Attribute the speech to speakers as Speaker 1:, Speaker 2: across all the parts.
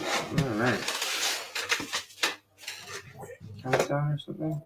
Speaker 1: All right. Countdown or something?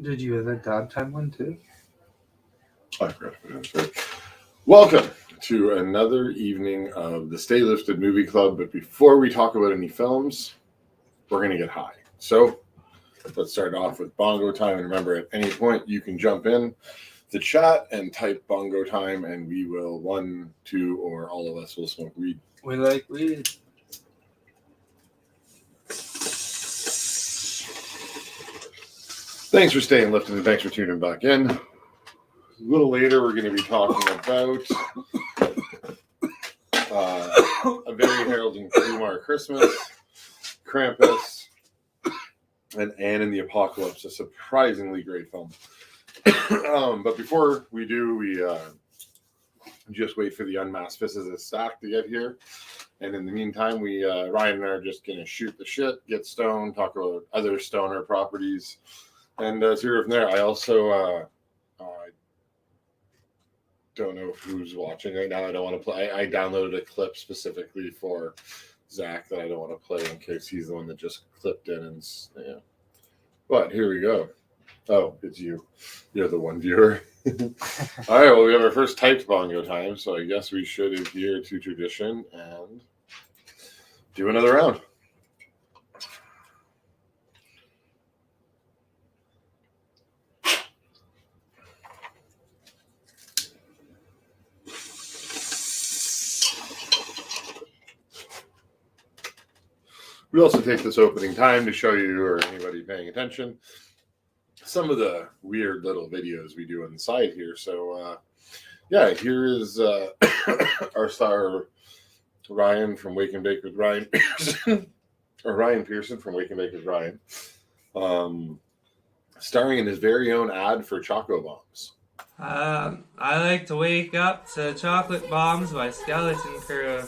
Speaker 1: Did you have a dog time one too?
Speaker 2: I forgot to put it in. Welcome to another evening of the Stay Lifted Movie Club. But before we talk about any films, we're going to get high. So let's start off with bongo time. And remember, at any point, you can jump in the chat and type bongo time, and we will, one, two, or all of us will smoke weed.
Speaker 1: We like weed.
Speaker 2: Thanks for staying lifted, and thanks for tuning back in. A little later, we're going to be talking about A Very Heralding Kumar Christmas, Krampus, and Anne and the Apocalypse, a surprisingly great film. But before we do, we just wait for the Unmasked Physicist stack to get here. And in the meantime, Ryan and I are just going to shoot the shit, get stoned, talk about other stoner properties, and zero from there. I also don't know who's watching right now. I don't want to play. I downloaded a clip specifically for Zach that I don't want to play in case he's the one that just clipped in. And yeah. But here we go. Oh, it's you. You're the one viewer. All right, well, we have our first typed bongo time, so I guess we should adhere to tradition and do another round. We also take this opening time to show you, or anybody paying attention, some of the weird little videos we do on the side here. So, yeah, here is our star Ryan from Wake and Bake with Ryan Pearson, or Ryan Pearson from Wake and Bake with Ryan, starring in his very own ad for Choco Bombs.
Speaker 3: I like to wake up to Chocolate Bombs by Skeleton Crew.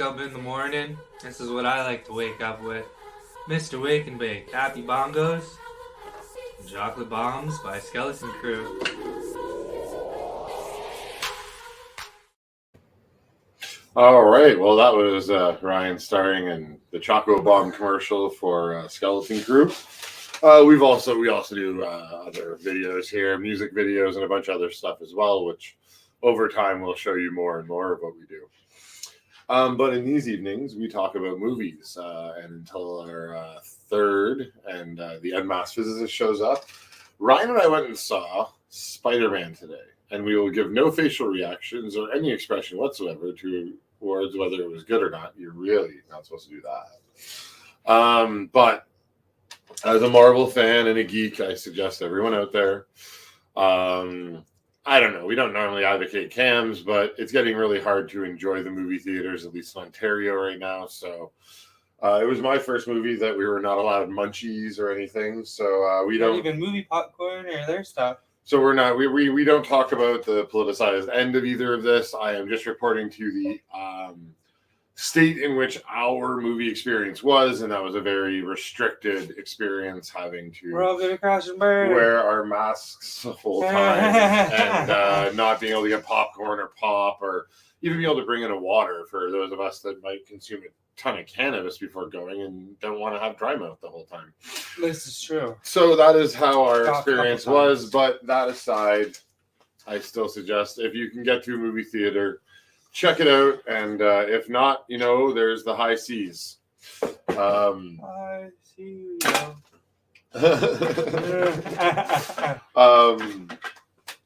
Speaker 3: Up in the morning, this is what I like to wake up with. Mr. Wake and Bake, Happy Bongos, and Chocolate Bombs by Skeleton Crew.
Speaker 2: All right, well, that was Ryan starring in the Choco Bomb commercial for Skeleton Crew. We also do other videos here, music videos, and a bunch of other stuff as well, which over time we'll show you more and more of what we do. But in these evenings, we talk about movies, and until our third and the Unmasked Physicist shows up, Ryan and I went and saw Spider-Man today, and we will give no facial reactions or any expression whatsoever towards whether it was good or not. You're really not supposed to do that. But as a Marvel fan and a geek, I suggest everyone out there. I don't know. We don't normally advocate cams, but it's getting really hard to enjoy the movie theaters, at least in Ontario right now. So it was my first movie that we were not allowed munchies or anything. So we
Speaker 3: Not
Speaker 2: don't
Speaker 3: even movie popcorn or their stuff.
Speaker 2: So we're not. We don't talk about the politicized end of either of this. I am just reporting to the state in which our movie experience was, and that was a very restricted experience, having to
Speaker 3: We're all gonna crash and burn.
Speaker 2: wear our masks the whole time and not being able to get popcorn or pop or even be able to bring in a water for those of us that might consume a ton of cannabis before going and don't want to have dry mouth the whole time.
Speaker 3: This is true.
Speaker 2: So that is how our
Speaker 3: Couple
Speaker 2: experience
Speaker 3: times.
Speaker 2: was. But that aside, I still suggest if you can get to a movie theater, check it out. And if not, there's the high seas.
Speaker 3: I see you.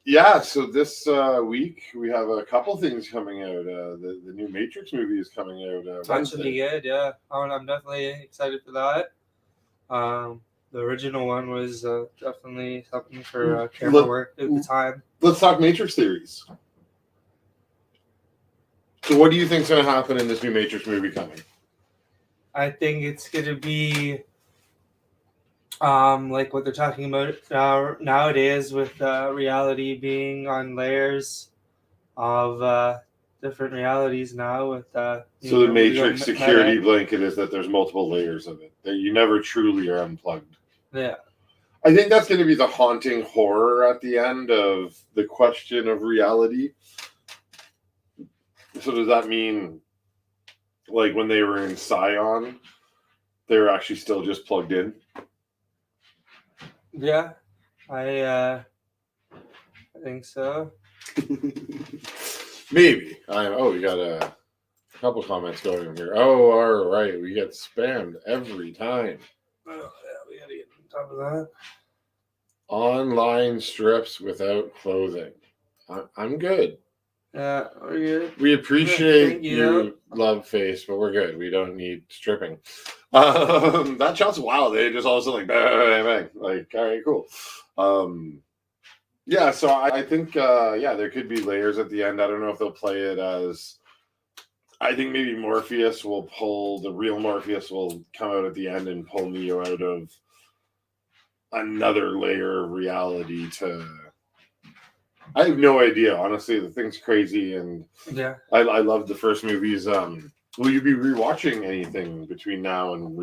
Speaker 2: Yeah, so this week we have a couple things coming out. The new Matrix movie is coming out
Speaker 3: That should be
Speaker 2: Wednesday.
Speaker 3: good, yeah. I'm definitely excited for that. The original one was definitely something for camera work at the time.
Speaker 2: Let's talk Matrix theories. So what do you think's going to happen in this new Matrix movie coming?
Speaker 3: I think it's gonna be like what they're talking about nowadays with reality being on layers of different realities now with
Speaker 2: So the Matrix security blanket is that there's multiple layers of it, that you never truly are unplugged.
Speaker 3: Yeah.
Speaker 2: I think that's going to be the haunting horror at the end of the question of reality. So does that mean, like when they were in Scion, they were actually still just plugged in?
Speaker 3: Yeah. I think so.
Speaker 2: Maybe. We got a couple comments going on here. Oh, all right. We get spammed every time.
Speaker 3: Oh, yeah, we gotta get on top of that.
Speaker 2: Online strips without clothing. I'm good.
Speaker 3: Yeah, we're good.
Speaker 2: We appreciate
Speaker 3: Thank
Speaker 2: you, love face, but we're good. We don't need stripping. That shot's wild. They just all of a sudden bang, bang. Like, all right, cool. Yeah, so I think, there could be layers at the end. I don't know if they'll play it as. I think maybe the real Morpheus will come out at the end and pull Neo out of another layer of reality to. I have no idea, honestly. The thing's crazy, and
Speaker 3: Yeah.
Speaker 2: I love the first movies. Will you be rewatching anything between now and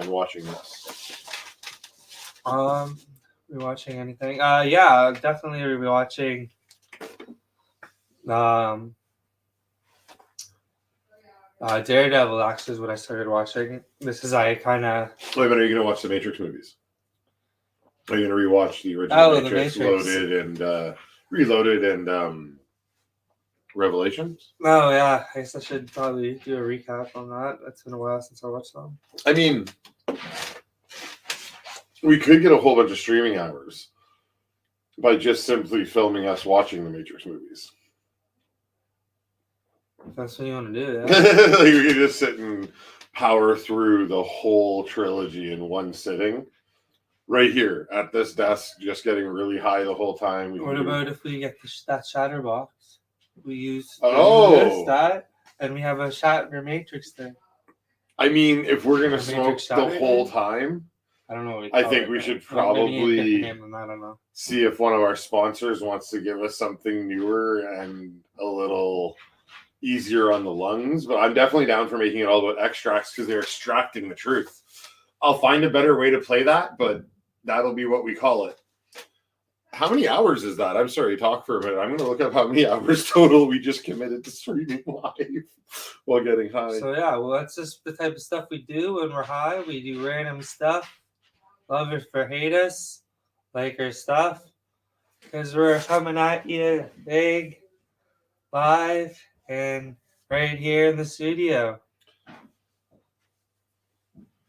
Speaker 2: watching this?
Speaker 3: Rewatching anything? Yeah, definitely rewatching. Daredevil actually is what I started watching. This is are you
Speaker 2: Wait a minute, are you going to watch the Matrix movies? Are you going to rewatch the original
Speaker 3: the
Speaker 2: Matrix,
Speaker 3: Matrix.
Speaker 2: Reloaded and Revelations?
Speaker 3: Oh yeah, I guess I should probably do a recap on that. It's been a while since I watched them.
Speaker 2: I mean, we could get a whole bunch of streaming hours by just simply filming us watching the Matrix movies.
Speaker 3: If that's what you want to do, yeah.
Speaker 2: Like we could just sit and power through the whole trilogy in one sitting. Right here at this desk, just getting really high the whole time.
Speaker 3: What about if we get that shatter box? We use that, and we have a shatter matrix thing.
Speaker 2: I mean, if we're gonna
Speaker 3: A
Speaker 2: smoke
Speaker 3: Matrix
Speaker 2: the
Speaker 3: shatter
Speaker 2: whole
Speaker 3: thing?
Speaker 2: time,
Speaker 3: I don't know. What
Speaker 2: I think we should probably
Speaker 3: I don't know.
Speaker 2: see if one of our sponsors wants to give us something newer and a little easier on the lungs. But I'm definitely down for making it all about extracts because they're extracting the truth. I'll find a better way to play that, but that'll be what we call it. How many hours is that? I'm sorry, talk for a minute. I'm going to look up how many hours total we just committed to streaming live while getting high.
Speaker 3: So yeah, well, that's just the type of stuff we do when we're high. We do random stuff. Love us or hate us, like our stuff, because we're coming at you big, live, and right here in the studio.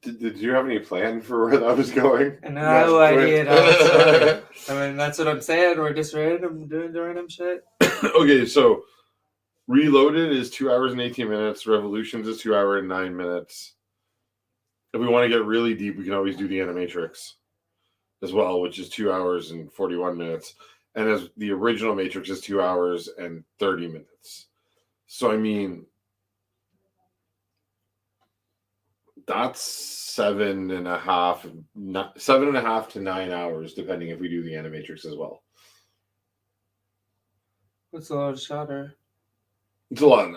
Speaker 2: Did you have any plan for where that was going?
Speaker 3: No idea. No, I mean, that's what I'm saying. We're just doing the random shit.
Speaker 2: Okay, so Reloaded is 2 hours and 18 minutes. Revolutions is 2 hours and 9 minutes. If we want to get really deep, we can always do the Animatrix as well, which is 2 hours and 41 minutes. And as the original Matrix is 2 hours and 30 minutes. So, I mean, that's 7.5 to 9 hours, depending if we do the Animatrix as well.
Speaker 3: What's a load shotter?
Speaker 2: It's a lot.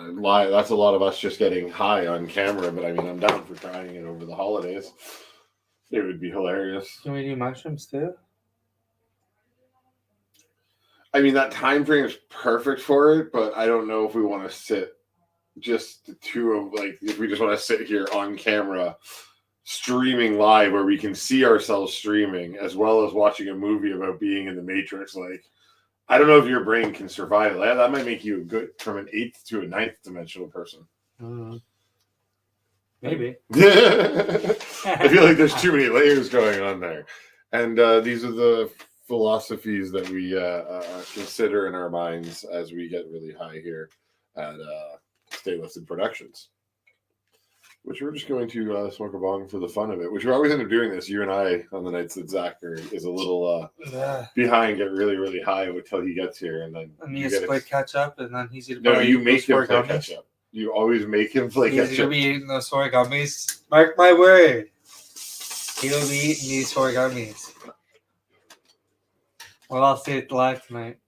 Speaker 2: That's a lot of us just getting high on camera, but I mean, I'm down for trying it over the holidays. It would be hilarious.
Speaker 3: Can we do mushrooms too?
Speaker 2: I mean, that time frame is perfect for it, but I don't know if we want to sit just the two of, like, if we just want to sit here on camera streaming live where we can see ourselves streaming as well as watching a movie about being in the Matrix. Like, I don't know if your brain can survive that. That might make you good from an 8th to a 9th dimensional person.
Speaker 3: Maybe.
Speaker 2: I feel like there's too many layers going on there. And these are the philosophies that we consider in our minds as we get really high here at Stay Listed Productions. Which we're just going to smoke a bong for the fun of it. Which we always end up doing this, you and I, on the nights that Zach is a little behind, get really, really high until he gets here. And then
Speaker 3: you just play catch up, and then he's going
Speaker 2: to you make him play catch up. You always make him play catch up.
Speaker 3: He's going to be eating those 4 gummies. Mark my word. He'll be eating these 4 gummies. Well, I'll see it live tonight.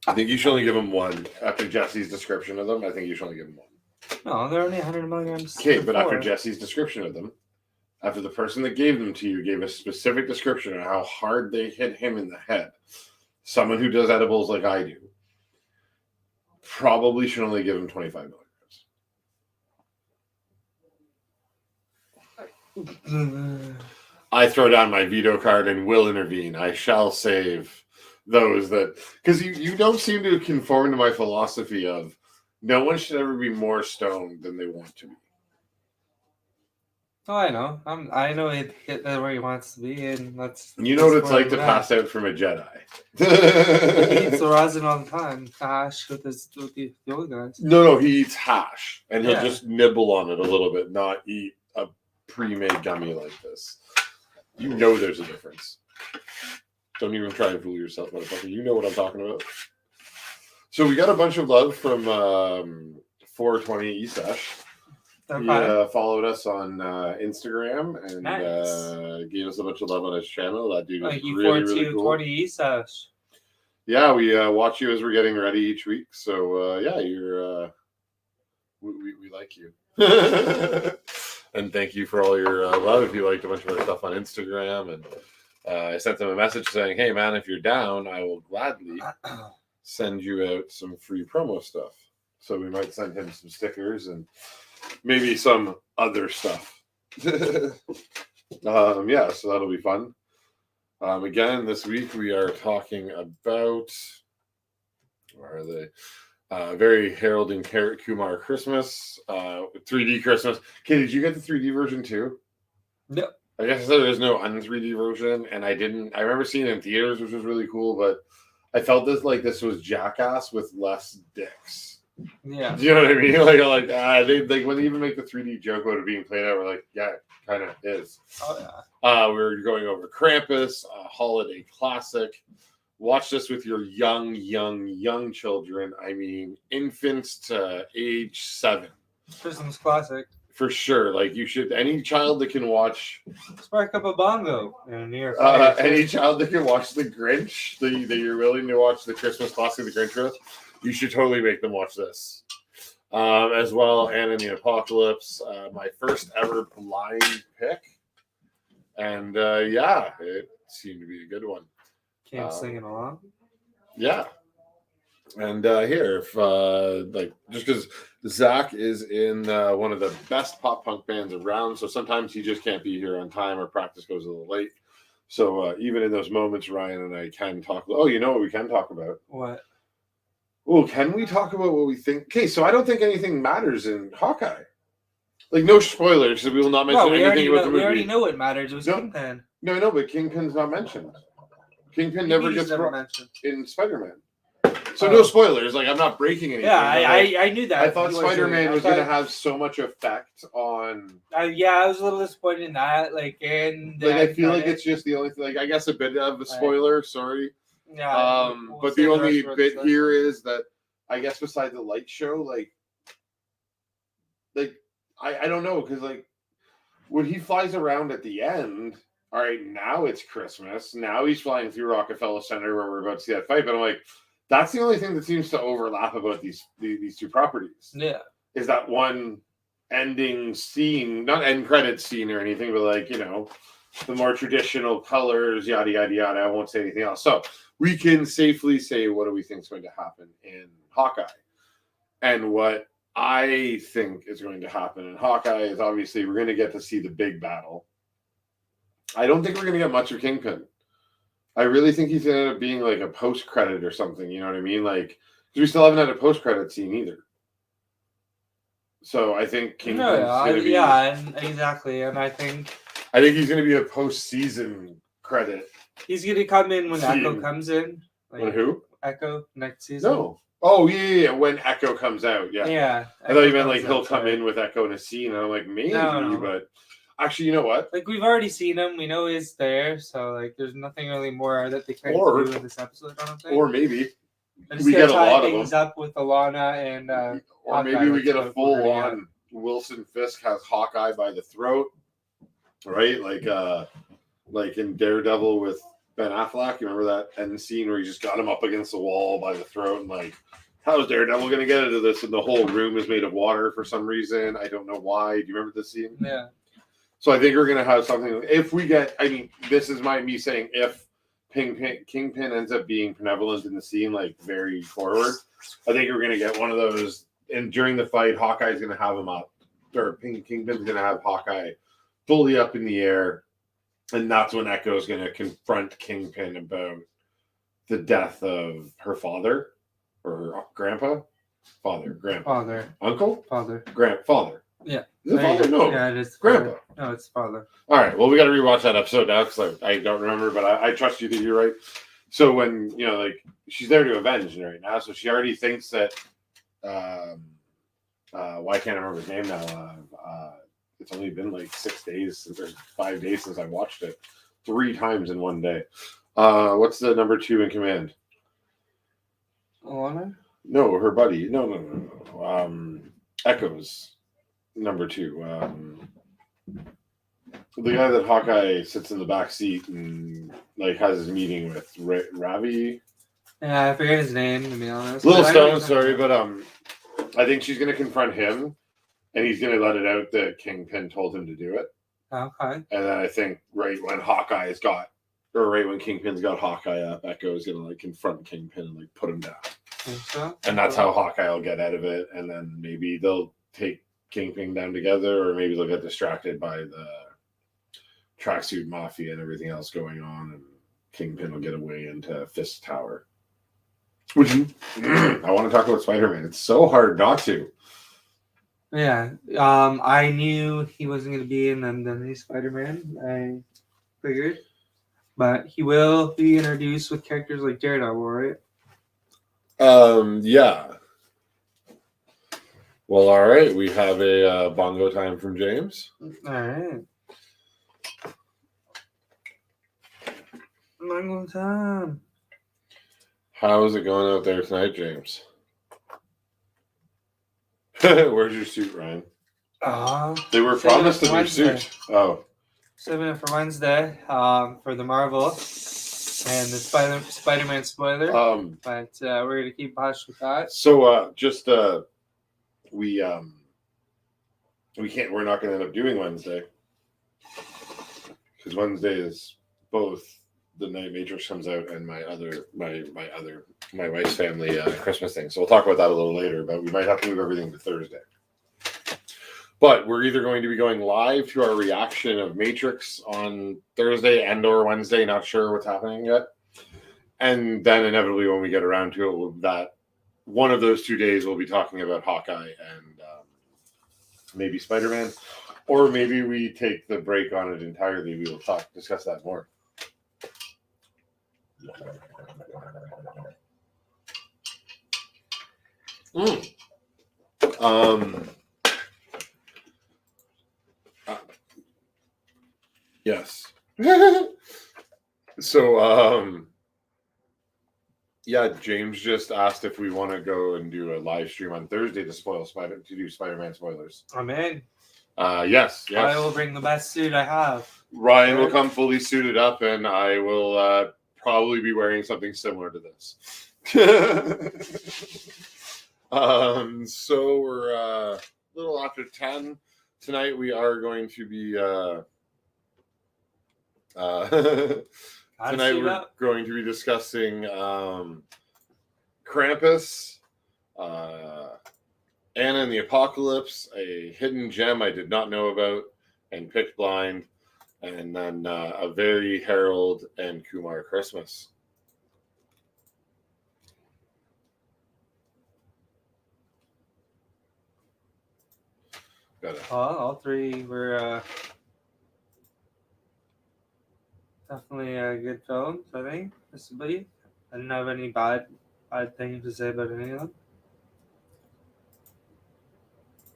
Speaker 2: I think you should only give him 1. After Jesse's description of them, I think you should only give him 1.
Speaker 3: No, they're only 100 milligrams.
Speaker 2: Okay, but after Jesse's description of them, after the person that gave them to you gave a specific description of how hard they hit him in the head, someone who does edibles like I do, probably should only give him 25 milligrams. I throw down my veto card and will intervene. I shall save those that, because you don't seem to conform to my philosophy of no one should ever be more stoned than they want to be.
Speaker 3: Oh, I know. I know he'd get there where he wants to be, and that's.
Speaker 2: You know what it's like to pass out from a Jedi.
Speaker 3: He eats the rosin all the time, hash with the other guys.
Speaker 2: No, he eats hash, and he'll just nibble on it a little bit, not eat a pre-made gummy like this. You know there's a difference. Don't even try and fool yourself, motherfucker. You know what I'm talking about. So we got a bunch of love from 420 Esash. He followed us on Instagram and gave us a bunch of love on his channel. That dude is really, really cool. 420
Speaker 3: Esash.
Speaker 2: Yeah, we watch you as we're getting ready each week. So you're we like you. And thank you for all your love. If you liked a bunch of our stuff on Instagram, and I sent them a message saying, hey man, if you're down, I will gladly send you out some free promo stuff. So we might send him some stickers and maybe some other stuff. So that'll be fun. Again, this week we are talking about, where are they? Very heralding Kumar Christmas, 3D Christmas. Okay, did you get the 3D version too?
Speaker 3: No.
Speaker 2: I guess there is no un-3D version, and I remember seeing it in theaters, which was really cool, but I felt this was Jackass with less dicks.
Speaker 3: Yeah.
Speaker 2: Do you know what I mean? They when they even make the 3D joke about it being played out, we're like, yeah, it kind of is.
Speaker 3: Oh yeah.
Speaker 2: We're going over Krampus, a holiday classic. Watch this with your young children. I mean, infants to age 7.
Speaker 3: Christmas classic.
Speaker 2: For sure. Like, you should, any child that can watch.
Speaker 3: Spark up a bongo.
Speaker 2: Any child that can watch The Grinch, that you're willing to watch the Christmas classic, The Grinch with, you should totally make them watch this. As well, Anne and the Apocalypse, my first ever blind pick. And it seemed to be a good one.
Speaker 3: Came singing along.
Speaker 2: Yeah. And here, if just because Zach is in one of the best pop punk bands around, so sometimes he just can't be here on time or practice goes a little late. So even in those moments, Ryan and I can talk. Oh, you know what we can talk about?
Speaker 3: What?
Speaker 2: Well, can we talk about what we think? Okay, so I don't think anything matters in Hawkeye. Like, no spoilers, so we will not mention
Speaker 3: No,
Speaker 2: anything about the movie.
Speaker 3: we already know what matters. It was
Speaker 2: No.
Speaker 3: Kingpin.
Speaker 2: No, but Kingpin's not mentioned. Kingpin
Speaker 3: Maybe
Speaker 2: never
Speaker 3: he's
Speaker 2: gets
Speaker 3: never
Speaker 2: brought
Speaker 3: mentioned.
Speaker 2: in Spider-Man. So no spoilers. Like, I'm not breaking anything.
Speaker 3: Yeah,
Speaker 2: but,
Speaker 3: I knew that.
Speaker 2: I thought
Speaker 3: He wasn't-
Speaker 2: Spider-Man was
Speaker 3: I
Speaker 2: going to
Speaker 3: thought-
Speaker 2: have so much effect on.
Speaker 3: Yeah, I was a little disappointed in that. Like, and
Speaker 2: Like, I feel like it's just the only thing. Like, I guess a bit of a spoiler. Sorry.
Speaker 3: yeah.
Speaker 2: But the only bit here is that I guess besides the light show, like I don't know, because like when he flies around at the end, all right, now it's Christmas. Now he's flying through Rockefeller Center where we're about to see that fight. But I'm like, that's the only thing that seems to overlap about these two properties.
Speaker 3: Yeah.
Speaker 2: Is that one ending scene, not end credit scene or anything, but like, you know, the more traditional colors, yada yada yada. I won't say anything else. So we can safely say what do we think is going to happen in Hawkeye. And what I think is going to happen in Hawkeye is obviously we're going to get to see the big battle. I don't think we're going to get much of Kingpin. I really think he's going to end up being like a post-credit or something, you know what I mean? Like, because we still haven't had a post-credit scene either. So I think Kingpin's going to be...
Speaker 3: Yeah, exactly. And I think
Speaker 2: he's going to be a post-season credit.
Speaker 3: he's going to come in when
Speaker 2: Scene.
Speaker 3: Echo comes in. Like,
Speaker 2: When who?
Speaker 3: Echo next season.
Speaker 2: No. Oh, yeah. When Echo comes out, yeah.
Speaker 3: Yeah.
Speaker 2: I thought you meant like he'll come in with Echo in a scene. And I'm like, maybe,
Speaker 3: No.
Speaker 2: but actually, you know what?
Speaker 3: Like, we've already seen him. We know he's there. So, like, there's nothing really more that they can
Speaker 2: Or-
Speaker 3: do in this episode, I don't think.
Speaker 2: Or maybe.
Speaker 3: They're just
Speaker 2: we
Speaker 3: gonna
Speaker 2: get a
Speaker 3: tie
Speaker 2: lot of
Speaker 3: things up with Alana and
Speaker 2: Or
Speaker 3: Hawkeye,
Speaker 2: maybe we
Speaker 3: that's
Speaker 2: get
Speaker 3: what
Speaker 2: a
Speaker 3: we're getting
Speaker 2: full-on Wilson Fisk has Hawkeye by the throat, right? Like in Daredevil with Ben Affleck. You remember that end scene where he just got him up against the wall by the throat and like, how is Daredevil going to get into this? And the whole room is made of water for some reason. I don't know why. Do you remember this scene?
Speaker 3: Yeah.
Speaker 2: So I think we're going to have something. If we get, I mean, this is me saying if Kingpin ends up being benevolent in the scene, like very forward, I think we're going to get one of those. And during the fight, Hawkeye's going to have him up, or Kingpin's going to have Hawkeye fully up in the air. And that's when Echo's going to confront Kingpin about the death of her father or her grandpa.
Speaker 3: Father.
Speaker 2: Uncle?
Speaker 3: Father.
Speaker 2: Father.
Speaker 3: Yeah.
Speaker 2: Is it father? No.
Speaker 3: Yeah, it is.
Speaker 2: Grandpa.
Speaker 3: No, it's father.
Speaker 2: All right. Well, we got to rewatch that episode now because I don't remember, but I trust you that you're right. So when, you know, like she's there to avenge right now. So she already thinks that, why can't I remember his name now? It's only been like 6 days or 5 days since I watched it 3 times in one day. What's the number 2 in command?
Speaker 3: Alana?
Speaker 2: No, her buddy. No. Echo's number 2. The guy that Hawkeye sits in the back seat and like has his meeting with Ravi.
Speaker 3: Yeah, I forget his name, to be honest.
Speaker 2: Little
Speaker 3: But I
Speaker 2: Stone,
Speaker 3: know
Speaker 2: sorry, but I think she's going to confront him, and he's going to let it out that Kingpin told him to do it.
Speaker 3: Okay.
Speaker 2: And then I think right when Kingpin's got Hawkeye up, Echo is going to like confront Kingpin and like put him down.
Speaker 3: Think so?
Speaker 2: And that's how Hawkeye will get out of it. And then maybe they'll take Kingpin down together, or maybe they'll get distracted by the tracksuit mafia and everything else going on, and Kingpin will get away into Fist Tower. Which I want to talk about Spider-Man. It's so hard not to.
Speaker 3: Yeah. I knew he wasn't going to be in the new Spider-Man. I figured. But he will be introduced with characters like Daredevil, right?
Speaker 2: Yeah. Well, all right. We have a bongo time from James.
Speaker 3: All right. Bongo time.
Speaker 2: How is it going out there tonight, James? Where's your suit, Ryan? They were promised a new suit. Oh.
Speaker 3: Saving it for Wednesday for the Marvel and the Spider-Man spoiler. But we're going to keep hush with that.
Speaker 2: So we're not going to end up doing Wednesday. Because Wednesday is both the night Matrix comes out and my wife's family Christmas thing. So we'll talk about that a little later, but we might have to move everything to Thursday. But we're either going to be going live to our reaction of Matrix on Thursday and or Wednesday, not sure what's happening yet. And then inevitably when we get around to it, that one of those 2 days we'll be talking about Hawkeye and maybe Spider-Man, or maybe we take the break on it entirely. We will discuss that more. Yes. So, yeah, James just asked if we want to go and do a live stream on Thursday to do Spider-Man spoilers.
Speaker 3: I'm in.
Speaker 2: Yes.
Speaker 3: I will bring the best suit I have.
Speaker 2: Ryan will come fully suited up, and I will probably be wearing something similar to this. So we're a little after 10 tonight. We are going to be tonight we're going to be discussing Krampus, Anna and the Apocalypse, a hidden gem I did not know about, and Picked Blind, and then a very Harold and Kumar Christmas.
Speaker 3: All three were definitely good films, I think. I didn't have any bad things to say about any of them.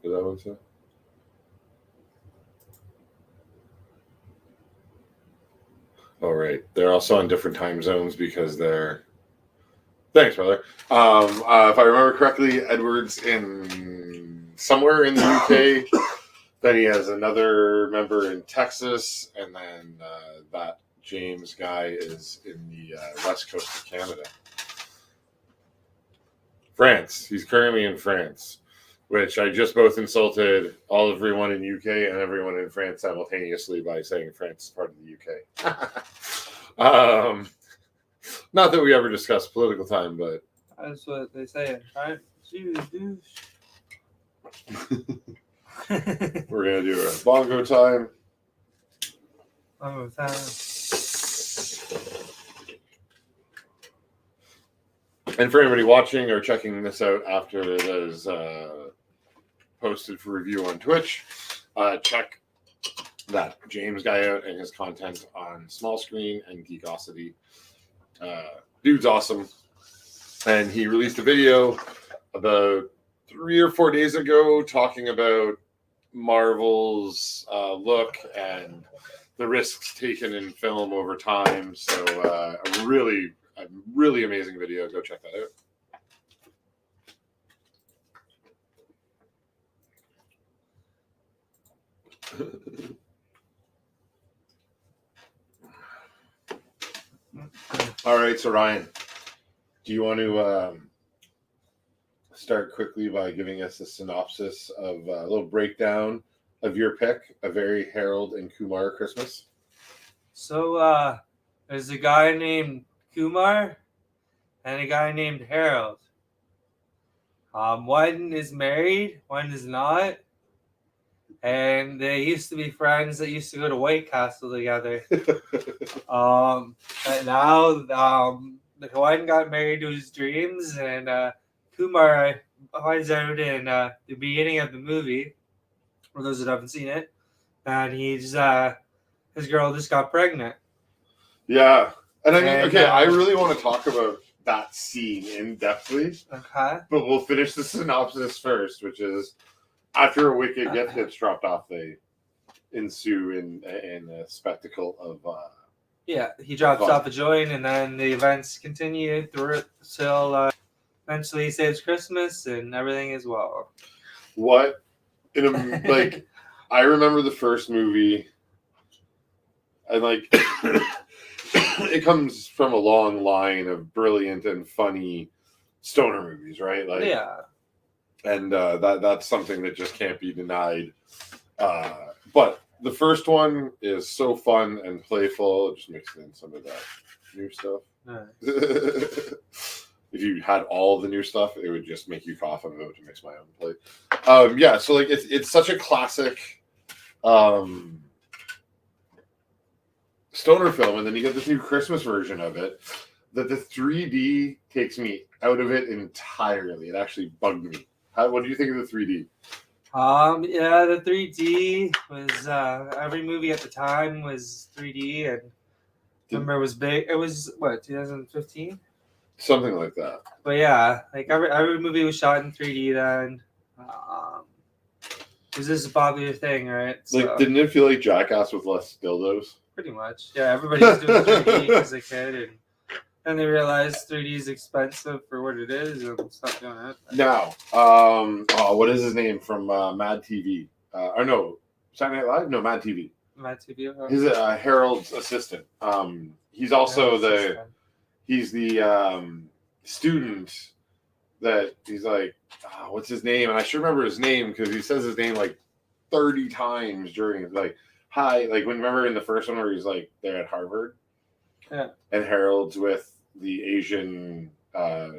Speaker 2: Is that what it said? All right. They're also on different time zones because they're... Thanks, brother. If I remember correctly, Edward's in somewhere in the UK. Then he has another member in Texas. And then that James guy is in the west coast of Canada. France. He's currently in France, which I just both insulted everyone in UK and everyone in France simultaneously by saying France is part of the UK. Not that we ever discuss political time, but
Speaker 3: that's what they say. Right?
Speaker 2: We're gonna do a bongo time.
Speaker 3: Bongo time.
Speaker 2: And for anybody watching or checking this out after it is posted for review on Twitch, check that James guy out and his content on Small Screen and Geekosity. Dude's awesome. And he released a video about 3 or 4 days ago talking about Marvel's look and the risks taken in film over time. So a really amazing video. Go check that out. All right, so Ryan, do you want to start quickly by giving us a synopsis of a little breakdown of your pick, A Very Harold and Kumar Christmas?
Speaker 3: So there's a guy named Kumar and a guy named Harold. One is married, one is not. And they used to be friends that used to go to White Castle together. But now the one got married to his dreams, and Kumar finds out in the beginning of the movie, for those that haven't seen it, and his girl just got pregnant.
Speaker 2: Yeah. And I mean, okay, I really want to talk about that scene in depthly.
Speaker 3: Okay.
Speaker 2: But we'll finish the synopsis first, which is after a wicked gift gets dropped off, they ensue in a spectacle of
Speaker 3: he drops off a joint, and then the events continue through till eventually he saves Christmas and everything is well.
Speaker 2: What in a like I remember the first movie, and like it comes from a long line of brilliant and funny stoner movies, right? Like
Speaker 3: yeah.
Speaker 2: And that's something that just can't be denied. But the first one is so fun and playful. Just mixing in some of that new stuff.
Speaker 3: Nice.
Speaker 2: If you had all the new stuff, it would just make you cough. I'm about to mix my own plate. Yeah, so like it's such a classic stoner film, and then you get this new Christmas version of it that the 3D takes me out of it entirely. It actually bugged me. What do you think of the 3D?
Speaker 3: Yeah, the 3D was every movie at the time was 3D, and remember it was big. It was what 2015,
Speaker 2: Something like that.
Speaker 3: but yeah, like every movie was shot in 3D then. Because this is a popular thing, right?
Speaker 2: Like, didn't it feel like Jackass with less dildos?
Speaker 3: Pretty much, yeah. Everybody was doing 3D as a kid, and then they realized 3D is expensive for what it is, and stopped doing it.
Speaker 2: Now, what is his name from Mad TV? Or no, Saturday Night Live? No, Mad TV.
Speaker 3: Mad TV.
Speaker 2: He's Harold's assistant. He's also he's the student that he's like, what's his name? And I should remember his name because he says his name like 30 times during like, hi, like remember in the first one where he's like they're at Harvard,
Speaker 3: yeah,
Speaker 2: and Harold's with the Asian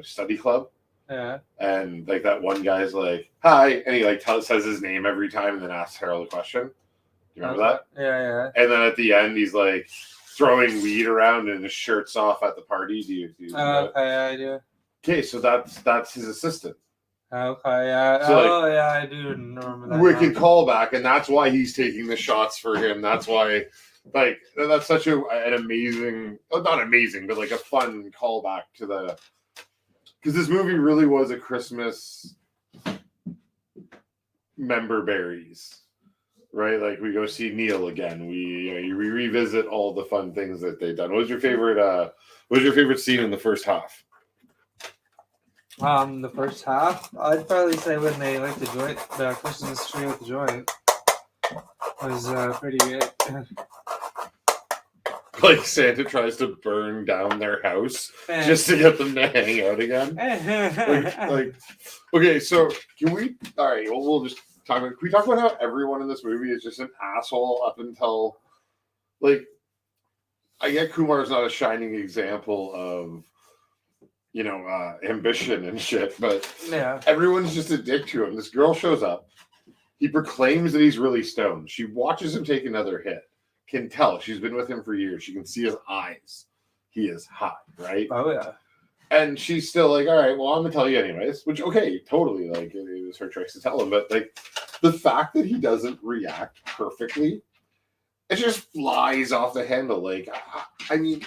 Speaker 2: study club,
Speaker 3: yeah,
Speaker 2: and like that one guy's like, hi, and he like says his name every time and then asks Harold a question. Do you remember that?
Speaker 3: Yeah.
Speaker 2: And then at the end, he's like throwing weed around and his shirt's off at the party. Do you know that?
Speaker 3: Okay, I do.
Speaker 2: Okay, so that's his assistant.
Speaker 3: Okay, yeah.
Speaker 2: So,
Speaker 3: yeah, I do remember that.
Speaker 2: Wicked callback, and that's why he's taking the shots for him. That's why, like, that's such an amazing, not amazing, but like a fun callback to the, because this movie really was a Christmas member berries. Right, like we go see Neil again. We revisit all the fun things that they've done. What was your favorite scene in the first half?
Speaker 3: The first half, I'd probably say when they lit the joint, the Christmas tree with the joint, was pretty good.
Speaker 2: Like Santa tries to burn down their house just to get them to hang out again. like, okay, so can we? All right, well, we'll just. Can we talk about how everyone in this movie is just an asshole up until, like, I get Kumar is not a shining example of, ambition and shit, but
Speaker 3: yeah,
Speaker 2: everyone's just a dick to him. This girl shows up. He proclaims that he's really stoned. She watches him take another hit. Can tell. She's been with him for years. She can see his eyes. He is hot, right?
Speaker 3: Oh, yeah.
Speaker 2: And she's still like, all right, well, I'm going to tell you anyways. Which, okay, totally. Like, it was her choice to tell him. But, like, the fact that he doesn't react perfectly, it just flies off the handle. Like, I mean,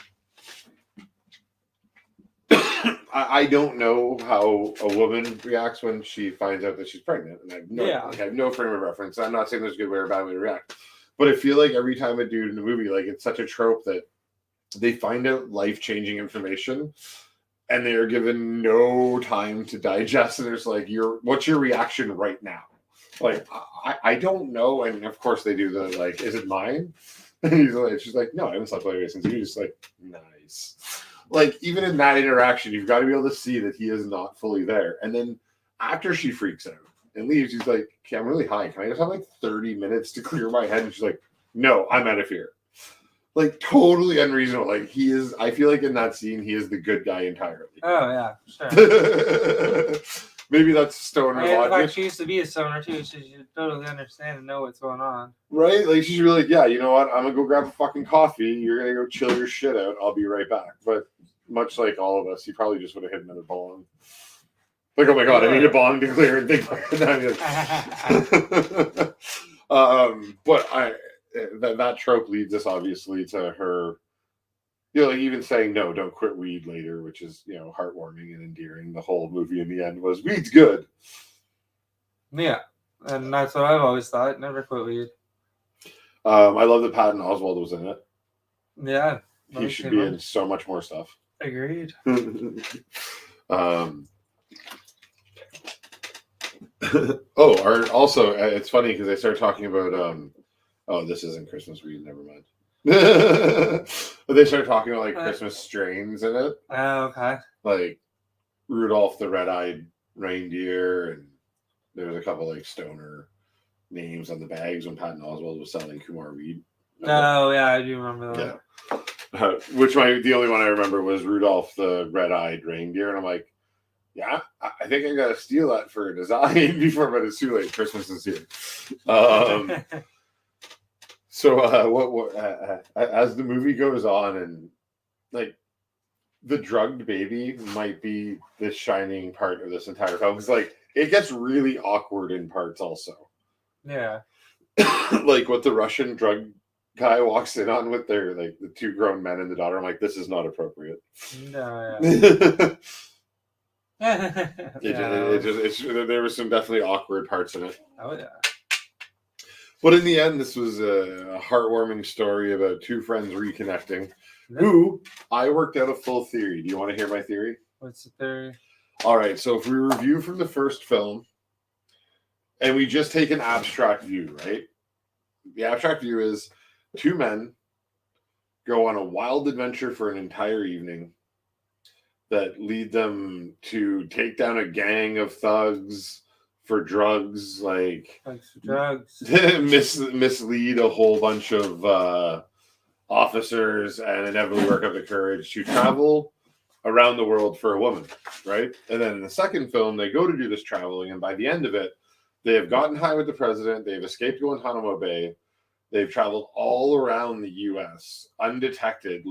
Speaker 2: I don't know how a woman reacts when she finds out that she's pregnant. And I have no frame of reference. I'm not saying there's a good way or bad way to react. But I feel like every time a dude in the movie, like, it's such a trope that they find out life-changing information and they are given no time to digest. And it's like, what's your reaction right now? Like, I don't know. And of course they do the, like, is it mine? And she's like, no, I haven't slept with you since. You're just like, nice. Like, even in that interaction, you've got to be able to see that he is not fully there. And then after she freaks out and leaves, he's like, okay, I'm really high. Can I just have like 30 minutes to clear my head? And she's like, no, I'm out of here. Like, totally unreasonable. Like, he is, I feel like in that scene, he is the good guy entirely.
Speaker 3: Oh, yeah, sure.
Speaker 2: Maybe that's stoner logic.
Speaker 3: She used to be a stoner, too. She should totally understand and know what's going on.
Speaker 2: Right? Like, she's really like, yeah, you know what? I'm going to go grab a fucking coffee. You're going to go chill your shit out. I'll be right back. But much like all of us, he probably just would have hit another bong. Like, oh my God, I need a bong to clear and think about it. But that trope leads us obviously to her, like even saying no, don't quit weed later, which is heartwarming and endearing. The whole movie in the end was weed's good.
Speaker 3: Yeah, and that's what I've always thought. Never quit weed.
Speaker 2: I love that Patton Oswalt was in it.
Speaker 3: Yeah,
Speaker 2: he should be in so much more stuff.
Speaker 3: Agreed.
Speaker 2: Also, it's funny because they start talking about this isn't Christmas weed, never mind. But they start talking about like Christmas strains in it.
Speaker 3: Oh, okay.
Speaker 2: Like Rudolph the Red-Eyed Reindeer, and there was a couple like stoner names on the bags when Patton Oswalt was selling Kumar weed.
Speaker 3: Oh yeah, I do remember that.
Speaker 2: Yeah. The only one I remember was Rudolph the Red-Eyed Reindeer, and I'm like, yeah, I think I gotta steal that for a design before, but it's too late. Christmas is here. So as the movie goes on, and like the drugged baby might be the shining part of this entire film. Because, like, it gets really awkward in parts also.
Speaker 3: Yeah.
Speaker 2: Like, what the Russian drug guy walks in on with their, like, the two grown men and the daughter. I'm like, this is not appropriate.
Speaker 3: No,
Speaker 2: There
Speaker 3: yeah.
Speaker 2: were some definitely awkward parts in it.
Speaker 3: Oh, yeah.
Speaker 2: But in the end, this was a heartwarming story about two friends reconnecting. Who I worked out a full theory. Do you want to hear my theory?
Speaker 3: What's the theory?
Speaker 2: All right. So if we review from the first film, and we just take an abstract view, right? The abstract view is two men go on a wild adventure for an entire evening that lead them to take down a gang of thugs for drugs, like
Speaker 3: Thanks for drugs.
Speaker 2: mislead a whole bunch of officers and inevitably work up the courage to travel around the world for a woman, right? And then in the second film, they go to do this traveling, and by the end of it, they have gotten high with the president, they've escaped Guantanamo Bay, they've traveled all around the U.S. undetected.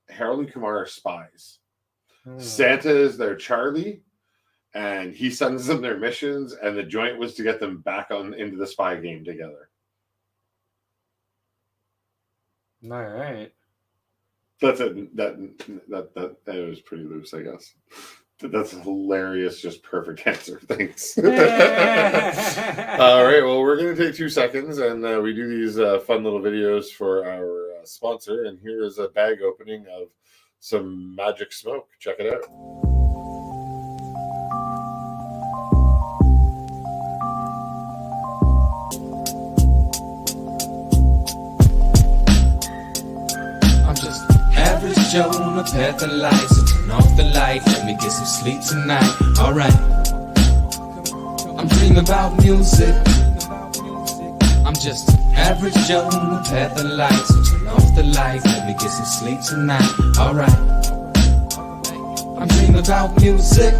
Speaker 2: Harold and Kumar are spies. Santa is their Charlie, and he sends them their missions, and the joint was to get them back on into the spy game together.
Speaker 3: All right.
Speaker 2: That's it. That was pretty loose, I guess. That's a hilarious, just perfect answer. Thanks. All right. Well, we're going to take 2 seconds, and we do these fun little videos for our sponsor. And here is a bag opening of some magic smoke. Check it out.
Speaker 4: Average Joe on a path of life, so turn off the light, let me get some sleep tonight. Alright, I'm dreaming about music. I'm just average Joe on a path of life, so turn off the light, let me get some sleep tonight. Alright, I'm dreaming about music.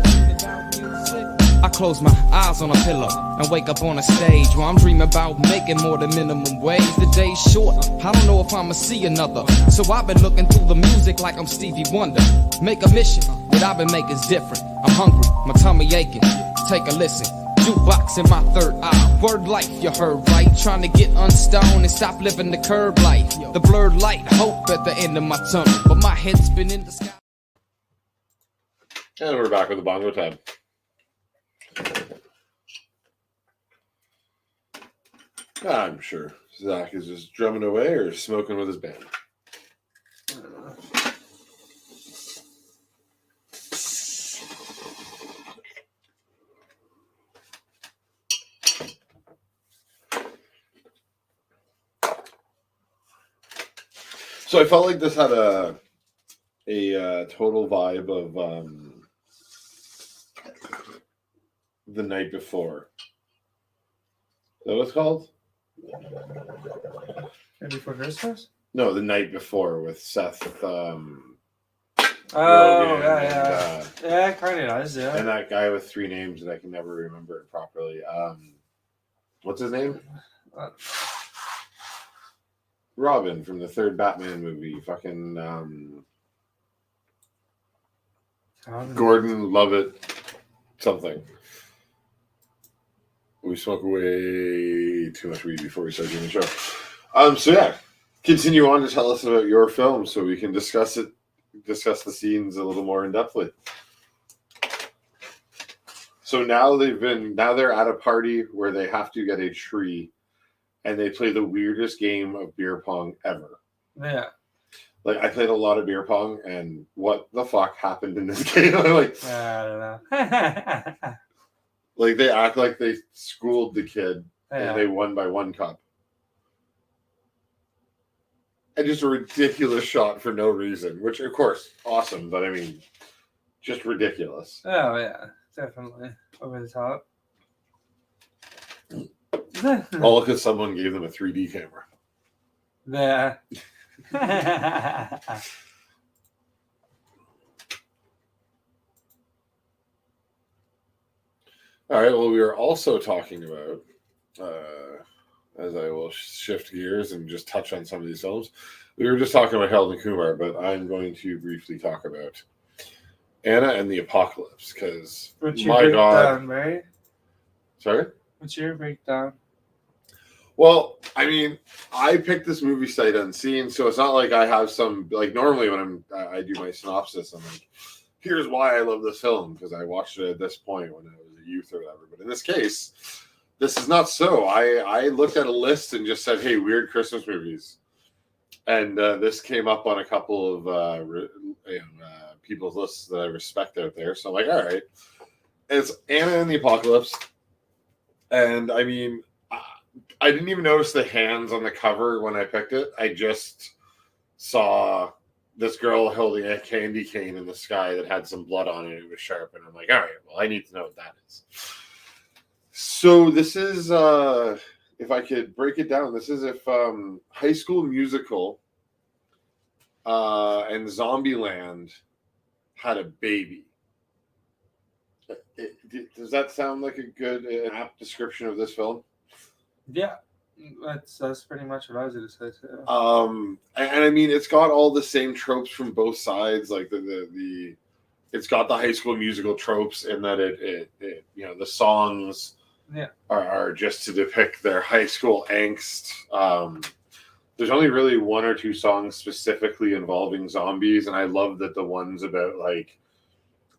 Speaker 4: I close my eyes on a pillow and wake up on a stage where I'm dreaming about making more than minimum wage. The day's short, I don't know if I'ma see another. So I've been looking through the music like I'm Stevie Wonder. Make a mission, what I've been making's different. I'm hungry, my tummy aching. Take a listen. Jukebox in my third eye. Word life, you heard right. Trying to get unstoned and stop living the curb life. The blurred light, hope at the end of my tunnel. But my head's been in the sky.
Speaker 2: And we're back with the bongo tab. I'm sure Zach is just drumming away or smoking with his band. So I felt like this had a total vibe of The Night Before. Is that what it's called?
Speaker 3: Maybe for Christmas?
Speaker 2: No, The Night Before with Seth.
Speaker 3: Oh,
Speaker 2: Rogen
Speaker 3: yeah. Yeah, it kind of does, yeah.
Speaker 2: and that guy with 3 names that I can never remember it properly. What's his name? Robin from the 3rd Batman movie. Fucking Gordon Lovett something. We smoke way too much weed before we start doing the show. So yeah, continue on to tell us about your film so we can discuss the scenes a little more in depthly. So now they're at a party where they have to get a tree, and they play the weirdest game of beer pong ever.
Speaker 3: Yeah.
Speaker 2: Like, I played a lot of beer pong, and what the fuck happened in this game? Like,
Speaker 3: I don't know.
Speaker 2: like, they act like they schooled the kid,
Speaker 3: Yeah.
Speaker 2: and they won by 1 cup. And just a ridiculous shot for no reason, which, of course, awesome, but I mean, just ridiculous.
Speaker 3: Oh, yeah. Definitely. Over the top.
Speaker 2: All because someone gave them a 3D camera.
Speaker 3: Yeah.
Speaker 2: All right, well, we are also talking about, as I will shift gears and just touch on some of these films, we were just talking about Harold and Kumar, but I'm going to briefly talk about Anna and the Apocalypse, because
Speaker 3: What's your
Speaker 2: my God.
Speaker 3: breakdown, right?
Speaker 2: Sorry?
Speaker 3: What's your breakdown?
Speaker 2: Well, I mean, I picked this movie sight unseen, so it's not like I have some, like, normally when I do my synopsis, I'm like, here's why I love this film, because I watched it at this point when I was a youth or whatever. But in this case, this is not so. I looked at a list and just said, hey, weird Christmas movies. And this came up on a couple of people's lists that I respect out there. So I'm like, all right. It's Anna and the Apocalypse. And I mean, I didn't even notice the hands on the cover when I picked it. I just saw this girl holding a candy cane in the sky that had some blood on it. It was sharp. And I'm like, all right, well, I need to know what that is. So this is, if I could break it down, this is if High School Musical and Zombieland had a baby. Does that sound like a good, apt description of this film?
Speaker 3: Yeah, that's pretty much what I was going to say too.
Speaker 2: And I mean, it's got all the same tropes from both sides. Like the it's got the High School Musical tropes in that it you know, the songs are just to depict their high school angst. There's only really one or two songs specifically involving zombies, and I love that the ones about like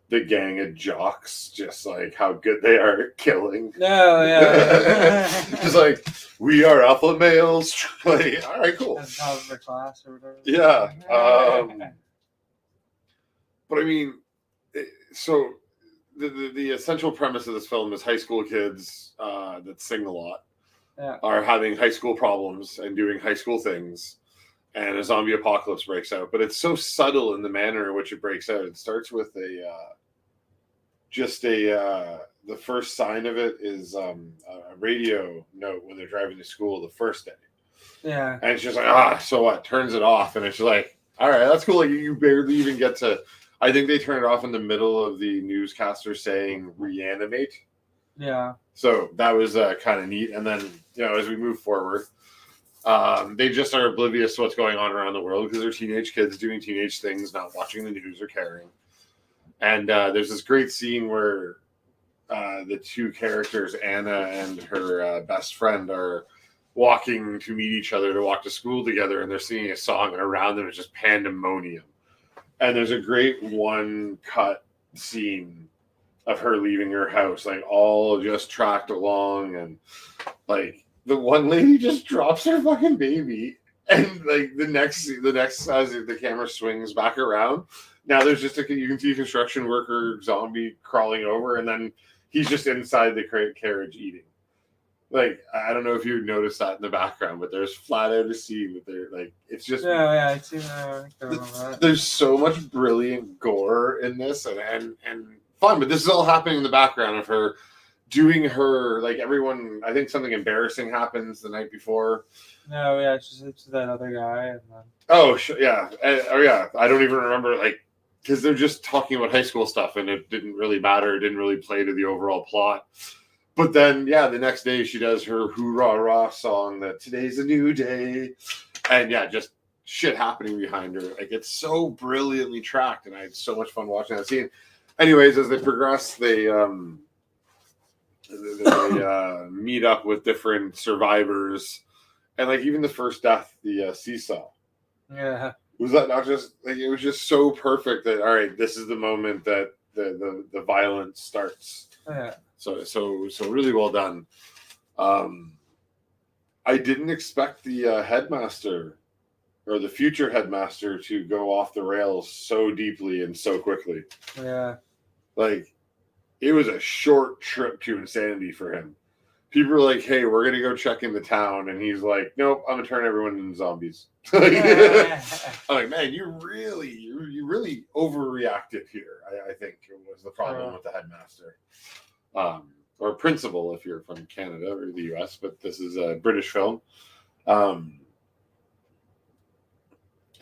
Speaker 2: the gang of jocks, just like how good they are at killing.
Speaker 3: No, yeah.
Speaker 2: Just like, we are alpha males. Like, all right, cool.
Speaker 3: That's top of the class or whatever.
Speaker 2: Yeah. But I mean, so the essential premise of this film is high school kids that sing a lot are having high school problems and doing high school things, and a zombie apocalypse breaks out. But it's so subtle in the manner in which it breaks out. It starts with the first sign of it is a radio note when they're driving to school the first day.
Speaker 3: Yeah.
Speaker 2: And it's just like, so what? Turns it off, and it's just like, all right, that's cool. Like, you barely even get to. I think they turn it off in the middle of the newscaster saying reanimate.
Speaker 3: Yeah.
Speaker 2: So that was kind of neat. And then, you know, as we move forward, they just are oblivious to what's going on around the world because they're teenage kids doing teenage things, not watching the news or caring. And there's this great scene where the two characters, Anna and her best friend, are walking to meet each other to walk to school together, and they're singing a song, and around them is just pandemonium. And there's a great one-cut scene of her leaving her house, like all just tracked along, and like the one lady just drops her fucking baby, and like the next as the camera swings back around, now there's just you can see a construction worker zombie crawling over, and then he's just inside the carriage eating. Like, I don't know if you noticed that in the background, but there's flat out a scene that they're like, it's just
Speaker 3: I see that.
Speaker 2: There's so much brilliant gore in this and fun, but this is all happening in the background of her doing her, like, everyone. I think something embarrassing happens the night before.
Speaker 3: No, yeah, it's that other guy, and then
Speaker 2: I don't even remember, like, because they're just talking about high school stuff, and it didn't really matter. It didn't really play to the overall plot. But then, the next day she does her hoorah rah song that today's a new day, and just shit happening behind her. Like, it's so brilliantly tracked, and I had so much fun watching that scene. Anyways, as they progress, they meet up with different survivors, and like even the first death, the seesaw.
Speaker 3: Yeah.
Speaker 2: Was that not just like it was just so perfect that all right, this is the moment that the violence starts.
Speaker 3: Yeah.
Speaker 2: So really well done. I didn't expect the headmaster or the future headmaster to go off the rails so deeply and so quickly.
Speaker 3: Yeah.
Speaker 2: Like, it was a short trip to insanity for him. People were like, hey, we're going to go check in the town. And he's like, nope, I'm going to turn everyone into zombies. I'm like, man, you really overreacted here, I think was the problem with the headmaster. Or principal if you're from Canada or the US, but this is a British film. And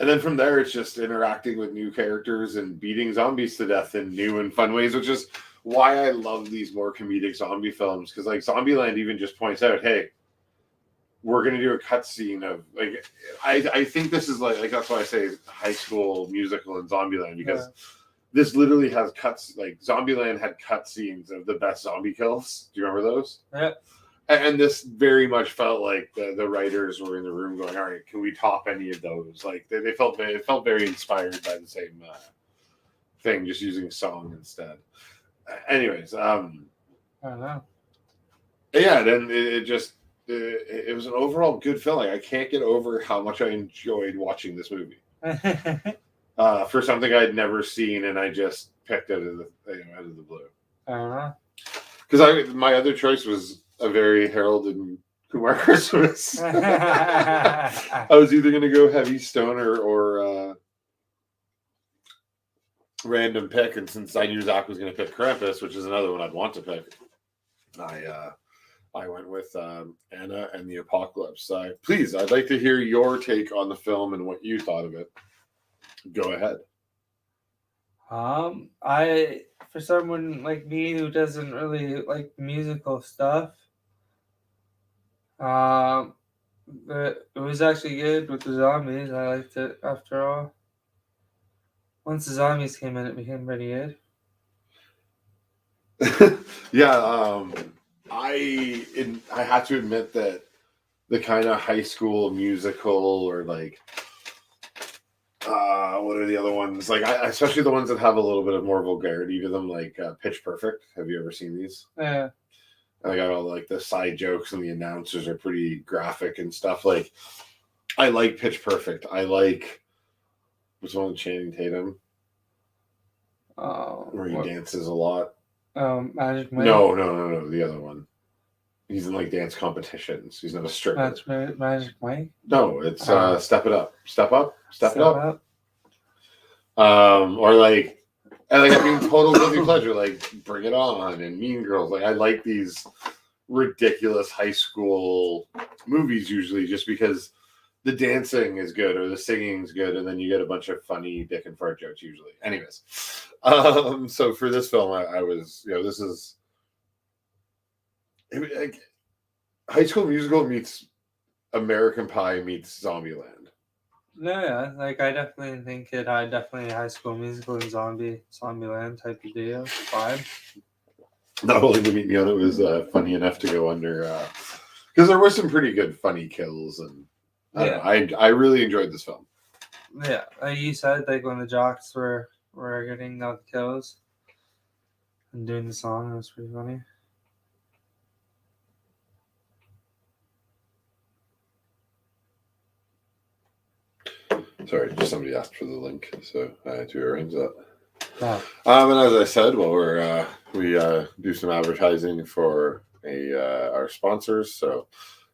Speaker 2: then from there, it's just interacting with new characters and beating zombies to death in new and fun ways, which is why I love these more comedic zombie films. Because like Zombieland even just points out, hey, we're going to do a cutscene of like, I think this is like that's why I say High School Musical and Zombieland, because This literally has cuts, like Zombieland had cut scenes of the best zombie kills. Do you remember those?
Speaker 3: Yeah.
Speaker 2: And this very much felt like the writers were in the room going, all right, can we top any of those? Like they felt very inspired by the same thing, just using song instead. Anyways,
Speaker 3: I don't know.
Speaker 2: yeah, then it was an overall good film. Like, I can't get over how much I enjoyed watching this movie. For something I'd never seen, and I just picked it out of the blue.
Speaker 3: I don't know.
Speaker 2: Because my other choice was a very Harold and Kumar Christmas. I was either going to go heavy stoner or random pick, and since I knew Zach was going to pick Krampus, which is another one I'd want to pick, I went with Anna and the Apocalypse. Please, I'd like to hear your take on the film and what you thought of it. Go ahead.
Speaker 3: For someone like me who doesn't really like musical stuff, it was actually good with the zombies. I liked it after all. Once the zombies came in, it became pretty good.
Speaker 2: Yeah, I have to admit that the kind of high school musical or like what are the other ones? Like, especially the ones that have a little bit of more vulgarity to them, like Pitch Perfect. Have you ever seen these?
Speaker 3: Yeah.
Speaker 2: And I got all like the side jokes and the announcers are pretty graphic and stuff. Like, I like Pitch Perfect. I like what's one with Channing Tatum where he dances a lot.
Speaker 3: Magic Mike.
Speaker 2: No, the other one. He's in like dance competitions. He's not a stripper.
Speaker 3: That's Magic Mike.
Speaker 2: No, it's Step It Up. Step Up. Step It Up. Or like, and like, I mean, total guilty pleasure, like Bring It On and Mean Girls. Like, I like these ridiculous high school movies usually just because the dancing is good or the singing is good, and then you get a bunch of funny dick and fart jokes usually. Anyways, so for this film, I was, this is like High School Musical meets American Pie meets Zombieland.
Speaker 3: No, yeah, like I definitely think it had definitely High School Musical and Zombieland type of deal vibe.
Speaker 2: Not only to meet me on it was funny enough to go under because there were some pretty good funny kills, and I really enjoyed this film.
Speaker 3: Yeah, like you said, like when the jocks were getting out the kills and doing the song, it was pretty funny.
Speaker 2: Sorry, just somebody asked for the link, so I had to arrange that.
Speaker 3: Oh.
Speaker 2: And as I said, well, we do some advertising for our sponsors. So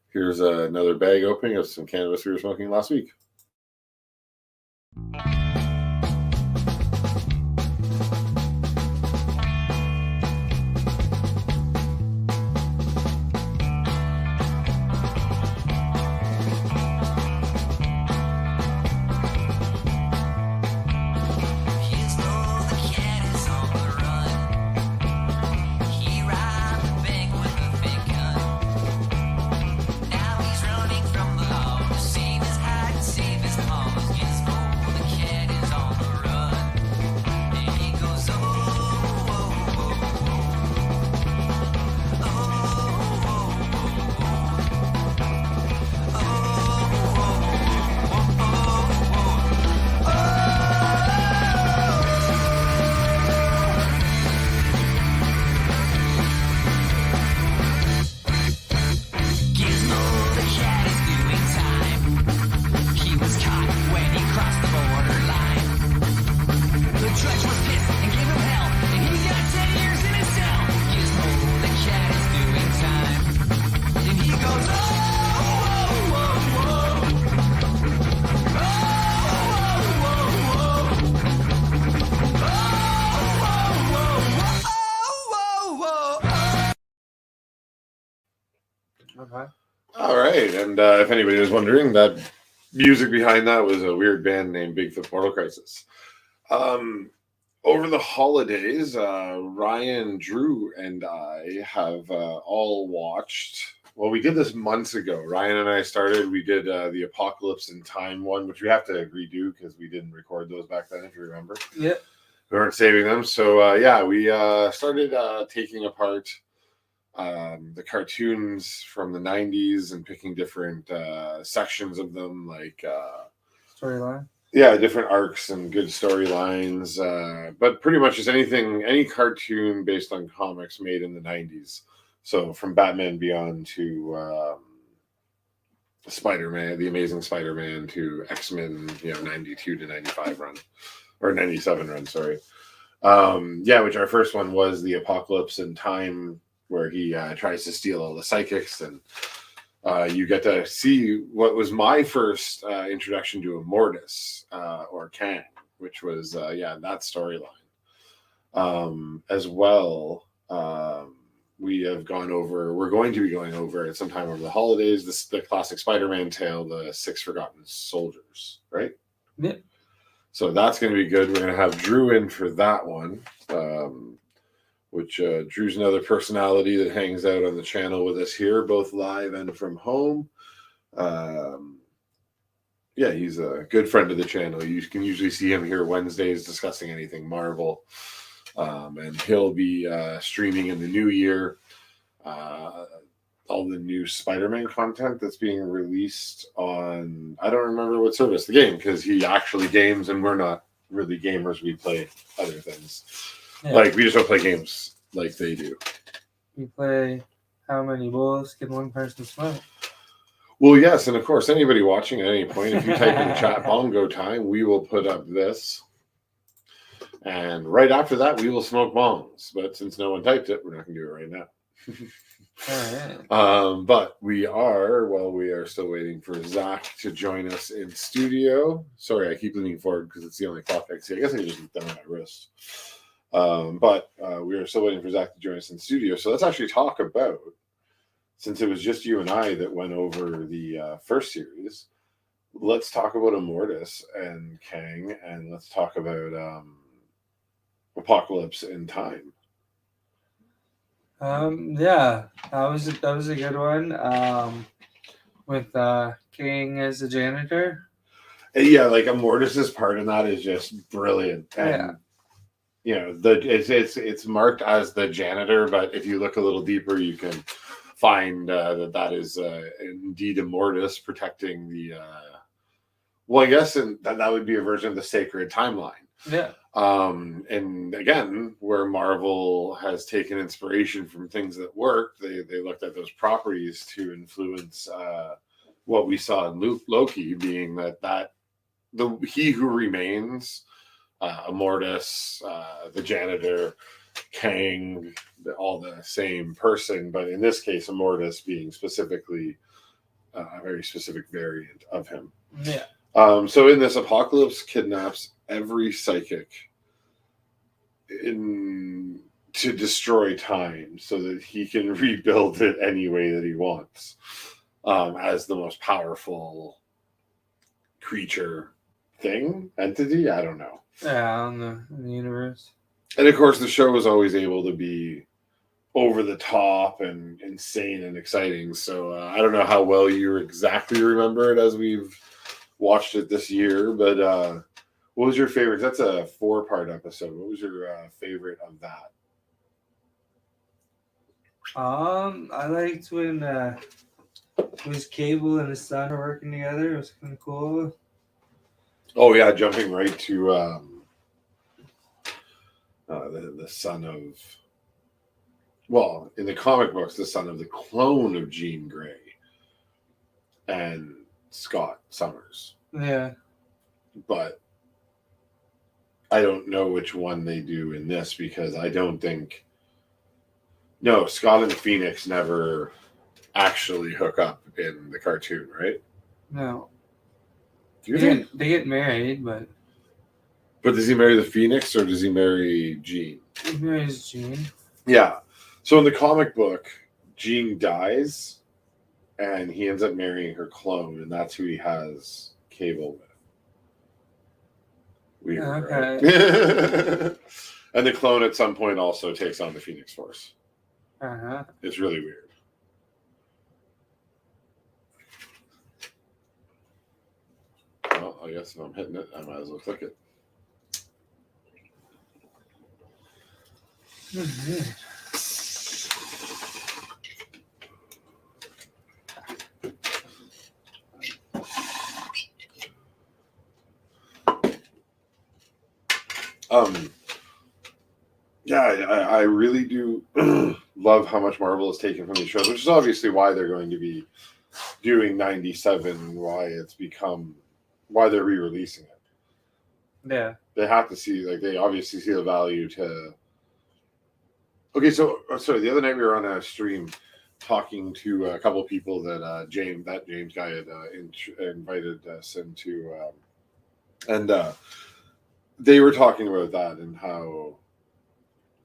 Speaker 2: here's another bag opening of some cannabis we were smoking last week.
Speaker 3: Okay.
Speaker 2: All right, and if anybody was wondering, that music behind that was a weird band named Bigfoot Portal Crisis. Over the holidays, Ryan, Drew, and I have all watched. Well, we did this months ago. Ryan and I started. We did the Apocalypse in Time one, which we have to redo because we didn't record those back then, if you remember.
Speaker 3: Yeah.
Speaker 2: we weren't saving them. So we started taking apart the cartoons from the 90s and picking different sections of them, like
Speaker 3: Storyline.
Speaker 2: different arcs and good storylines, but pretty much just any cartoon based on comics made in the 90s. So from Batman Beyond to Spider-Man, the Amazing Spider-Man, to X-Men, 92 to 95 run, or 97 run, sorry. Which our first one was the Apocalypse in Time, where he tries to steal all the psychics, and you get to see what was my first introduction to Immortus, or Kang, which was that storyline. As well, we're going to be going over at some time over the holidays the classic Spider-Man tale, The Six Forgotten Soldiers, right?
Speaker 3: Yeah.
Speaker 2: So that's going to be good. We're going to have Drew in for that one, which Drew's another personality that hangs out on the channel with us here, both live and from home. He's a good friend of the channel. You can usually see him here Wednesdays discussing anything Marvel. And he'll be streaming in the new year all the new Spider-Man content that's being released on, I don't remember what service, the game, because he actually games and we're not really gamers. We play other things.
Speaker 3: Yeah.
Speaker 2: Like, we just don't play games like they do.
Speaker 3: We play How Many Bulls Can One Person Smoke?
Speaker 2: Well, yes, and of course, anybody watching at any point, if you type in the chat bongo time, we will put up this. And right after that, we will smoke bongs. But since no one typed it, we're not going to do it right now.
Speaker 3: All right.
Speaker 2: But we are still waiting for Zach to join us in studio. Sorry, I keep leaning forward because it's the only clock I can see. I guess I can just look down at my wrist. But we are still waiting for Zach to join us in studio. So let's actually talk about, since it was just you and I that went over the first series, let's talk about Immortus and Kang, and let's talk about Apocalypse in Time.
Speaker 3: That was a good one. With King as a janitor.
Speaker 2: Yeah, like Immortus's part in that is just brilliant. And it's marked as the janitor, but if you look a little deeper, you can find that is indeed Immortus protecting the. I guess that would be a version of the sacred timeline.
Speaker 3: Yeah.
Speaker 2: And again, where Marvel has taken inspiration from things that worked, they looked at those properties to influence what we saw in Loki, being that He Who Remains, Immortus, the janitor, Kang, all the same person, but in this case, Immortus being specifically a very specific variant of him.
Speaker 3: Yeah.
Speaker 2: So in this, Apocalypse kidnaps every psychic to destroy time so that he can rebuild it any way that he wants, as the most powerful creature entity. I don't know.
Speaker 3: Yeah, in the universe.
Speaker 2: And of course, the show was always able to be over the top and insane and exciting. So I don't know how well you exactly remember it as we've watched it this year, but what was your favorite? That's a 4-part episode. What was your favorite of that?
Speaker 3: I liked when it was Cable and his son are working together. It was kind of cool.
Speaker 2: Oh yeah, jumping right to the son of, in the comic books, the son of the clone of Jean Grey and Scott Summers.
Speaker 3: Yeah.
Speaker 2: But I don't know which one they do in this, because I don't think. No, Scott and Phoenix never actually hook up in the cartoon, right?
Speaker 3: No.
Speaker 2: Do you think?
Speaker 3: They get married, but.
Speaker 2: But does he marry the Phoenix or does he marry Jean?
Speaker 3: He marries Jean.
Speaker 2: Yeah. So in the comic book, Jean dies and he ends up marrying her clone, and that's who he has Cable with. Weird,
Speaker 3: Okay.
Speaker 2: right? And the clone at some point also takes on the Phoenix Force.
Speaker 3: Uh-huh.
Speaker 2: It's really weird. Well, I guess if I'm hitting it, I might as well click it. Yeah, I really do love how much Marvel has taken from these shows, which is obviously why they're going to be doing 97, why they're re-releasing it.
Speaker 3: Yeah.
Speaker 2: They have to see, like, they obviously see the value to. Okay, so sorry, the other night we were on a stream talking to a couple of people that James guy had invited us into, and they were talking about that and how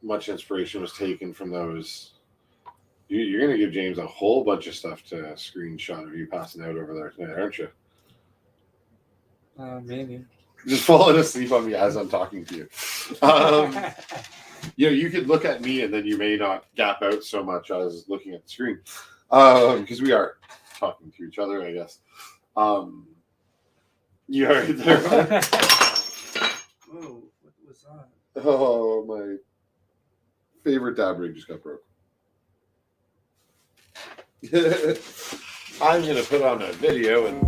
Speaker 2: much inspiration was taken from those. You're going to give James a whole bunch of stuff to screenshot of you passing out over there tonight, aren't you?
Speaker 3: Maybe.
Speaker 2: Just falling asleep on me as I'm talking to you. You could look at me and then you may not gap out so much as looking at the screen. Because we are talking to each other, I guess. You are there.
Speaker 3: Whoa, what was that?
Speaker 2: Oh, my favorite dab rig just got broke. I'm going to put on a video and.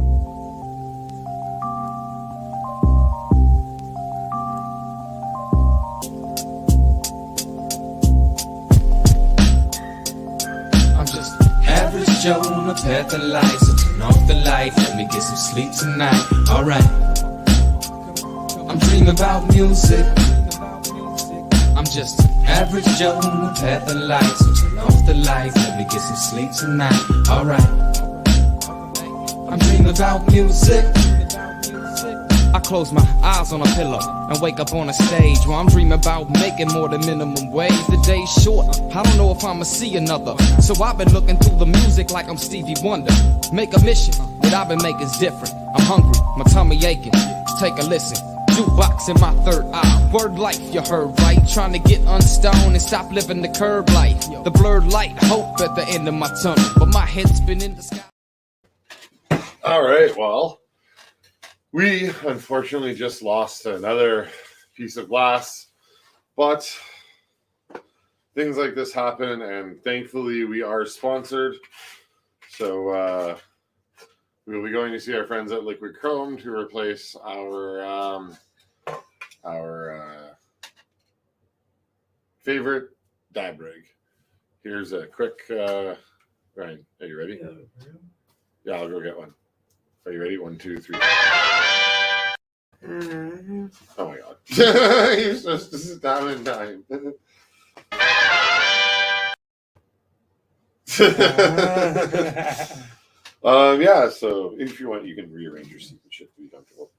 Speaker 4: I'm just average Joe on a path of life, so turn off the light, let me get some sleep tonight. Alright, I'm dreaming about music. I'm just average Joe on a path of life, so turn off the light, let me get some sleep tonight. Alright, I'm dreaming about music. I close my eyes on a pillow and wake up on a stage where I'm dreaming about making more than minimum wage. The day's short, I don't know if I'ma see another. So I've been looking through the music like I'm Stevie Wonder. Make a mission, what I've been making's different. I'm hungry, my tummy aching. Take a listen. Jukebox in my third eye. Word life, you heard right. Trying to get unstoned and stop living the curb life. The blurred light, hope at the end of my tunnel. But my head's been in the sky.
Speaker 2: All right, well. We unfortunately just lost another piece of glass, but things like this happen, and thankfully we are sponsored. So we will be going to see our friends at Liquid Chrome to replace our favorite dab rig. Here's a quick Ryan. Are you ready? Yeah, I'll go get one. Are you ready? 1, 2, 3. Oh my god. You're supposed to sit down in time. Yeah, so if you want, you can rearrange your seat and shit to be comfortable.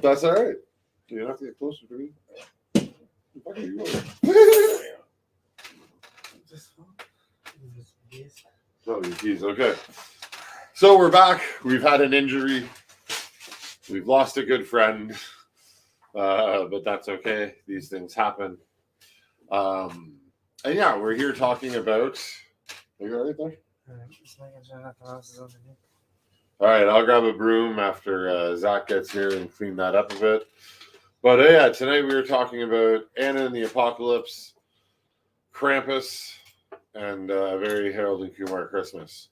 Speaker 2: That's all right. You don't have to get closer to me. Fuck you. Oh, geez. Okay. So we're back. We've had an injury. We've lost a good friend. But that's okay. These things happen. And yeah, we're here talking about. Are you all right there? All right, I'll grab a broom after Zach gets here and clean that up a bit. But yeah, tonight we were talking about Anna and the Apocalypse, Krampus, and a very Harold and Kumar Christmas.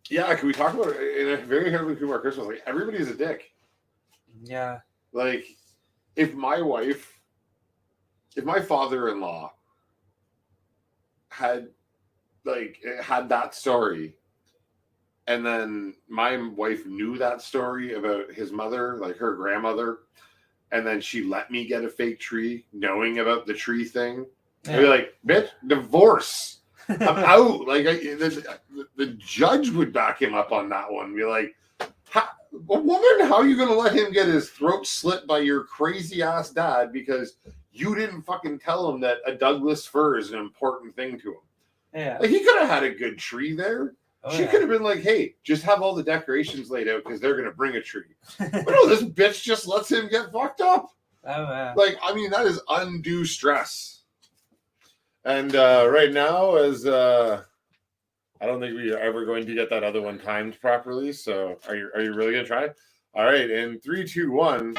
Speaker 2: Yeah, can we talk about it in a very Harold and Kumar Christmas? Like, everybody's a dick.
Speaker 3: Yeah.
Speaker 2: Like, if my father-in-law had that story, and then my wife knew that story about his mother, like her grandmother, and then she let me get a fake tree, knowing about the tree thing, I'd be like, bitch, divorce. I'm out. Like, the judge would back him up on that one. Be like, a woman, how are you going to let him get his throat slit by your crazy ass dad because you didn't fucking tell him that a Douglas fir is an important thing to him?
Speaker 3: Yeah.
Speaker 2: Like, he could have had a good tree there. She could have been like, hey, just have all the decorations laid out because they're going to bring a tree. But no, this bitch just lets him get fucked up.
Speaker 3: Oh, yeah.
Speaker 2: Like, I mean, that is undue stress. And right now, as I don't think we are ever going to get that other one timed properly. So are you really gonna try? All right, in 3, 2, 1.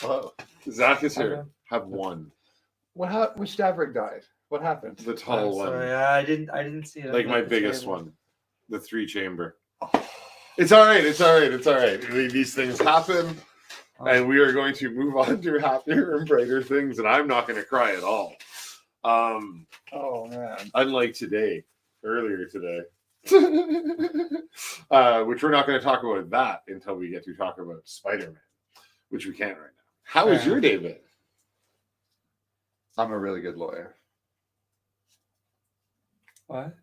Speaker 5: Oh,
Speaker 2: Zach is here.
Speaker 3: Okay.
Speaker 2: Have one.
Speaker 5: which Daverick died? What happened?
Speaker 2: The tall one.
Speaker 3: Sorry, I didn't see it.
Speaker 2: Like
Speaker 3: on
Speaker 2: my
Speaker 3: the
Speaker 2: biggest
Speaker 3: table.
Speaker 2: one. The 3-chamber. It's all right. It's all right. It's all right. These things happen. And we are going to move on to happier and brighter things. And I'm not going to cry at all.
Speaker 5: Oh man.
Speaker 2: Unlike today, earlier today. Which we're not going to talk about that until we get to talk about Spider-Man, which we can't right now. How was your day, Ben?
Speaker 5: I'm a really good lawyer.
Speaker 3: What?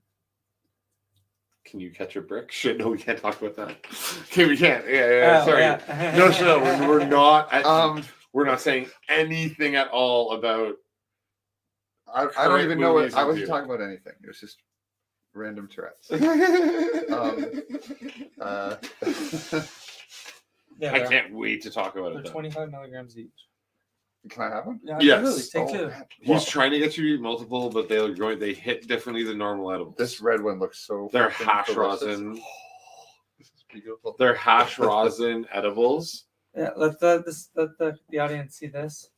Speaker 2: Can you catch a brick? Shit, no, we can't talk about that. Okay, we can't. Yeah,
Speaker 3: Oh,
Speaker 2: sorry.
Speaker 3: yeah.
Speaker 2: No, we're not. We're not saying anything at all about.
Speaker 5: I don't
Speaker 2: Current
Speaker 5: even know what
Speaker 2: movies
Speaker 5: I
Speaker 2: and
Speaker 5: wasn't
Speaker 2: theater.
Speaker 5: talking about anything. It was just random Tourette's.
Speaker 3: Yeah,
Speaker 2: I can't wait to talk about
Speaker 3: They're
Speaker 2: it. Then.
Speaker 3: 25 milligrams each.
Speaker 5: Can I have one?
Speaker 3: Yeah,
Speaker 2: Yes.
Speaker 3: absolutely. Take two.
Speaker 5: man.
Speaker 2: He's
Speaker 5: Wow.
Speaker 2: trying to get you to eat multiple, but they hit differently than normal edibles.
Speaker 5: This red one looks so.
Speaker 2: They're
Speaker 5: fucking
Speaker 2: hash
Speaker 5: delicious.
Speaker 2: rosin.
Speaker 5: This is beautiful.
Speaker 2: They're hash rosin edibles.
Speaker 3: Yeah, let the audience see this.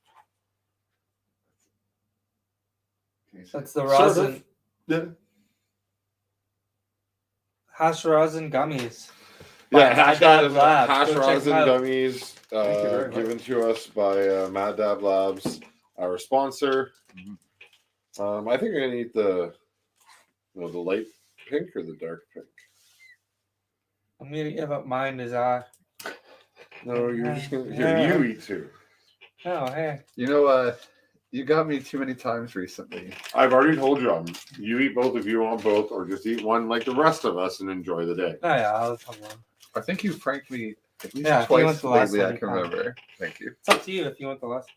Speaker 5: Can you see
Speaker 3: That's
Speaker 5: it?
Speaker 3: the
Speaker 2: Sort
Speaker 3: rosin.
Speaker 2: of. Yeah.
Speaker 3: Hash rosin gummies.
Speaker 2: Yeah,
Speaker 3: By
Speaker 2: hash,
Speaker 3: Mad Dab Labs.
Speaker 2: hash
Speaker 3: Go check
Speaker 2: rosin
Speaker 3: them out.
Speaker 2: gummies
Speaker 5: Thank you very much.
Speaker 2: given to us by Mad Dab Labs, our sponsor. I think I'm gonna eat the light pink or the dark pink.
Speaker 3: I'm gonna give up mine to Zach.
Speaker 2: No, you're just gonna
Speaker 3: Yeah.
Speaker 2: you eat two.
Speaker 3: Oh, hey.
Speaker 5: You know, you got me too many times recently.
Speaker 2: I've already told you, you eat both if you want both, or just eat one like the rest of us and enjoy the day.
Speaker 3: Oh, yeah, I'll have one.
Speaker 5: I think you pranked me at least
Speaker 3: Yeah, if you want
Speaker 5: twice
Speaker 3: the last
Speaker 5: lately.
Speaker 3: one,
Speaker 5: I can
Speaker 3: fine.
Speaker 5: remember. Thank you.
Speaker 3: It's up to you if you want the last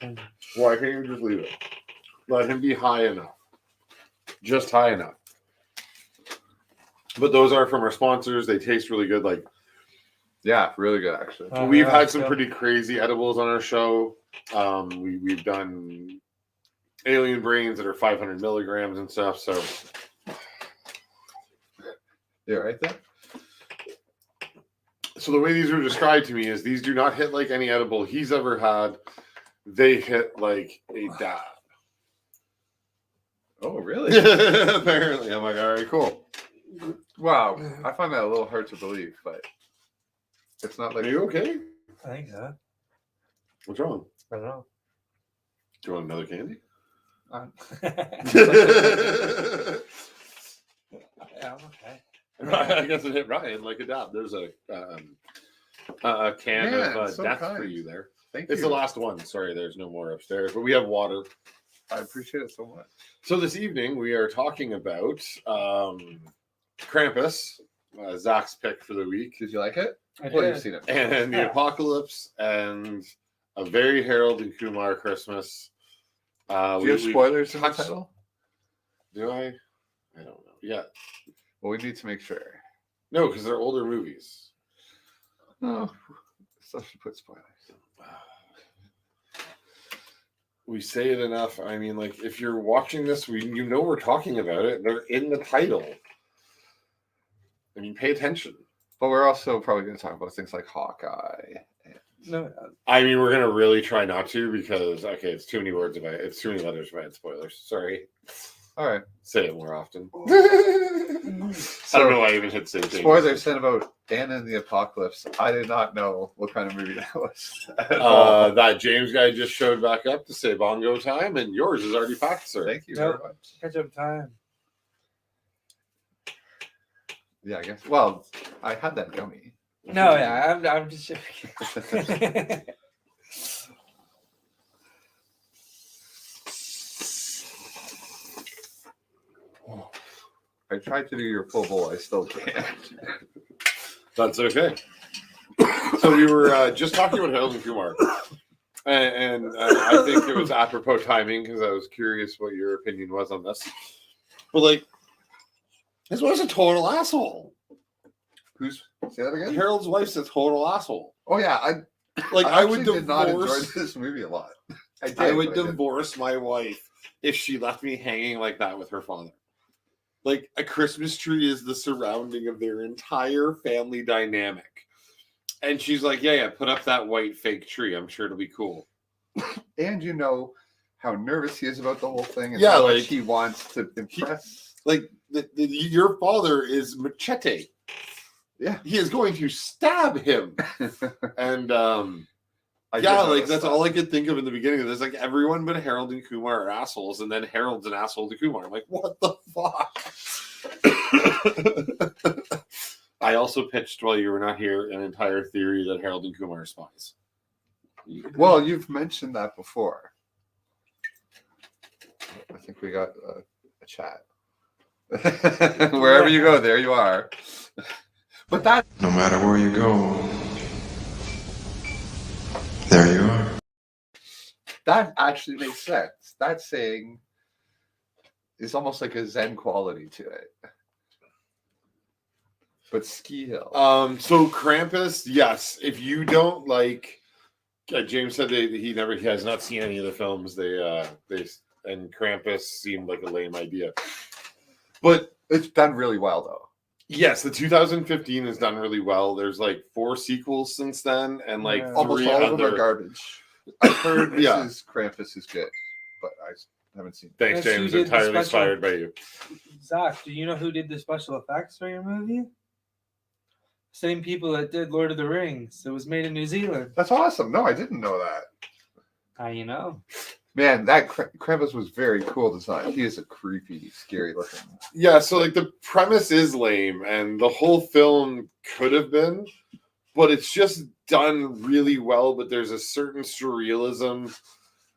Speaker 3: one.
Speaker 2: Why can't you just leave it? Let him be high enough. Just high enough. But those are from our sponsors. They taste really good. Like
Speaker 5: Yeah, really good actually.
Speaker 3: Oh,
Speaker 2: we've
Speaker 3: yeah,
Speaker 2: had some
Speaker 3: so-
Speaker 2: pretty crazy edibles on our show. We've done alien brains that are 500 milligrams and stuff. So
Speaker 5: Yeah, right there.
Speaker 2: So the way these were described to me is these do not hit like any edible he's ever had. They hit like a dab.
Speaker 5: Oh, really?
Speaker 2: Apparently. I'm like, all right, cool.
Speaker 5: Wow. I find that a little hard to believe, but it's not
Speaker 2: Are
Speaker 5: like
Speaker 2: you okay?
Speaker 3: I think so.
Speaker 2: What's wrong?
Speaker 3: I don't know.
Speaker 2: Do you want another candy?
Speaker 3: Yeah, I'm okay.
Speaker 2: I guess it hit Ryan like a dab. There's a can
Speaker 5: Man,
Speaker 2: of
Speaker 5: so
Speaker 2: death
Speaker 5: kind.
Speaker 2: for you there.
Speaker 5: thank
Speaker 2: It's
Speaker 5: you.
Speaker 2: the last one. Sorry, there's no more upstairs, but we have water.
Speaker 5: I appreciate it so much.
Speaker 2: So this evening we are talking about Krampus, Zach's pick for the week,
Speaker 5: Did you like it?
Speaker 3: I
Speaker 5: Well, you've
Speaker 3: did.
Speaker 5: seen it.
Speaker 2: and the
Speaker 3: Yeah.
Speaker 2: Apocalypse, and a very Harold and Kumar Christmas.
Speaker 5: Do you have spoilers in the
Speaker 2: touched-
Speaker 5: title?
Speaker 2: Do I? I don't know. Yeah.
Speaker 5: Well, we need to make sure.
Speaker 2: No, because they're older movies.
Speaker 5: No. Still should put spoilers.
Speaker 2: We say it enough. I mean, like, if you're watching this, you know we're talking about it. They're in the title. I mean, pay attention.
Speaker 5: But we're also probably going to talk about things like Hawkeye.
Speaker 3: No,
Speaker 2: I mean, we're gonna really try not to because it's too many words about it. It's too many letters about spoilers. Sorry.
Speaker 5: All right.
Speaker 2: Say it more often. I don't know why I even hit say things.
Speaker 5: Spoilers said about Anna and the Apocalypse. I did not know what kind of movie that was. at all.
Speaker 2: That James guy just showed back up to say bongo time, and yours is already packed, sir.
Speaker 5: Thank you
Speaker 3: Nope.
Speaker 5: very much.
Speaker 3: catch up time.
Speaker 5: Yeah, I guess. Well, I had that gummy.
Speaker 3: No, yeah, I'm just joking.
Speaker 5: I tried to do your full bowl. I still can't.
Speaker 2: That's okay. So we were just talking about Harold and Kumar, and I think it was apropos timing because I was curious what your opinion was on this. But like, this was a total asshole.
Speaker 5: Who's say that again?
Speaker 2: Harold's wife's a total asshole.
Speaker 5: Oh yeah,
Speaker 2: I would
Speaker 5: actually did not enjoy
Speaker 2: divorce.
Speaker 5: this movie a lot.
Speaker 2: I would divorce my wife if she left me hanging like that with her father. Like a Christmas tree is the surrounding of their entire family dynamic. And she's like, yeah, put up that white fake tree. I'm sure it'll be cool.
Speaker 5: And you know how nervous he is about the whole thing, and
Speaker 2: Yeah,
Speaker 5: how
Speaker 2: like,
Speaker 5: much he wants to impress.
Speaker 2: Like your father is Machete.
Speaker 5: Yeah,
Speaker 2: He is going to stab him. And yeah, like that's all I could think of in the beginning of this. Like everyone but Harold and Kumar are assholes, and then Harold's an asshole to Kumar. I'm like, what the fuck? I also pitched while you were not here an entire theory that Harold and Kumar are spies.
Speaker 5: Well, you've mentioned that before. I think we got a chat. Wherever you go, there you are. But that,
Speaker 4: No matter where you go, there you are.
Speaker 5: that actually makes sense. That saying is almost like a Zen quality to it. But Ski Hill.
Speaker 2: So Krampus, yes. If you don't like, James said he has not seen any of the films. And Krampus seemed like a lame idea. But
Speaker 5: It's done really well, though.
Speaker 2: yes, the 2015 is done really well. There's like 4 sequels since then, and like
Speaker 3: Yeah.
Speaker 5: Almost
Speaker 2: 3
Speaker 5: all of them are
Speaker 2: other.
Speaker 5: garbage. I've heard Krampus is good, but I haven't seen it.
Speaker 2: Thanks,
Speaker 3: Yes, you
Speaker 2: James.
Speaker 3: did the
Speaker 2: Entirely
Speaker 3: special-
Speaker 2: inspired by you.
Speaker 3: Zach, do you know who did the special effects for your movie? Same people that did Lord of the Rings. It was made in New Zealand.
Speaker 5: That's awesome. No, I didn't know that.
Speaker 3: How you know?
Speaker 5: Man, that Krampus was very cool design. He is a creepy, scary looking.
Speaker 2: Yeah, so like the premise is lame, and the whole film could have been, but it's just done really well. But there's a certain surrealism.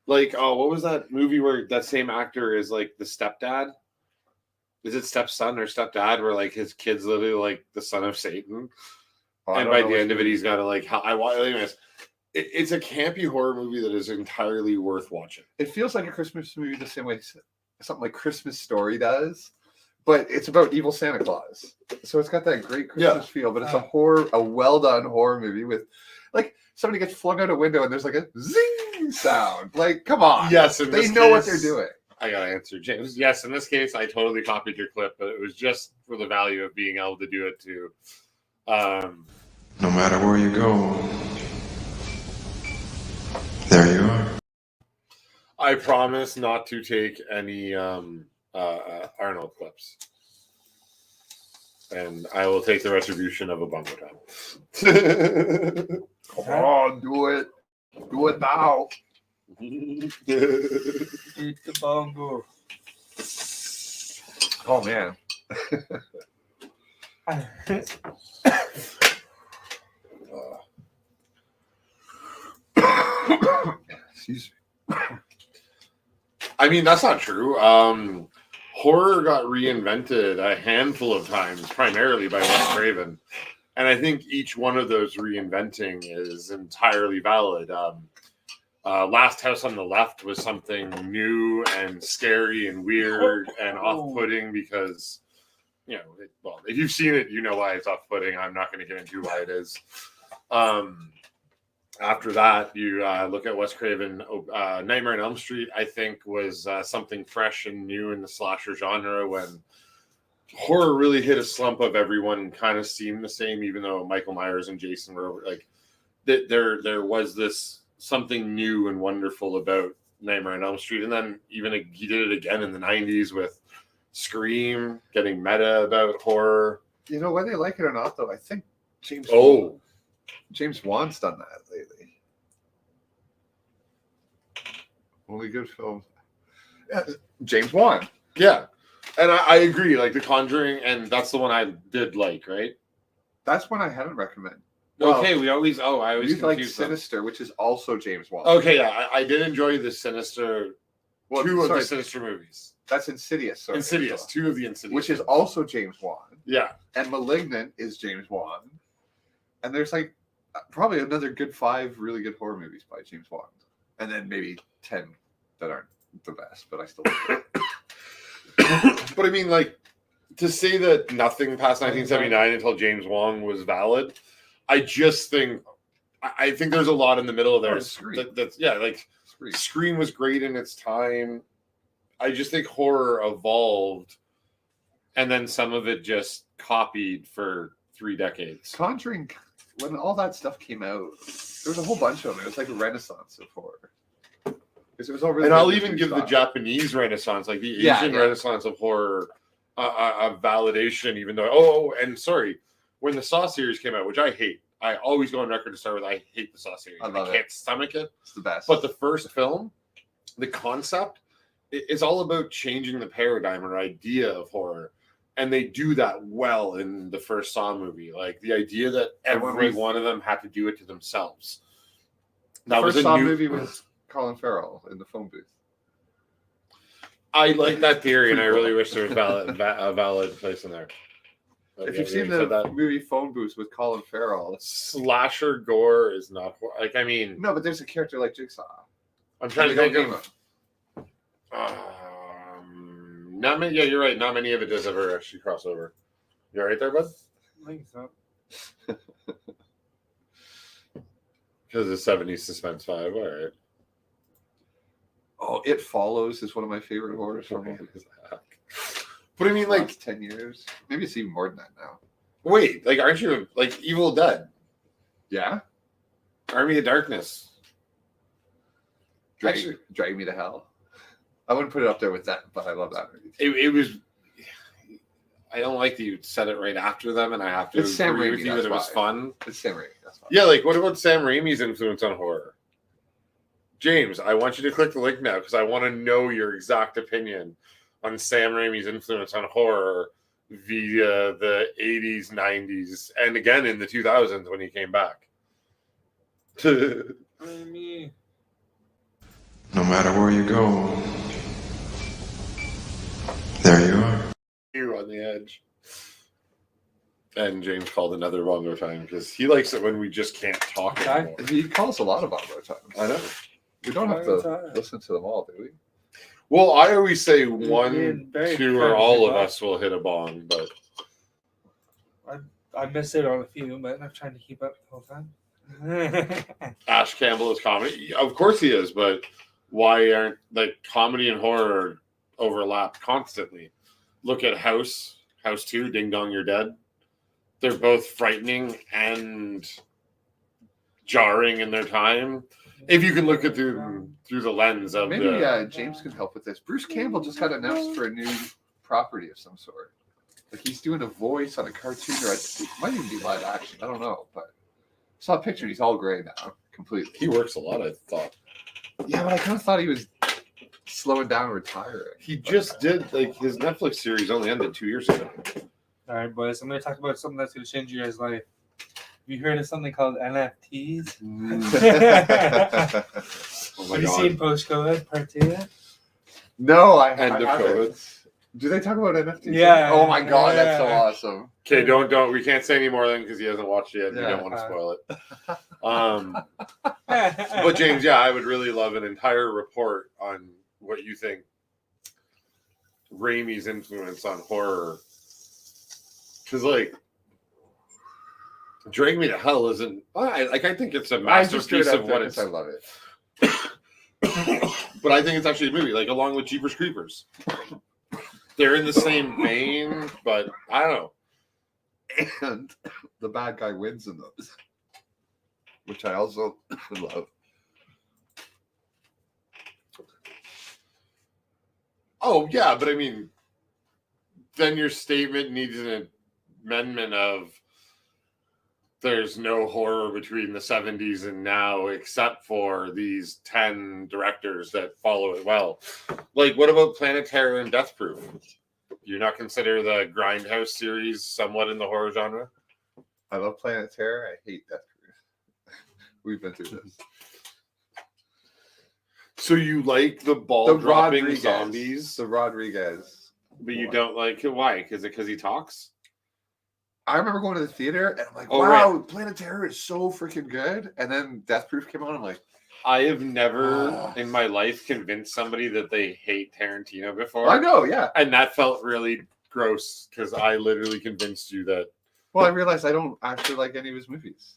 Speaker 2: Like, oh, what was that movie where that same actor is like the stepdad? Is it stepson or stepdad? Where like his kid's literally like the son of Satan,
Speaker 5: Oh, I
Speaker 2: and
Speaker 5: don't
Speaker 2: by
Speaker 5: know
Speaker 2: the
Speaker 5: which
Speaker 2: end of it,
Speaker 5: movie.
Speaker 2: he's got to like. Anyways, it's a campy horror movie that is entirely worth watching.
Speaker 5: It feels like a Christmas movie the same way something like Christmas Story does, but it's about evil Santa Claus. So it's got that great Christmas feel, but it's a well done horror movie with like somebody gets flung out a window and there's like a zing sound. Like, come on.
Speaker 2: Yes, in
Speaker 5: They
Speaker 2: this
Speaker 5: know what
Speaker 2: case-
Speaker 5: they're doing.
Speaker 2: I gotta answer, James. Yes, in this case, I totally copied your clip, but it was just for the value of being able to do it too.
Speaker 4: No matter where you go, there you are.
Speaker 2: I promise not to take any Arnold clips, and I will take the retribution of a bungo time.
Speaker 5: Come on, do it. Do it now.
Speaker 3: Eat the bongo.
Speaker 5: Oh man. Excuse me.
Speaker 2: I mean, that's not true. Horror got reinvented a handful of times, primarily by Wes Craven, and I think each one of those reinventing is entirely valid. Last House on the Left was something new and scary and weird and off-putting because, well, if you've seen it, you know why it's off-putting. I'm not going to get into why it is. After that, you look at Wes Craven. Nightmare on Elm Street, I think, was something fresh and new in the slasher genre when horror really hit a slump of everyone kind of seemed the same, even though Michael Myers and Jason were like, there was this something new and wonderful about Nightmare on Elm Street. And then even he did it again in the 90s with Scream, getting meta about horror.
Speaker 5: You know, whether they like it or not, though, I think James Wan's done that lately. Only good films. Yeah, James Wan.
Speaker 2: Yeah. And I agree. Like The Conjuring, and that's the one I did like, right?
Speaker 5: That's one I hadn't recommended. Well,
Speaker 2: Okay, I always
Speaker 5: you like
Speaker 2: confuse them.
Speaker 5: Sinister, which is also James Wan.
Speaker 2: Okay, yeah, I did enjoy the Sinister,
Speaker 5: Well,
Speaker 2: two of
Speaker 5: sorry,
Speaker 2: the Sinister movies.
Speaker 5: that's Insidious. Sorry.
Speaker 2: Insidious, two of the Insidious.
Speaker 5: Which is also James Wan.
Speaker 2: yeah.
Speaker 5: And Malignant is James Wan. And there's like probably another good 5 really good horror movies by James Wan. And then maybe 10 that aren't the best, but I still like it.
Speaker 2: But I mean, like, to say that nothing past 1979 until James Wong was valid, I just think, I think there's a lot in the middle of there.
Speaker 5: Scream.
Speaker 2: That's like
Speaker 5: Scream.
Speaker 2: Scream was great in its time. I just think horror evolved, and then some of it just copied for 3 decades.
Speaker 5: Conjuring, when all that stuff came out, there was a whole bunch of them. It was like a renaissance of horror. Because it was all really
Speaker 2: And I'll
Speaker 5: good
Speaker 2: even
Speaker 5: with
Speaker 2: give the
Speaker 5: style.
Speaker 2: Japanese Renaissance, like the
Speaker 5: Yeah,
Speaker 2: Asian
Speaker 5: yeah.
Speaker 2: Renaissance of horror, a validation. Even though, and sorry, when the Saw series came out, which I hate, I always go on record to start with, I hate the Saw series.
Speaker 5: I love
Speaker 2: can't stomach it.
Speaker 5: It's the best.
Speaker 2: But the first film, the concept, is all about changing the paradigm or idea of horror. And they do that well in the first Saw movie. Like the idea that every one of them had to do it to themselves.
Speaker 5: The first Saw movie was Colin Farrell in the phone booth.
Speaker 2: I like that theory, and I really wish there was a valid place in there. But
Speaker 5: If
Speaker 2: yeah,
Speaker 5: you've seen the movie Phone Booth with Colin Farrell,
Speaker 2: slasher gore is not like, I mean,
Speaker 5: no, but there's a character like Jigsaw.
Speaker 2: I'm trying to think of. Not many. Yeah, you're right. Not many of it does ever actually cross over. You all right there, bud?
Speaker 3: I think so.
Speaker 2: Because it's 70s Suspense 5. All right.
Speaker 5: Oh, It Follows is one of my favorite horrors from
Speaker 2: But I mean,
Speaker 5: the
Speaker 2: like,
Speaker 5: last 10 years. Maybe it's even more than that now.
Speaker 2: wait, like, aren't you like Evil Dead?
Speaker 5: Yeah?
Speaker 2: Army of Darkness?
Speaker 5: Drag Me to Hell. I wouldn't put it up there with that, but I love that movie.
Speaker 2: It was. I don't like that you said it right after them, and I have to
Speaker 5: It's Sam
Speaker 2: agree
Speaker 5: Raimi,
Speaker 2: with you that
Speaker 5: that's
Speaker 2: it was
Speaker 5: why.
Speaker 2: fun.
Speaker 5: It's Sam Raimi. That's fine.
Speaker 2: Yeah, like what about Sam Raimi's influence on horror? James, I want you to click the link now because I want to know your exact opinion on Sam Raimi's influence on horror via the 80s, 90s, and again in the 2000s when he came back.
Speaker 3: Raimi.
Speaker 6: No matter where you go, there you are.
Speaker 2: You're on the edge. And James called another bongo time because he likes it when we just can't talk
Speaker 3: Okay.
Speaker 2: anymore.
Speaker 5: He calls a lot of bongo times.
Speaker 2: I know.
Speaker 5: We don't have to listen to them all, do we?
Speaker 2: Well, I always say
Speaker 3: being
Speaker 2: one,
Speaker 3: very
Speaker 2: two, or
Speaker 3: friendly,
Speaker 2: all of
Speaker 3: Bob.
Speaker 2: us will hit a bong, but
Speaker 3: I missed it on a few, but I'm trying to keep up the whole time.
Speaker 2: Ash Campbell is comedy. Of course he is, but why aren't like comedy and horror overlap constantly? Look at House 2, Ding Dong You're Dead. They're both frightening and jarring in their time. If you can look at through the lens of
Speaker 5: Maybe James can help with this. Bruce Campbell just got announced for a new property of some sort. Like he's doing a voice on a cartoon, or it might even be live action. I don't know, but I saw a picture. He's all gray now, completely.
Speaker 2: he works a lot, I thought.
Speaker 5: Yeah, but I kind of thought he was slowing down, retiring.
Speaker 2: He just did like his Netflix series only ended 2 years ago.
Speaker 3: All right, boys. I'm going to talk about something that's going to change your guys' life. Have you heard of something called NFTs?
Speaker 2: Oh my
Speaker 3: Have you
Speaker 2: god.
Speaker 3: seen Post-COVID Part 2 yet?
Speaker 5: No, I
Speaker 2: End of
Speaker 5: haven't.
Speaker 2: COVID.
Speaker 5: Do they talk about NFTs?
Speaker 3: Yeah.
Speaker 5: Oh my god, that's so
Speaker 3: Yeah.
Speaker 5: awesome.
Speaker 2: Okay, don't. We can't say any more then because he hasn't watched it yet. And we
Speaker 5: Yeah.
Speaker 2: don't want to spoil it. But James, yeah, I would really love an entire report on what you think Raimi's influence on horror. Because like, Drag Me to Hell isn't. I think it's a
Speaker 5: I just
Speaker 2: masterpiece of what
Speaker 5: it.
Speaker 2: it's.
Speaker 5: I love it.
Speaker 2: But I think it's actually a movie, like along with Jeepers Creepers. They're in the same vein, but I don't know.
Speaker 5: And the bad guy wins in those, which I also love.
Speaker 2: Oh yeah, but I mean, then your statement needs an amendment of there's no horror between the 70s and now except for these 10 directors that follow it well. Like, what about Planet Terror and Death Proof? Do you not consider the Grindhouse series somewhat in the horror genre?
Speaker 5: I love Planet Terror. I hate Death Proof. We've been through this.
Speaker 2: So you like the ball
Speaker 5: The
Speaker 2: dropping
Speaker 5: Rodriguez.
Speaker 2: zombies,
Speaker 5: The Rodriguez.
Speaker 2: but you don't like it. Why? Because he talks?
Speaker 5: I remember going to the theater and I'm like,
Speaker 2: Oh,
Speaker 5: wow, Planet Terror is so freaking good. And then Death Proof came on. I'm like,
Speaker 2: I have never in my life convinced somebody that they hate Tarantino before.
Speaker 5: I know, yeah.
Speaker 2: And that felt really gross because I literally convinced you that.
Speaker 5: Well, I realized I don't actually like any of his movies,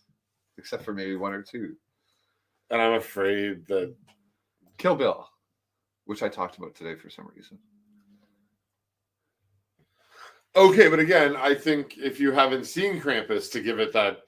Speaker 5: except for maybe one or two.
Speaker 2: And I'm afraid that.
Speaker 5: Kill Bill, which I talked about today for some reason.
Speaker 2: Okay, but again, I think if you haven't seen Krampus, to give it that,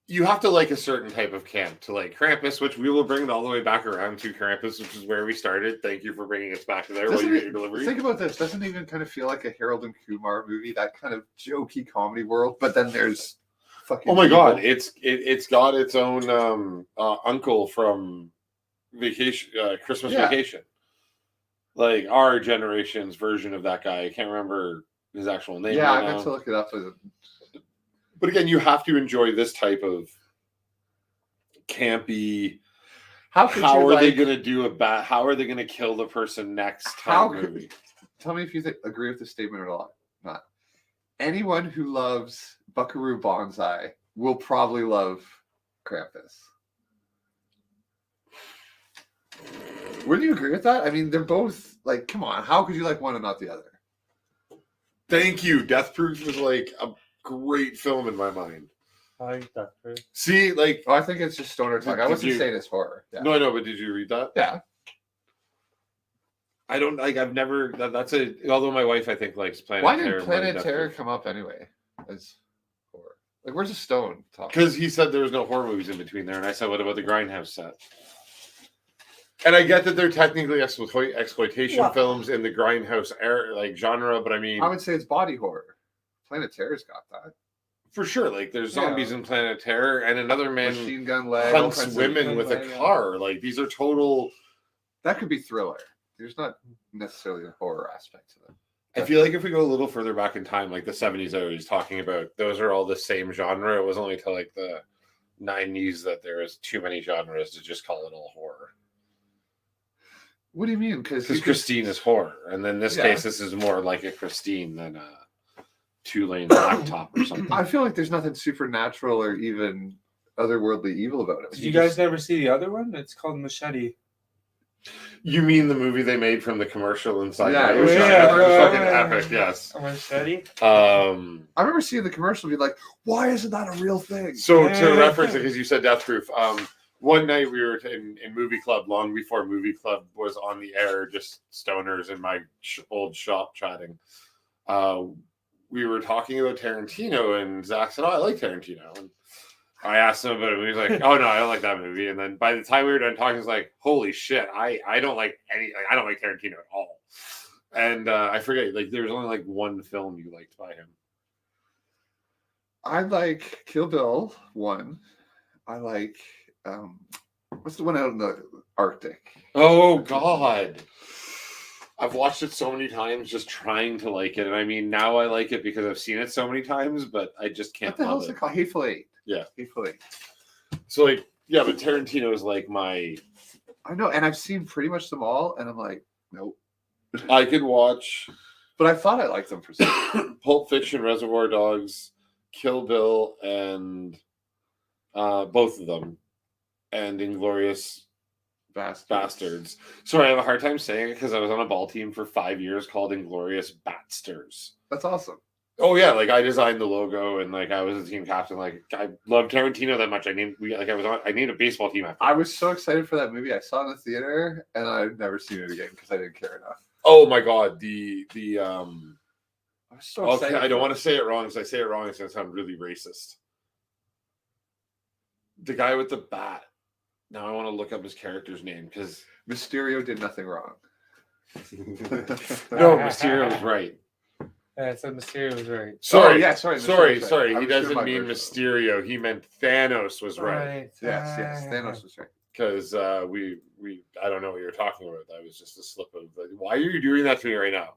Speaker 2: you have to like a certain type of camp to like Krampus, which we will bring it all the way back around to Krampus, which is where we started. Thank you for bringing us back to there while you get your delivery.
Speaker 5: Think about this. Doesn't it even kind of feel like a Harold and Kumar movie, that kind of jokey comedy world, but then there's fucking.
Speaker 2: Oh my
Speaker 5: evil.
Speaker 2: god, it's got its own uncle from Christmas Vacation. Like our generation's version of that guy. I can't remember his actual name.
Speaker 5: Yeah,
Speaker 2: right
Speaker 5: I meant
Speaker 2: now.
Speaker 5: to look it up.
Speaker 2: But again, you have to enjoy this type of campy. How are they going to do how are they going to kill the person next time? Movie?
Speaker 5: Tell me if you agree with the statement or not. Anyone who loves Buckaroo Banzai will probably love Krampus. Wouldn't you agree with that? I mean, they're both like, come on, how could you like one and not the other?
Speaker 2: Thank you. Death Proof was like a great film in my mind.
Speaker 3: I like that.
Speaker 2: See, like,
Speaker 5: I think it's just stoner talk. I wasn't saying it's horror. Yeah.
Speaker 2: No, I know, but did you read that?
Speaker 5: Yeah.
Speaker 2: I don't like. I've never. That's a. Although my wife, I think, likes Planet
Speaker 5: Why
Speaker 2: Terror.
Speaker 5: did Planet Terror come up anyway as horror? Like, where's the stone talk?
Speaker 2: Because he said there was no horror movies in between there, and I said, "What about the Grindhouse set?" And I get that they're technically exploitation films in the Grindhouse era, like genre, but I mean,
Speaker 5: I would say it's body horror. Planet Terror's got that
Speaker 2: for sure. Like, there's zombies in Planet Terror, and another man
Speaker 5: machine gun leg
Speaker 2: hunts women with a car. Like, these are total.
Speaker 5: That could be thriller. There's not necessarily a horror aspect to them.
Speaker 2: I feel like if we go a little further back in time, like the 70s, I was talking about, those are all the same genre. It wasn't only till like the 90s that there was too many genres to just call it all horror.
Speaker 5: What do you mean?
Speaker 2: Because Christine is horror, and in this case, this is more like a Christine than a two-lane laptop or something.
Speaker 5: I feel like there's nothing supernatural or even otherworldly evil about it.
Speaker 3: Did you guys never see the other one? It's called Machete.
Speaker 2: You mean the movie they made from the commercial inside?
Speaker 5: Yeah,
Speaker 2: it was fucking epic. Yes.
Speaker 3: Machete.
Speaker 5: I remember seeing the commercial and be like, "Why isn't that a real thing?"
Speaker 2: So to reference it, because you said Death Proof. One night we were in movie club, long before movie club was on the air, just stoners in my old shop chatting. We were talking about Tarantino, and Zach said, "Oh, I like Tarantino." And I asked him about it, and he was like, "Oh no, I don't like that movie." And then by the time we were done talking, he was like, "Holy shit, I don't like I don't like Tarantino at all." And I forget, like, there was only like one film you liked by him.
Speaker 5: I like Kill Bill 1. I like what's the one out in the Arctic?
Speaker 2: Oh God. I've watched it so many times just trying to like it. And I mean, now I like it because I've seen it so many times, but I just can't.
Speaker 5: What the hell is it called? Hateful Eight.
Speaker 2: Yeah.
Speaker 5: Hateful Eight.
Speaker 2: So, like, yeah, but Tarantino is like my.
Speaker 5: I know, and I've seen pretty much them all, and I'm like, nope.
Speaker 2: I could watch.
Speaker 5: But I thought I liked them for some.
Speaker 2: Pulp Fiction, Reservoir Dogs, Kill Bill, and both of them. And Inglourious Bastards. Sorry, I have a hard time saying it because I was on a ball team for 5 years called Inglourious Batsters.
Speaker 5: That's awesome.
Speaker 2: Oh yeah, like I designed the logo and like I was a team captain. Like I love Tarantino that much. I named a baseball team after.
Speaker 5: I was so excited for that movie. I saw it in the theater and I've never seen it again because I didn't care enough.
Speaker 2: Oh my god, I
Speaker 5: was so excited.
Speaker 2: Okay, I don't want to say it wrong because I say it wrong, it's gonna sound really racist. The guy with the bat. Now I want to look up his character's name because
Speaker 5: Mysterio did nothing wrong.
Speaker 2: No, Mysterio was right.
Speaker 3: Yeah, so Mysterio was right.
Speaker 2: Sorry.
Speaker 5: Sorry.
Speaker 2: He doesn't mean Mysterio. He meant Thanos was right.
Speaker 5: Yes. Thanos was right.
Speaker 2: Because I don't know what you're talking about. That was just a slip of. Like, why are you doing that to me right now?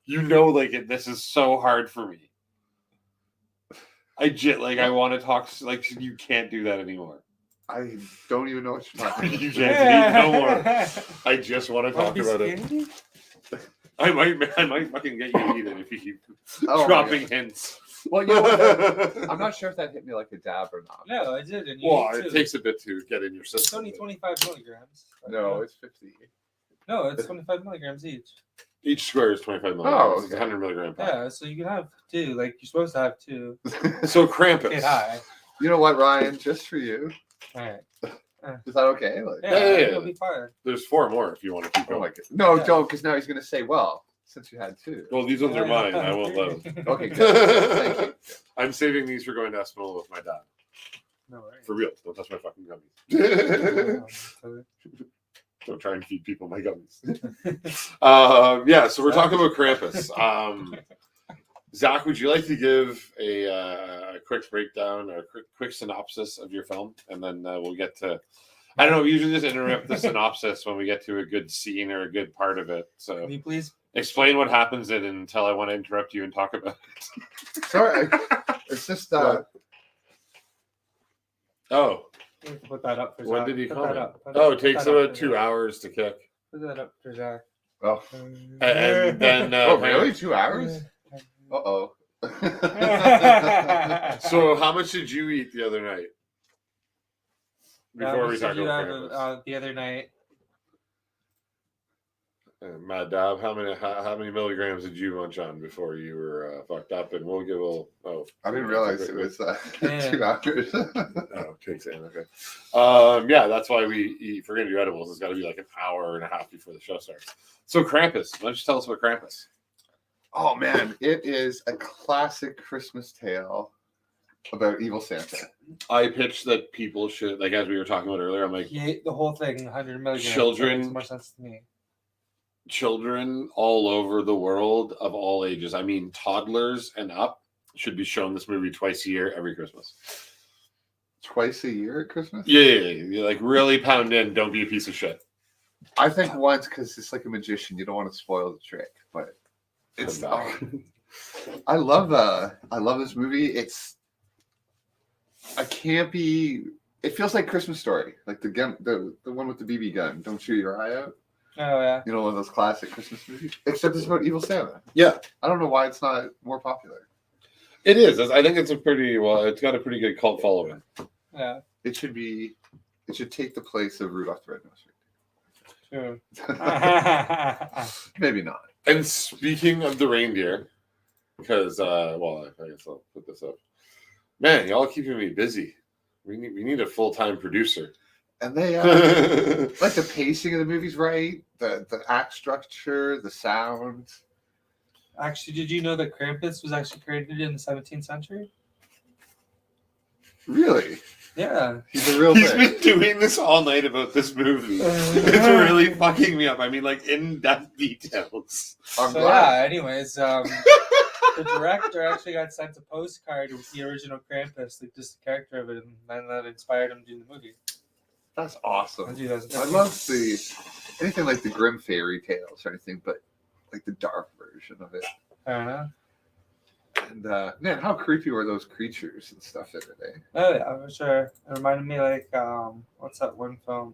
Speaker 2: You know, like this is so hard for me. I want to talk. Like, you can't do that anymore.
Speaker 5: I don't even know what you're talking about.
Speaker 2: You can't no more. I just want to talk about it. I might fucking get you heated if you keep dropping hints.
Speaker 5: Well, you know what? I'm not sure if that hit me like a dab or not.
Speaker 3: No, I did.
Speaker 2: Well, it takes a bit to get in your system.
Speaker 3: It's only 25 milligrams.
Speaker 5: No, it's 50.
Speaker 3: No, it's 25 milligrams each.
Speaker 2: Each square is 25 milligrams.
Speaker 5: Oh, okay.
Speaker 2: It's 100 milligram pack.
Speaker 3: Yeah, so you can have two. Like, you're supposed to have two.
Speaker 2: So Krampus.
Speaker 3: Get high.
Speaker 5: You know what, Ryan? Just for you.
Speaker 3: All right.
Speaker 5: Is that okay? Like,
Speaker 3: Yeah, it'll be fine.
Speaker 2: There's 4 more if you want to keep
Speaker 5: oh
Speaker 2: going.
Speaker 5: my God. No, don't, because now he's going to say, well, since you had two.
Speaker 2: Well, these ones are mine. I won't let them.
Speaker 5: Okay, good. Thank you.
Speaker 2: I'm saving these for going to Espanola with my dad.
Speaker 3: No worries.
Speaker 2: For real. Don't touch my fucking gummies.
Speaker 3: Um,
Speaker 2: Don't try and feed people my gummies. Yeah, so we're talking about Krampus. Zach, would you like to give a quick breakdown or quick synopsis of your film? And then we'll get to... I don't know, we usually just interrupt the synopsis when we get to a good scene or a good part of it. So
Speaker 3: Can you please?
Speaker 2: explain what happens in it until I want to interrupt you and talk about it.
Speaker 5: Sorry, it's just
Speaker 2: Oh,
Speaker 3: We have to put that up for
Speaker 2: when
Speaker 3: Zach.
Speaker 2: did he
Speaker 3: Put
Speaker 2: come
Speaker 3: that
Speaker 2: in?
Speaker 3: up. Put
Speaker 2: Oh,
Speaker 3: that-
Speaker 2: it takes
Speaker 3: put that up
Speaker 2: about
Speaker 3: for
Speaker 2: 2
Speaker 3: Zach.
Speaker 2: hours to kick.
Speaker 3: Put that up for Zach.
Speaker 5: oh,
Speaker 2: And then...
Speaker 5: oh really? 2 hours? Uh-oh.
Speaker 2: So how much did you eat the other night? Before we
Speaker 3: What
Speaker 2: talk
Speaker 3: did you
Speaker 2: about
Speaker 3: have,
Speaker 2: Krampus.
Speaker 3: the other night?
Speaker 2: Mad Dab, how many milligrams did you munch on before you were fucked up? And we'll give
Speaker 5: I didn't realize it was
Speaker 3: Yeah.
Speaker 5: 2 hours.
Speaker 2: Oh, takes in, okay. Yeah, that's why we eat. If we're gonna do edibles, it's got to be like an hour and a half before the show starts. So Krampus, why don't you tell us about Krampus?
Speaker 5: Oh man, it is a classic Christmas tale about evil Santa.
Speaker 2: I pitched that people should, like, as we were talking about earlier, I'm like,
Speaker 3: He ate the whole thing, 100 milligrams.
Speaker 2: Children-
Speaker 3: That makes more sense to me.
Speaker 2: children all over the world of all ages, I mean toddlers and up, should be shown this movie twice a year every Christmas.
Speaker 5: Twice a year at Christmas?
Speaker 2: Yeah, like really pound in, don't be a piece of shit.
Speaker 5: I think once because it's like a magician. You don't want to spoil the trick, but it's. I love this movie. It's a campy. It feels like Christmas Story, like the gun, the one with the BB gun. Don't shoot your eye out.
Speaker 3: Oh, yeah.
Speaker 5: You know, one of those classic Christmas movies. Except it's about evil Santa.
Speaker 2: Yeah,
Speaker 5: I don't know why it's not more popular.
Speaker 2: it is. I think it's it's got a pretty good cult following.
Speaker 3: Yeah,
Speaker 5: It should take the place of Rudolph the
Speaker 3: true.
Speaker 5: Red-Nosed. Maybe not.
Speaker 2: And speaking of the reindeer, because I guess I'll put this up. Man, y'all keeping me busy. We need a full-time producer.
Speaker 5: And they like the pacing of the movie's right, the act structure, the sound.
Speaker 3: Actually, did you know that Krampus was actually created in the 17th century?
Speaker 5: Really,
Speaker 3: Yeah.
Speaker 5: he's a real
Speaker 2: He's
Speaker 5: thing.
Speaker 2: been doing this all night about this movie. It's really fucking me up. I mean, like, in-depth details.
Speaker 5: I'm
Speaker 3: So
Speaker 5: glad.
Speaker 3: yeah, anyways, the director actually got sent a postcard with the original Krampus, like just the character of it, and then that inspired him to do the movie.
Speaker 5: That's awesome.
Speaker 3: In 2000.
Speaker 5: I love anything like the grim fairy tales or anything, but like the dark version of it.
Speaker 3: I don't know.
Speaker 5: And man, how creepy were those creatures and stuff in it? Eh?
Speaker 3: Oh yeah, for sure. It reminded me like what's that one film?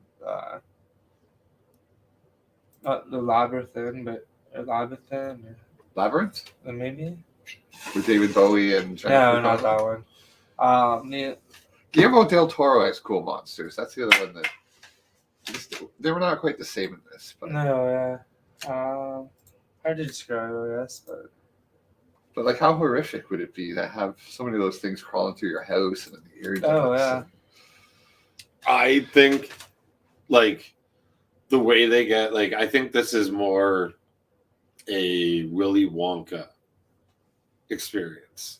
Speaker 3: Not the Labyrinth, but Labyrinth,
Speaker 5: Labyrinth
Speaker 3: or maybe.
Speaker 5: with David Bowie and
Speaker 3: No,
Speaker 5: Jennifer
Speaker 3: not
Speaker 5: Connelly?
Speaker 3: that one.
Speaker 5: Guillermo del Toro has cool monsters. That's the other one that they were not quite the same in this, but
Speaker 3: No, yeah. Hard to describe, I guess, but
Speaker 5: like how horrific would it be to have so many of those things crawling through your house and in the ear
Speaker 3: Oh,
Speaker 5: ducts?
Speaker 3: yeah.
Speaker 2: I think, like, the way they get, like, I think this is more a Willy Wonka experience.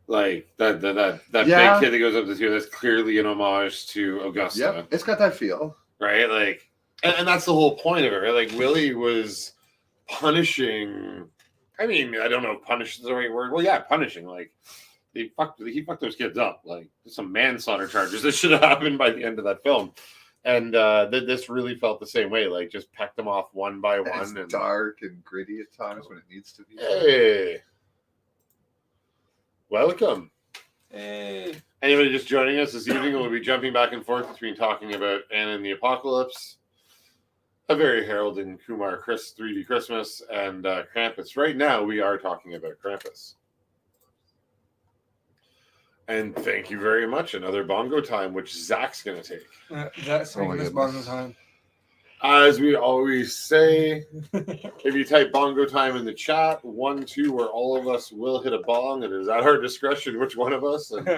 Speaker 2: Like, that
Speaker 5: Yeah.
Speaker 2: big kid that goes up to you, that's clearly an homage to Augusta.
Speaker 5: Yep, it's got that feel.
Speaker 2: Right? Like, and that's the whole point of it, right? Like, Willie was punishing. I mean, I don't know if punish is the right word. Well, yeah, punishing. Like, he fucked those kids up. Like, some manslaughter charges that should have happened by the end of that film. And this really felt the same way. Like, just pecked them off one by
Speaker 5: And
Speaker 2: one.
Speaker 5: it's
Speaker 2: And
Speaker 5: dark and gritty at times when it needs to be.
Speaker 2: hey, welcome.
Speaker 3: hey.
Speaker 2: Anybody just joining us this evening, we'll be jumping back and forth between talking about Anna and the Apocalypse, A Very Heralding Kumar 3D Christmas, and Krampus. Right now, we are talking about Krampus. And thank you very much. Another bongo time, which Zach's going to take.
Speaker 3: That's
Speaker 5: Oh my
Speaker 3: making this
Speaker 5: goodness.
Speaker 3: bongo time.
Speaker 2: As we always say, if you type bongo time in the chat, 1, 2, or all of us will hit a bong. It is at our discretion which one of us. And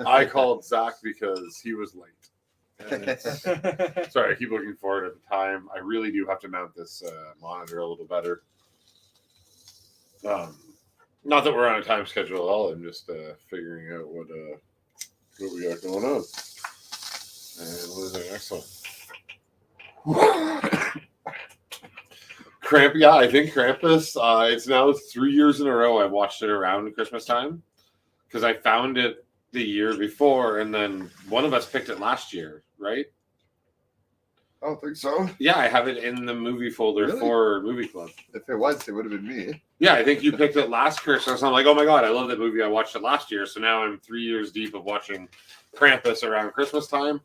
Speaker 2: I called Zach because he was late. And it's- sorry, I keep looking forward at the time. I really do have to mount this monitor a little better. Not that we're on a time schedule at all. I'm just figuring out what we got going on. And what is our next one? Yeah, I think Krampus. It's now 3 years in a row I've watched it around Christmas time because I found it the year before, and then one of us picked it last year, right?
Speaker 5: I don't think so.
Speaker 2: Yeah, I have it in the movie folder
Speaker 5: Really?
Speaker 2: for Movie Club.
Speaker 5: If it was, it would have been me.
Speaker 2: Yeah, I think you picked it last Christmas. I'm like, oh my god, I love that movie. I watched it last year, so now I'm 3 years deep of watching Krampus around Christmas time,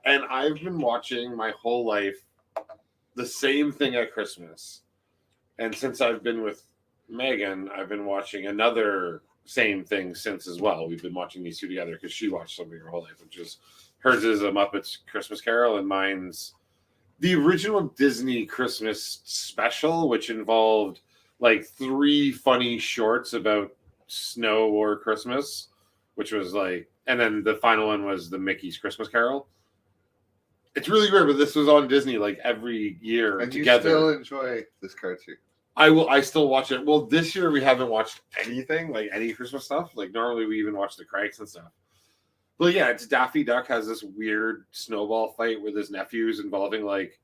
Speaker 2: and I've been watching my whole life the same thing at Christmas. And since I've been with Megan, I've been watching another same thing since as well. We've been watching these two together because she watched something her whole life, which is hers is a Muppets Christmas Carol, and mine's the original Disney Christmas special, which involved like 3 funny shorts about snow or Christmas, which was like, and then the final one was the Mickey's Christmas Carol. It's really weird, but this was on Disney like every year
Speaker 5: And
Speaker 2: together.
Speaker 5: you still enjoy this cartoon.
Speaker 2: I still watch it. Well, this year we haven't watched anything, like any Christmas stuff. Like normally we even watch the Cranks and stuff. But yeah, it's Daffy Duck has this weird snowball fight with his nephews involving like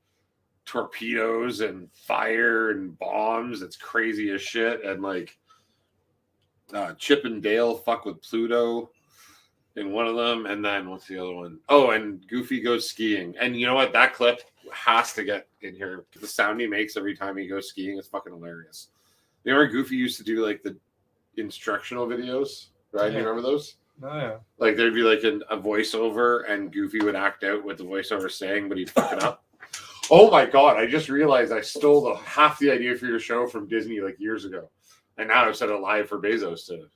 Speaker 2: torpedoes and fire and bombs. It's crazy as shit. And like Chip and Dale fuck with Pluto in one of them. And then what's the other one? Oh, and Goofy goes skiing. And you know what? That clip has to get in here. The sound he makes every time he goes skiing is fucking hilarious. You remember Goofy used to do like the instructional videos, right?
Speaker 3: Yeah.
Speaker 2: You remember those?
Speaker 3: Oh yeah.
Speaker 2: Like there'd be like a voiceover and Goofy would act out what the voiceover is saying, but he'd fuck it up. Oh my god, I just realized I stole half the idea for your show from Disney like years ago. And now I've said it live for Bezos to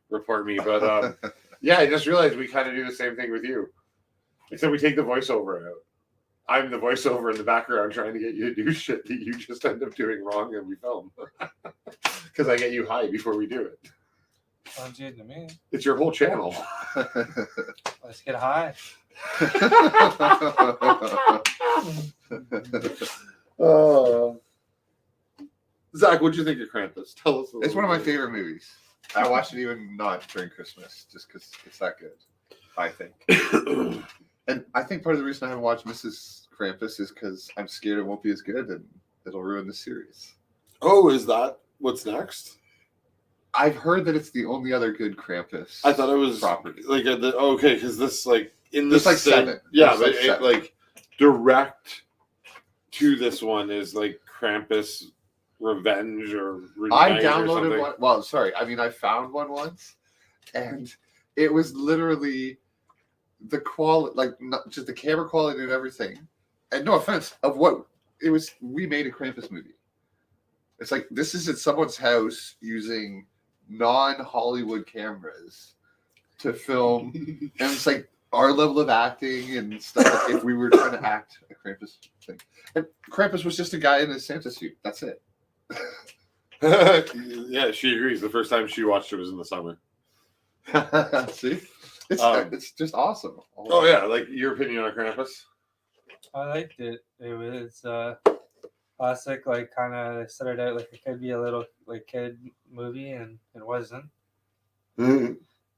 Speaker 2: report me. But yeah, I just realized we kind of do the same thing with you. Except we take the voiceover out. I'm the voiceover in the background trying to get you to do shit that you just end up doing wrong and we film. Because I get you high before we do it.
Speaker 3: Sounds good to me.
Speaker 2: It's your whole channel.
Speaker 3: Let's get high.
Speaker 2: Zach, what'd you think of Krampus? Tell us.
Speaker 5: It's one of my favorite movies. I watched it even not during Christmas, just because it's that good, I think. And I think part of the reason I haven't watched Mrs. Krampus is because I'm scared it won't be as good and it'll ruin the series.
Speaker 2: Oh, is that what's next?
Speaker 5: I've heard that it's the only other good Krampus.
Speaker 2: I thought it was
Speaker 5: property.
Speaker 2: Like okay, because this like in
Speaker 5: There's
Speaker 2: this
Speaker 5: like 7.
Speaker 2: Yeah,
Speaker 5: There's
Speaker 2: but
Speaker 5: like
Speaker 2: it,
Speaker 5: 7.
Speaker 2: like direct to this one is like Krampus Revenge or
Speaker 5: I
Speaker 2: Renege or
Speaker 5: downloaded
Speaker 2: something.
Speaker 5: one. Well, sorry. I mean, I found one once, and it was literally the quality, like not just the camera quality and everything. And no offense, of what it was, we made a Krampus movie. It's like this is at someone's house using non-Hollywood cameras to film, and it's like our level of acting and stuff. If we were trying to act a Krampus thing, and Krampus was just a guy in a Santa suit. That's it.
Speaker 2: Yeah, she agrees. The first time she watched it was in the summer.
Speaker 5: See, it's just awesome.
Speaker 2: Oh yeah, like your opinion on Krampus?
Speaker 3: I liked it. It was classic, like kind of started out like it could be a little like kid movie, and it wasn't.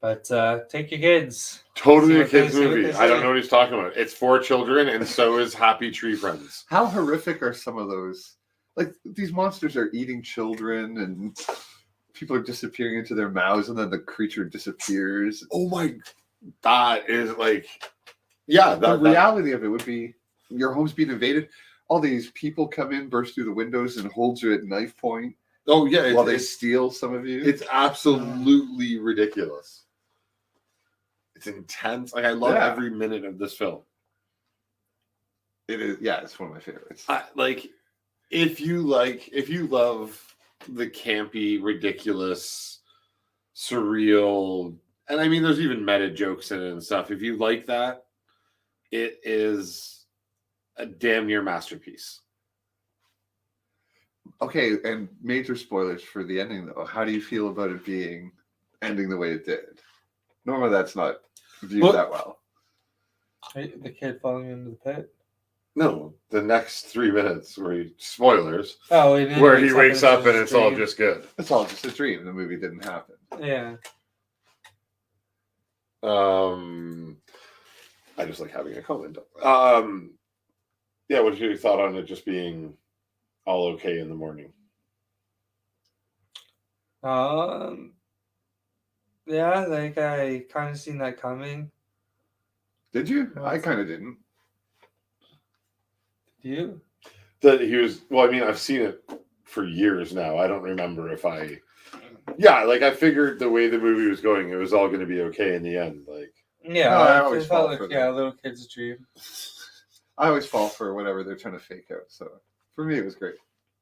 Speaker 3: But take your kids.
Speaker 2: Totally a
Speaker 3: See what
Speaker 2: kid's
Speaker 3: they
Speaker 2: movie.
Speaker 3: say.
Speaker 2: I don't know what he's talking about. It's for children, and so is Happy Tree Friends.
Speaker 5: How horrific are some of those? Like these monsters are eating children, and people are disappearing into their mouths, and then the creature disappears.
Speaker 2: Oh my, that is like, yeah.
Speaker 5: The reality of it would be your home's being invaded. All these people come in, burst through the windows, and hold you at knife point.
Speaker 2: Oh yeah,
Speaker 5: while they steal some of you.
Speaker 2: It's absolutely ridiculous. It's intense. Like I love every minute of this film.
Speaker 5: It is. Yeah, it's one of my favorites.
Speaker 2: If you love the campy, ridiculous, surreal, and I mean, there's even meta jokes in it and stuff. If you like that, it is a damn near masterpiece.
Speaker 5: Okay, and major spoilers for the ending, though. How do you feel about it ending the way it did? Normally, that's not viewed that well.
Speaker 3: The kid falling into the pit.
Speaker 2: No, the next 3 minutes spoilers,
Speaker 3: Oh, and then
Speaker 2: where he wakes up and it's all
Speaker 3: dream.
Speaker 2: just good.
Speaker 5: It's all just a dream. The movie didn't happen.
Speaker 3: Yeah.
Speaker 2: I just like having a comment. Yeah, what's your thought on it just being all okay in the morning?
Speaker 3: Yeah, like I kind of seen that coming.
Speaker 5: Did you? I kind of didn't.
Speaker 3: You?
Speaker 2: That he was. Well, I mean, I've seen it for years now. I don't remember if I. Yeah, like I figured the way the movie was going, it was all going to be okay in the end. Like,
Speaker 3: Yeah,
Speaker 5: No, I always
Speaker 3: it felt
Speaker 5: fall
Speaker 3: like
Speaker 5: for that.
Speaker 3: a little kid's dream.
Speaker 5: I always fall for whatever they're trying to fake out. So for me, it was great.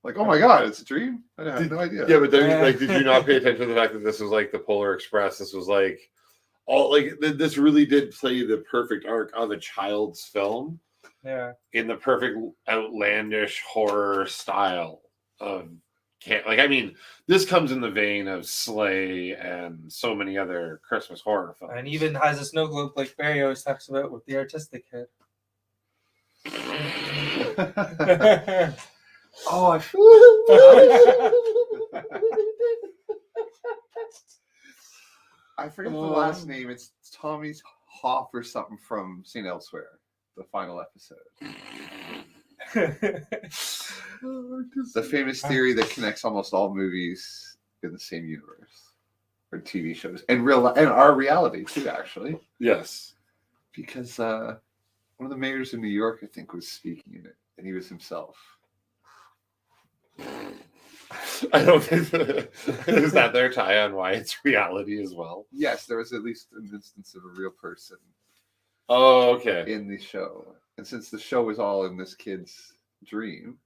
Speaker 5: Like, oh my god, it's a dream. I had no idea.
Speaker 2: yeah, but then
Speaker 3: Yeah.
Speaker 2: like, did you not pay attention to the fact that this was like the Polar Express? This was like all like this really did play the perfect arc of a child's film
Speaker 3: Yeah.
Speaker 2: in the perfect outlandish horror style of like I mean, this comes in the vein of Slay and so many other Christmas horror films.
Speaker 3: And even has a snow globe like Barry always talks about with the artistic kid.
Speaker 5: Oh, I forget the last name. It's Tommy's Hoff or something from St. Elsewhere, the final episode. The famous theory that connects almost all movies in the same universe, or TV shows, and our reality too, actually.
Speaker 2: Yes.
Speaker 5: Because one of the mayors of New York, I think, was speaking in it, and he was himself.
Speaker 2: I don't think is that their tie on why it's reality as well.
Speaker 5: Yes, there was at least an instance of a real person
Speaker 2: Oh, okay.
Speaker 5: in the show. And since the show was all in this kid's dream,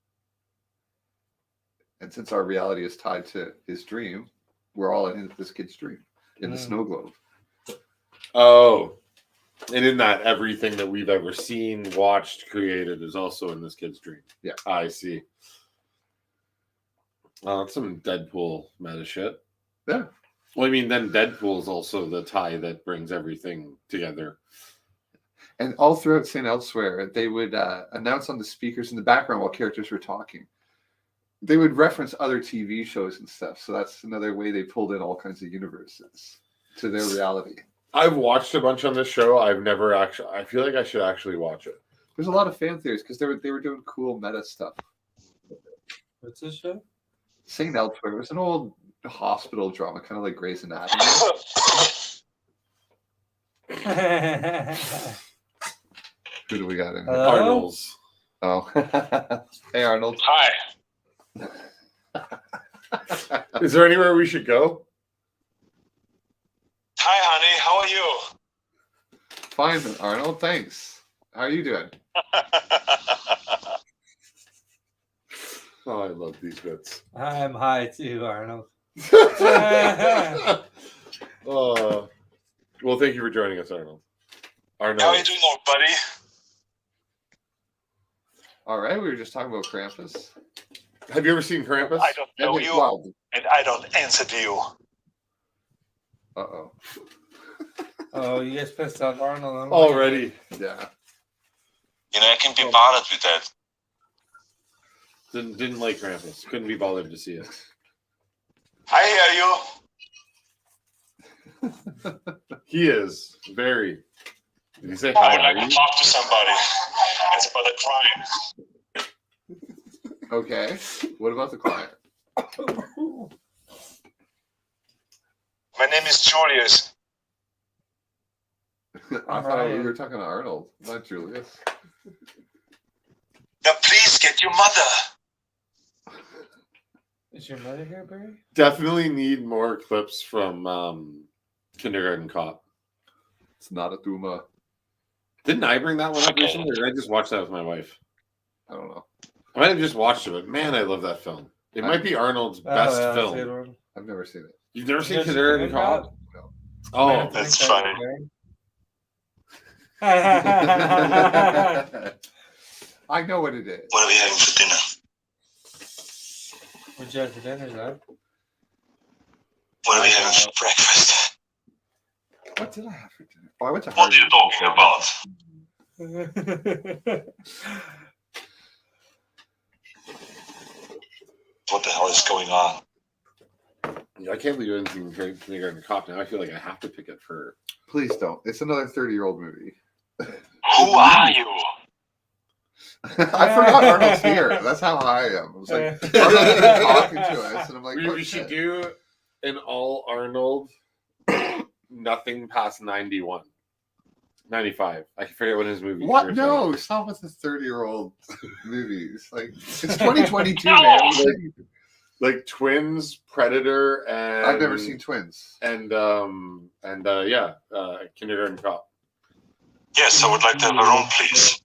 Speaker 5: and since our reality is tied to his dream, we're all in this kid's dream in the snow globe.
Speaker 2: Oh. And in that, everything that we've ever seen, watched, created is also in this kid's dream.
Speaker 5: Yeah.
Speaker 2: I see. Some Deadpool meta shit.
Speaker 5: Yeah.
Speaker 2: Well, I mean, then Deadpool is also the tie that brings everything together.
Speaker 5: And all throughout St. Elsewhere, they would announce on the speakers in the background while characters were talking. They would reference other TV shows and stuff. So that's another way they pulled in all kinds of universes to their reality.
Speaker 2: I've watched a bunch on this show. I've never actually. I feel like I should actually watch it.
Speaker 5: There's a lot of fan theories because they were doing cool meta stuff.
Speaker 3: What's this show?
Speaker 5: St. Elsewhere was an old hospital drama, kind of like Grey's Anatomy. Who do we got in here?
Speaker 3: Hello?
Speaker 2: Arnold's.
Speaker 5: Oh, hey Arnold.
Speaker 7: Hi.
Speaker 2: Is there anywhere we should go?
Speaker 7: Hi, honey. How are you?
Speaker 5: Fine, Arnold. Thanks. How are you doing?
Speaker 2: Oh, I love these bits.
Speaker 3: I'm high too, Arnold.
Speaker 2: Well, thank you for joining us, Arnold. Arnold.
Speaker 7: How are you doing, old buddy?
Speaker 5: All right, we were just talking about Krampus.
Speaker 2: Have you ever seen Krampus?
Speaker 7: I don't know you,
Speaker 5: Well,
Speaker 7: and I don't answer to you.
Speaker 5: uh-oh.
Speaker 3: Oh, you guys pissed off Arnold.
Speaker 2: Already.
Speaker 5: Yeah.
Speaker 7: You know, I can be bothered with that.
Speaker 2: Didn't like Krampus. Couldn't be bothered to see it.
Speaker 7: I hear you.
Speaker 2: He is very. Did he say
Speaker 7: I
Speaker 2: hi?
Speaker 7: would like to talk to somebody. It's about a client.
Speaker 5: Okay. What about the client?
Speaker 7: My name is Julius.
Speaker 5: I thought we were talking to Arnold, not Julius.
Speaker 7: Now, please get your mother.
Speaker 3: Is your mother here, Barry?
Speaker 2: Definitely need more clips from Kindergarten Cop.
Speaker 5: It's not a Duma.
Speaker 2: Didn't I bring that one up
Speaker 7: Okay.
Speaker 2: recently, or did I just watch that with my wife?
Speaker 5: I don't know.
Speaker 2: I might have just watched it, but man, I love that film. It might be Arnold's best
Speaker 3: that's a good
Speaker 2: film.
Speaker 3: one.
Speaker 5: I've never seen it.
Speaker 2: You've never seen
Speaker 3: Yes,
Speaker 2: Kindergarten
Speaker 3: Kindergarten
Speaker 2: Cop?
Speaker 5: No.
Speaker 2: Oh,
Speaker 7: That's funny.
Speaker 5: I know what it is.
Speaker 7: What are we having for dinner?
Speaker 3: What'd you have for dinner, Zach?
Speaker 7: What are we having for breakfast?
Speaker 5: What did I have for dinner? Oh, I went to
Speaker 7: What are you
Speaker 5: Harvard.
Speaker 7: talking about? what the hell is going on.
Speaker 2: I can't believe anything from Kindergarten Cop now. I feel like I have to pick it for.
Speaker 5: Please don't. It's another 30-year-old movie.
Speaker 7: Who are you?
Speaker 5: I forgot Arnold's here. That's how I am. I was like, Arnold's been talking to us, and I'm like,
Speaker 2: We should do an all Arnold, nothing past 91. 95. I forget what his movie.
Speaker 5: What? No, stop with the 30-year-old movies. Like, it's 2022, man.
Speaker 2: Like Twins, Predator, and
Speaker 5: I've never seen Twins.
Speaker 2: And Kindergarten Cop.
Speaker 7: Yes, I would like to have a room, please.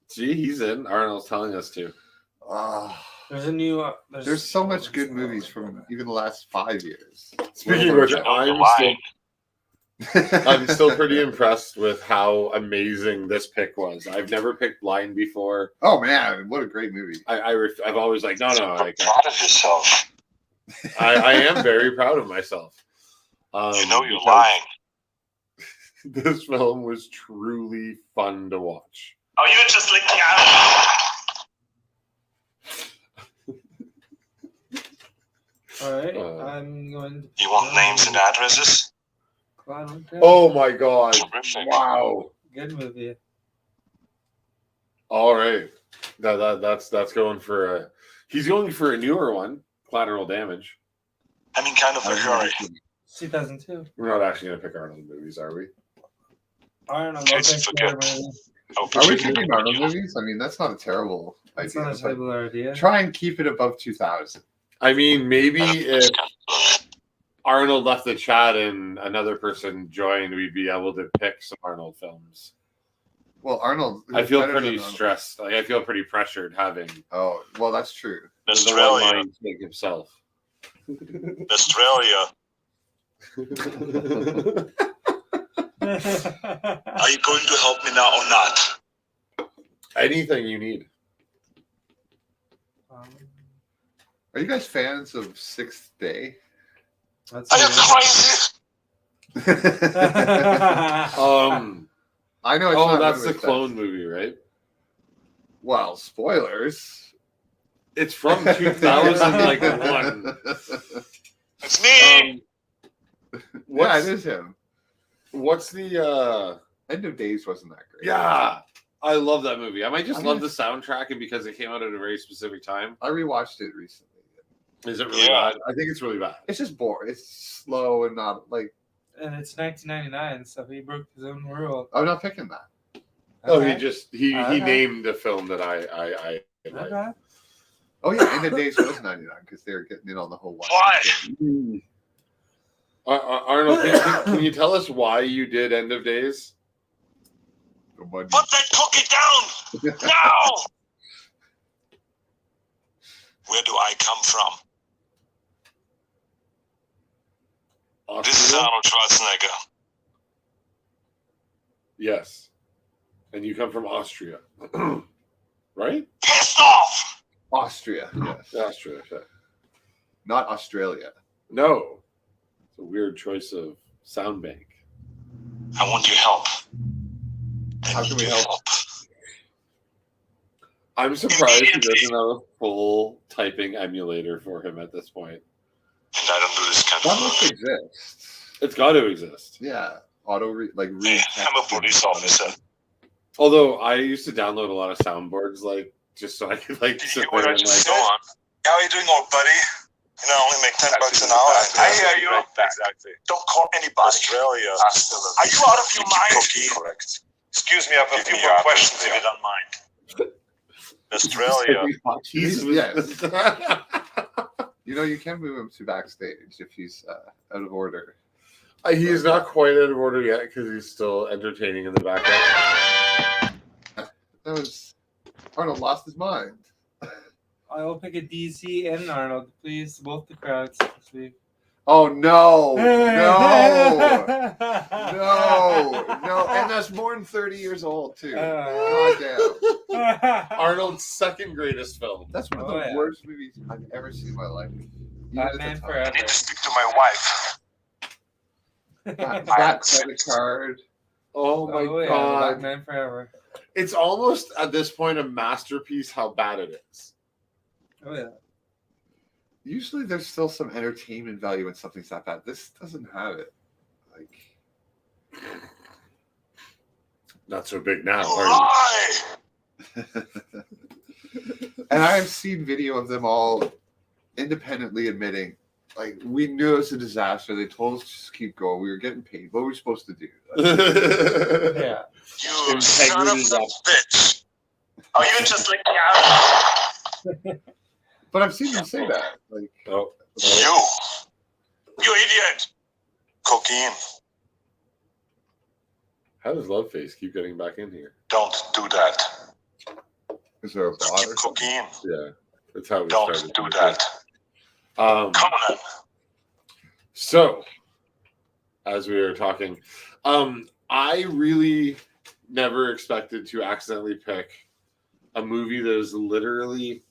Speaker 2: See, he's in. Arnold's telling us to.
Speaker 3: There's a new.
Speaker 5: There's so much good movies from even the last 5 years.
Speaker 2: Speaking of which, I'm still pretty impressed with how amazing this pick was. I've never picked Blind before.
Speaker 5: Oh man, what a great movie!
Speaker 2: I've always like no.
Speaker 7: Proud of yourself.
Speaker 2: I am very proud of myself.
Speaker 7: You know you're lying.
Speaker 2: This film was truly fun to watch.
Speaker 7: Oh, you're just licking out.
Speaker 3: All right, I'm going to.
Speaker 7: You want names and addresses?
Speaker 2: Oh my god!
Speaker 7: Terrific.
Speaker 2: Wow.
Speaker 3: Good movie.
Speaker 2: All right, that's going for a. He's going for a newer one, Collateral Damage.
Speaker 7: I'm in kind of a hurry.
Speaker 3: 2002.
Speaker 2: We're not actually going to pick Arnold movies, are we?
Speaker 3: Arnold.
Speaker 7: Case forget.
Speaker 5: Are we picking Arnold movies? I mean, that's not a terrible
Speaker 3: That's
Speaker 5: idea.
Speaker 3: not a terrible idea.
Speaker 5: Try and keep it above 2000.
Speaker 2: I mean, maybe if Arnold left the chat and another person joined, we'd be able to pick some Arnold films.
Speaker 5: Well, Arnold.
Speaker 2: I feel
Speaker 5: better
Speaker 2: pretty
Speaker 5: than Arnold.
Speaker 2: stressed. Like I feel pretty pressured having
Speaker 5: Oh, well, that's true.
Speaker 2: the one
Speaker 7: Australia.
Speaker 2: mind to make himself.
Speaker 7: Australia. Are you going to help me now or not?
Speaker 2: Anything you need.
Speaker 5: Are you guys fans of Sixth Day?
Speaker 3: That's
Speaker 7: Are you crazy?
Speaker 5: I know it's
Speaker 2: Oh,
Speaker 5: not
Speaker 2: that's
Speaker 5: one
Speaker 2: the
Speaker 5: of
Speaker 2: clone movie, right?
Speaker 5: Well, spoilers.
Speaker 2: It's from 2001.
Speaker 7: It's me.
Speaker 5: Yeah, it is him.
Speaker 2: What's the
Speaker 5: End of Days wasn't that great.
Speaker 2: Yeah, I love that movie. I might just
Speaker 5: I
Speaker 2: love
Speaker 5: mean-
Speaker 2: the soundtrack and because it came out at a very specific time.
Speaker 5: I rewatched it recently.
Speaker 2: Is it really
Speaker 7: Yeah.
Speaker 2: bad? I think it's really bad.
Speaker 5: It's just boring. It's slow and not like.
Speaker 3: And it's 1999, so he broke his own rule.
Speaker 5: I'm not picking that.
Speaker 2: Oh,
Speaker 3: Okay.
Speaker 2: he
Speaker 3: Okay.
Speaker 2: named a film that I like.
Speaker 3: Okay.
Speaker 5: Oh yeah, End of Days was 99 because they were getting in on the whole one.
Speaker 7: Why?
Speaker 2: Arnold, can you tell us why you did End of Days?
Speaker 5: The money.
Speaker 7: Put that cookie down now. Where do I come from? This is
Speaker 2: Austria?
Speaker 7: Arnold Schwarzenegger.
Speaker 2: Yes. And you come from Austria. Right?
Speaker 7: Pissed off.
Speaker 5: Austria, yes.
Speaker 2: Austria. Okay.
Speaker 5: Not Australia.
Speaker 2: No. It's a weird choice of sound bank.
Speaker 7: I want your help.
Speaker 5: How can we
Speaker 7: Your
Speaker 5: help?
Speaker 2: I'm surprised he doesn't have a full typing emulator for him at this point.
Speaker 7: And I don't do this kind
Speaker 5: That
Speaker 7: of
Speaker 5: must
Speaker 7: work.
Speaker 5: exist.
Speaker 2: It's got to exist.
Speaker 5: Yeah. Auto read
Speaker 7: Hey, I'm a police officer.
Speaker 2: Although I used to download a lot of soundboards, like just so I could like
Speaker 7: Did you
Speaker 2: sit
Speaker 7: hear what
Speaker 2: there
Speaker 7: I
Speaker 2: and
Speaker 7: just
Speaker 2: like.
Speaker 7: said? How are you doing, old buddy? You know, I only make $10 an hour. I hear you. Exactly. Don't call anybody. Australia. Are you out of your mind? Correct. Excuse me, I have a few more questions if you don't mind. Australia.
Speaker 5: Yes. You know, you can move him to backstage if he's out of order.
Speaker 2: He is not quite out of order yet because he's still entertaining in the background.
Speaker 5: That was Arnold lost his mind.
Speaker 3: I will pick a DC and Arnold, please. Both the crowds this week.
Speaker 5: Oh no! No! And that's more than 30 years old too. God damn!
Speaker 2: Arnold's second greatest film.
Speaker 5: That's one of
Speaker 3: Oh,
Speaker 5: the
Speaker 3: yeah.
Speaker 5: worst movies I've ever seen in my life. Even at the
Speaker 3: Batman
Speaker 5: time.
Speaker 3: Forever.
Speaker 7: I need to speak to my wife.
Speaker 5: That credit card.
Speaker 2: Oh my
Speaker 3: Oh, yeah,
Speaker 2: god!
Speaker 3: Batman Forever.
Speaker 2: It's almost at this point a masterpiece how bad it is.
Speaker 3: Oh yeah.
Speaker 5: usually there's still some entertainment value when something's that bad. This doesn't have it. Like,
Speaker 2: Not so big now. Are you?
Speaker 7: Why?
Speaker 5: and I have seen video of them all independently admitting, like, we knew it was a disaster. They told us to just keep going. We were getting paid. What were we supposed to do?
Speaker 3: Yeah.
Speaker 7: You son of a
Speaker 2: Integrity's up.
Speaker 7: bitch. Oh, you just like
Speaker 5: But I've seen them say that. Like,
Speaker 2: Oh.
Speaker 7: you idiot. Cocaine.
Speaker 2: How does Loveface keep getting back in here?
Speaker 7: Don't do that.
Speaker 5: is there a bot
Speaker 7: Keep
Speaker 5: or something?
Speaker 7: cocaine.
Speaker 2: Yeah, that's how we
Speaker 7: Don't
Speaker 2: started.
Speaker 7: do that. Conan.
Speaker 2: So, as we were talking, I really never expected to accidentally pick a movie that is literally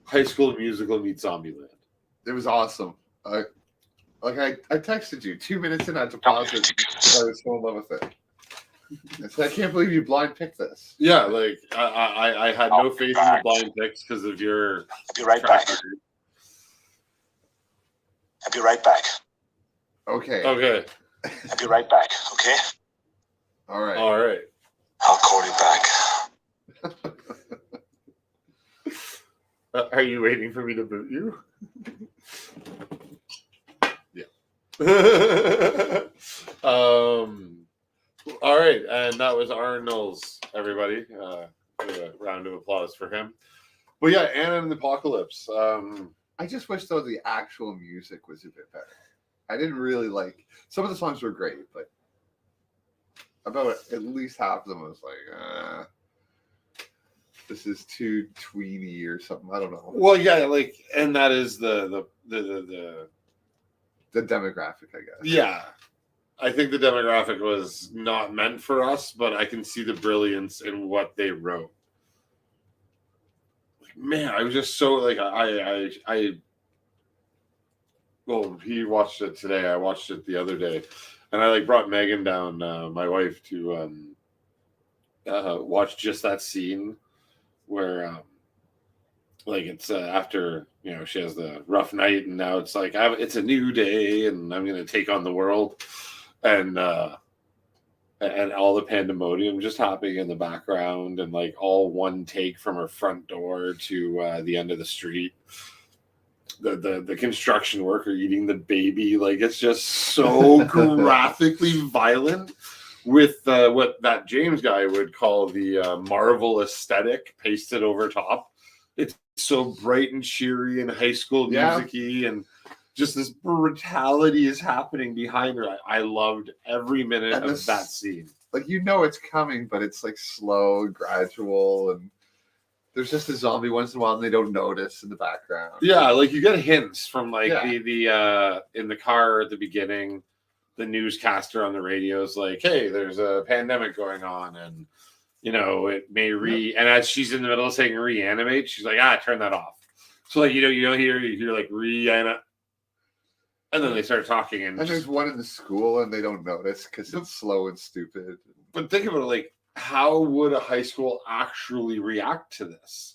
Speaker 2: High School Musical meets Zombieland.
Speaker 5: It was awesome. I texted you 2 minutes in. I had to pause it. I was so in love with it. I said, I can't believe you blind picked this.
Speaker 2: Yeah, like I had no faith in the blind picks because of your.
Speaker 7: I'll be right back. I'll be right back.
Speaker 5: Okay.
Speaker 2: Okay.
Speaker 7: I'll be right back. Okay.
Speaker 5: All right.
Speaker 2: All right.
Speaker 7: I'll call you back.
Speaker 2: Are you waiting for me to boot you?
Speaker 5: Yeah.
Speaker 2: All right, and that was Arnold's, everybody. A round of applause for him. But yeah, Anna and the Apocalypse.
Speaker 5: I just wish, though, the actual music was a bit better. I didn't really like... Some of the songs were great, but about at least half of them I was like, this is too tweeny or something. I don't know.
Speaker 2: Well, yeah, like, and that is the
Speaker 5: demographic, I guess.
Speaker 2: yeah. I think the demographic was not meant for us, but I can see the brilliance in what they wrote. Like, man, I was just so like I well, he watched it today. I watched it the other day, and I like brought Megan down, my wife, to watch just that scene where like it's after she has the rough night, and now it's like it's a new day, and I'm gonna take on the world. And all the pandemonium just happening in the background, and like all one take from her front door to the end of the street. The construction worker eating the baby, like it's just so graphically violent with what that James guy would call the Marvel aesthetic pasted over top. It's so bright and cheery and high school music-y, and just this brutality is happening behind her. I loved every minute of that scene.
Speaker 5: Like, it's coming, but it's like slow and gradual, and there's just a zombie once in a while, and they don't notice in the background.
Speaker 2: Yeah, like you get hints from like the in the car at the beginning, the newscaster on the radio is like, "Hey, there's a pandemic going on, and it may and as she's in the middle of saying reanimate, she's like, turn that off." So like you hear like reanimate. And then they start talking, and
Speaker 5: there's one in the school, and they don't notice because it's slow and stupid.
Speaker 2: But think about it, like, how would a high school actually react to this?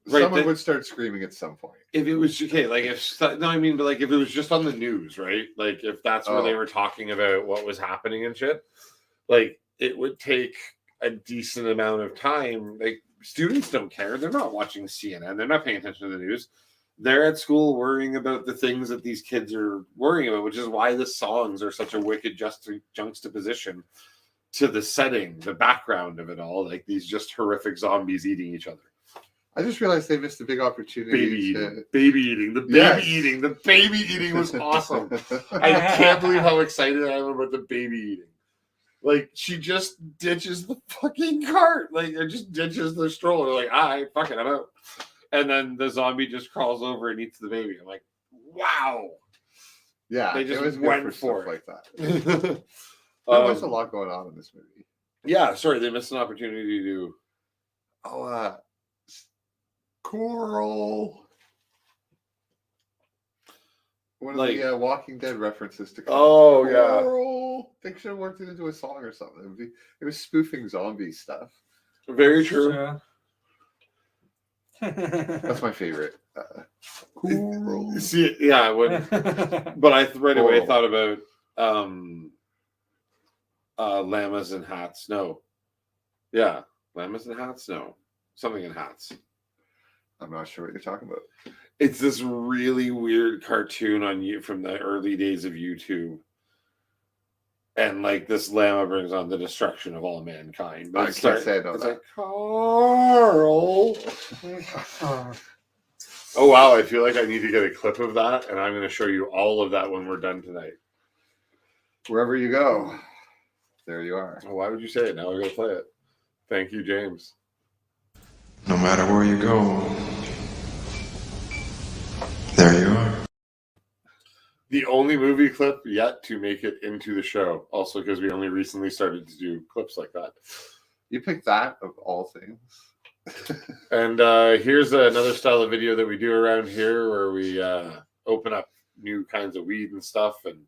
Speaker 5: Right, someone would start screaming at some point.
Speaker 2: If it was but like if it was just on the news, right? Like if that's where they were talking about what was happening and shit, like it would take a decent amount of time. Like students don't care; they're not watching CNN, they're not paying attention to the news. They're at school worrying about the things that these kids are worrying about, which is why the songs are such a wicked juxtaposition to the setting, the background of it all, like these just horrific zombies eating each other.
Speaker 5: I just realized they missed a big opportunity.
Speaker 2: The baby eating was awesome. I can't believe how excited I am about the baby eating. Like, she just ditches the fucking cart, like, or just ditches the stroller, like, fuck it, I'm out. And then the zombie just crawls over and eats the baby. I'm like, wow.
Speaker 5: Yeah,
Speaker 2: they just
Speaker 5: it was
Speaker 2: went
Speaker 5: for
Speaker 2: it.
Speaker 5: Like that. There's a lot going on in this movie.
Speaker 2: Yeah, sorry, they missed an opportunity to.
Speaker 5: Coral. One of the Walking Dead references to
Speaker 2: Coral.
Speaker 5: Coral. They should have worked it into a song or something. It was spoofing zombie stuff.
Speaker 2: Very true.
Speaker 5: That's my favorite. Cool.
Speaker 2: See, yeah, but I right away thought about llamas and hats. No, yeah, llamas and hats. No, something in hats.
Speaker 5: I'm not sure what you're talking about.
Speaker 2: It's this really weird cartoon on you from the early days of YouTube. And like this llama brings on the destruction of all mankind. But
Speaker 5: I can't say I know
Speaker 2: it's
Speaker 5: that.
Speaker 2: like, Carl. Oh wow, I feel like I need to get a clip of that, and I'm going to show you all of that when we're done tonight.
Speaker 5: Wherever you go, there you are.
Speaker 2: Well, why would you say it? Now we're going to play it. Thank you, James.
Speaker 6: No matter where you go, there you are.
Speaker 2: The only movie clip yet to make it into the show. Also, because we only recently started to do clips like that.
Speaker 5: You picked that of all things.
Speaker 2: And here's another style of video that we do around here where we open up new kinds of weed and stuff. And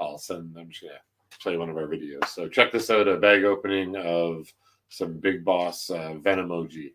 Speaker 2: I'm just going to play one of our videos. So check this out, a bag opening of some Big Boss Venomoji.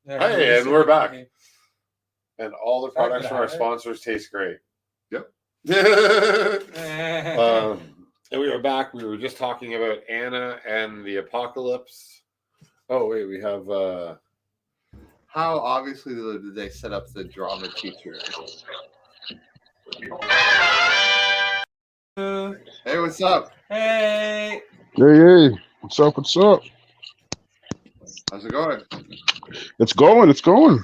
Speaker 2: Hey, and we're back. And all the products from our sponsors taste great.
Speaker 5: Yep.
Speaker 2: And we are back. We were just talking about Anna and the apocalypse. Oh, wait, we have...
Speaker 5: How obviously did they set up the drama teacher? Hey, what's up?
Speaker 3: Hey.
Speaker 8: Hey, what's up? What's up?
Speaker 5: How's it going?
Speaker 8: It's going.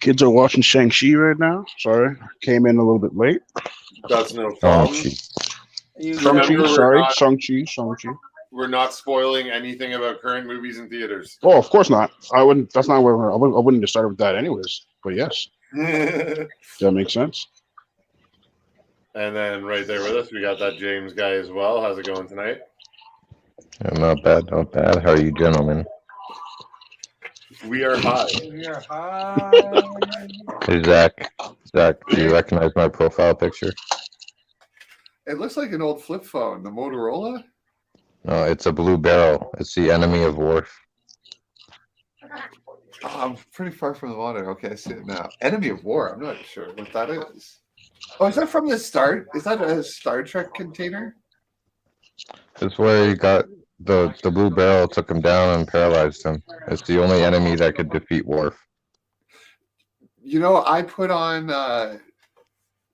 Speaker 8: Kids are watching Shang-Chi right now. Sorry, came in a little bit late.
Speaker 2: That's no problem.
Speaker 8: Shang-Chi.
Speaker 2: We're not spoiling anything about current movies in theaters.
Speaker 8: Oh, of course not. I wouldn't. That's not where I wouldn't have started with that, anyways. But yes, that makes sense.
Speaker 2: And then right there with us, we got that James guy as well. How's it going tonight?
Speaker 9: Yeah, not bad. How are you, gentlemen?
Speaker 2: We are high.
Speaker 9: Hey, Zach, do you recognize my profile picture?
Speaker 5: It looks like an old flip phone, the Motorola.
Speaker 9: No, it's a blue barrel. It's the enemy of Worf.
Speaker 5: Oh, I'm pretty far from the monitor. Okay, I see it now. Enemy of War. I'm not sure what that is. Oh, is that from the start? Is that a Star Trek container?
Speaker 9: It's where he got the blue barrel, took him down and paralyzed him. It's the only enemy that could defeat Worf.
Speaker 5: You know, I put on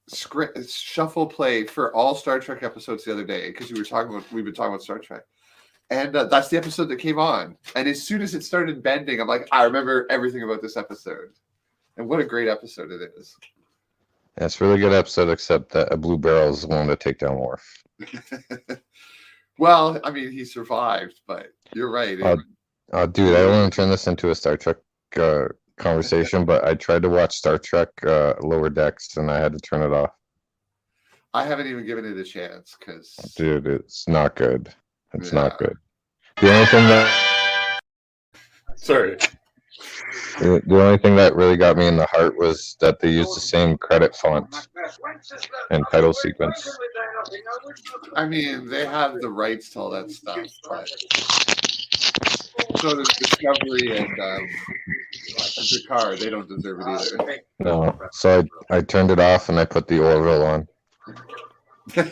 Speaker 5: shuffle play for all Star Trek episodes the other day because we've been talking about Star Trek, and that's the episode that came on. And as soon as it started bending, I'm like, I remember everything about this episode, and what a great episode it is.
Speaker 9: Yeah, it's a really good episode, except that a blue barrel is the one to take down Worf.
Speaker 5: Well, I mean, he survived, but you're right.
Speaker 9: Dude, I don't want to turn this into a Star Trek conversation, but I tried to watch Star Trek Lower Decks, and I had to turn it off.
Speaker 5: I haven't even given it a chance because,
Speaker 9: dude, it's not good. It's not good. The only thing that the only thing that really got me in the heart was that they used the same credit font and title sequence.
Speaker 5: I mean, they have the rights to all that stuff, but so does Discovery and Picard. They don't deserve it either.
Speaker 9: No. So I turned it off and I put the Orville on.
Speaker 2: I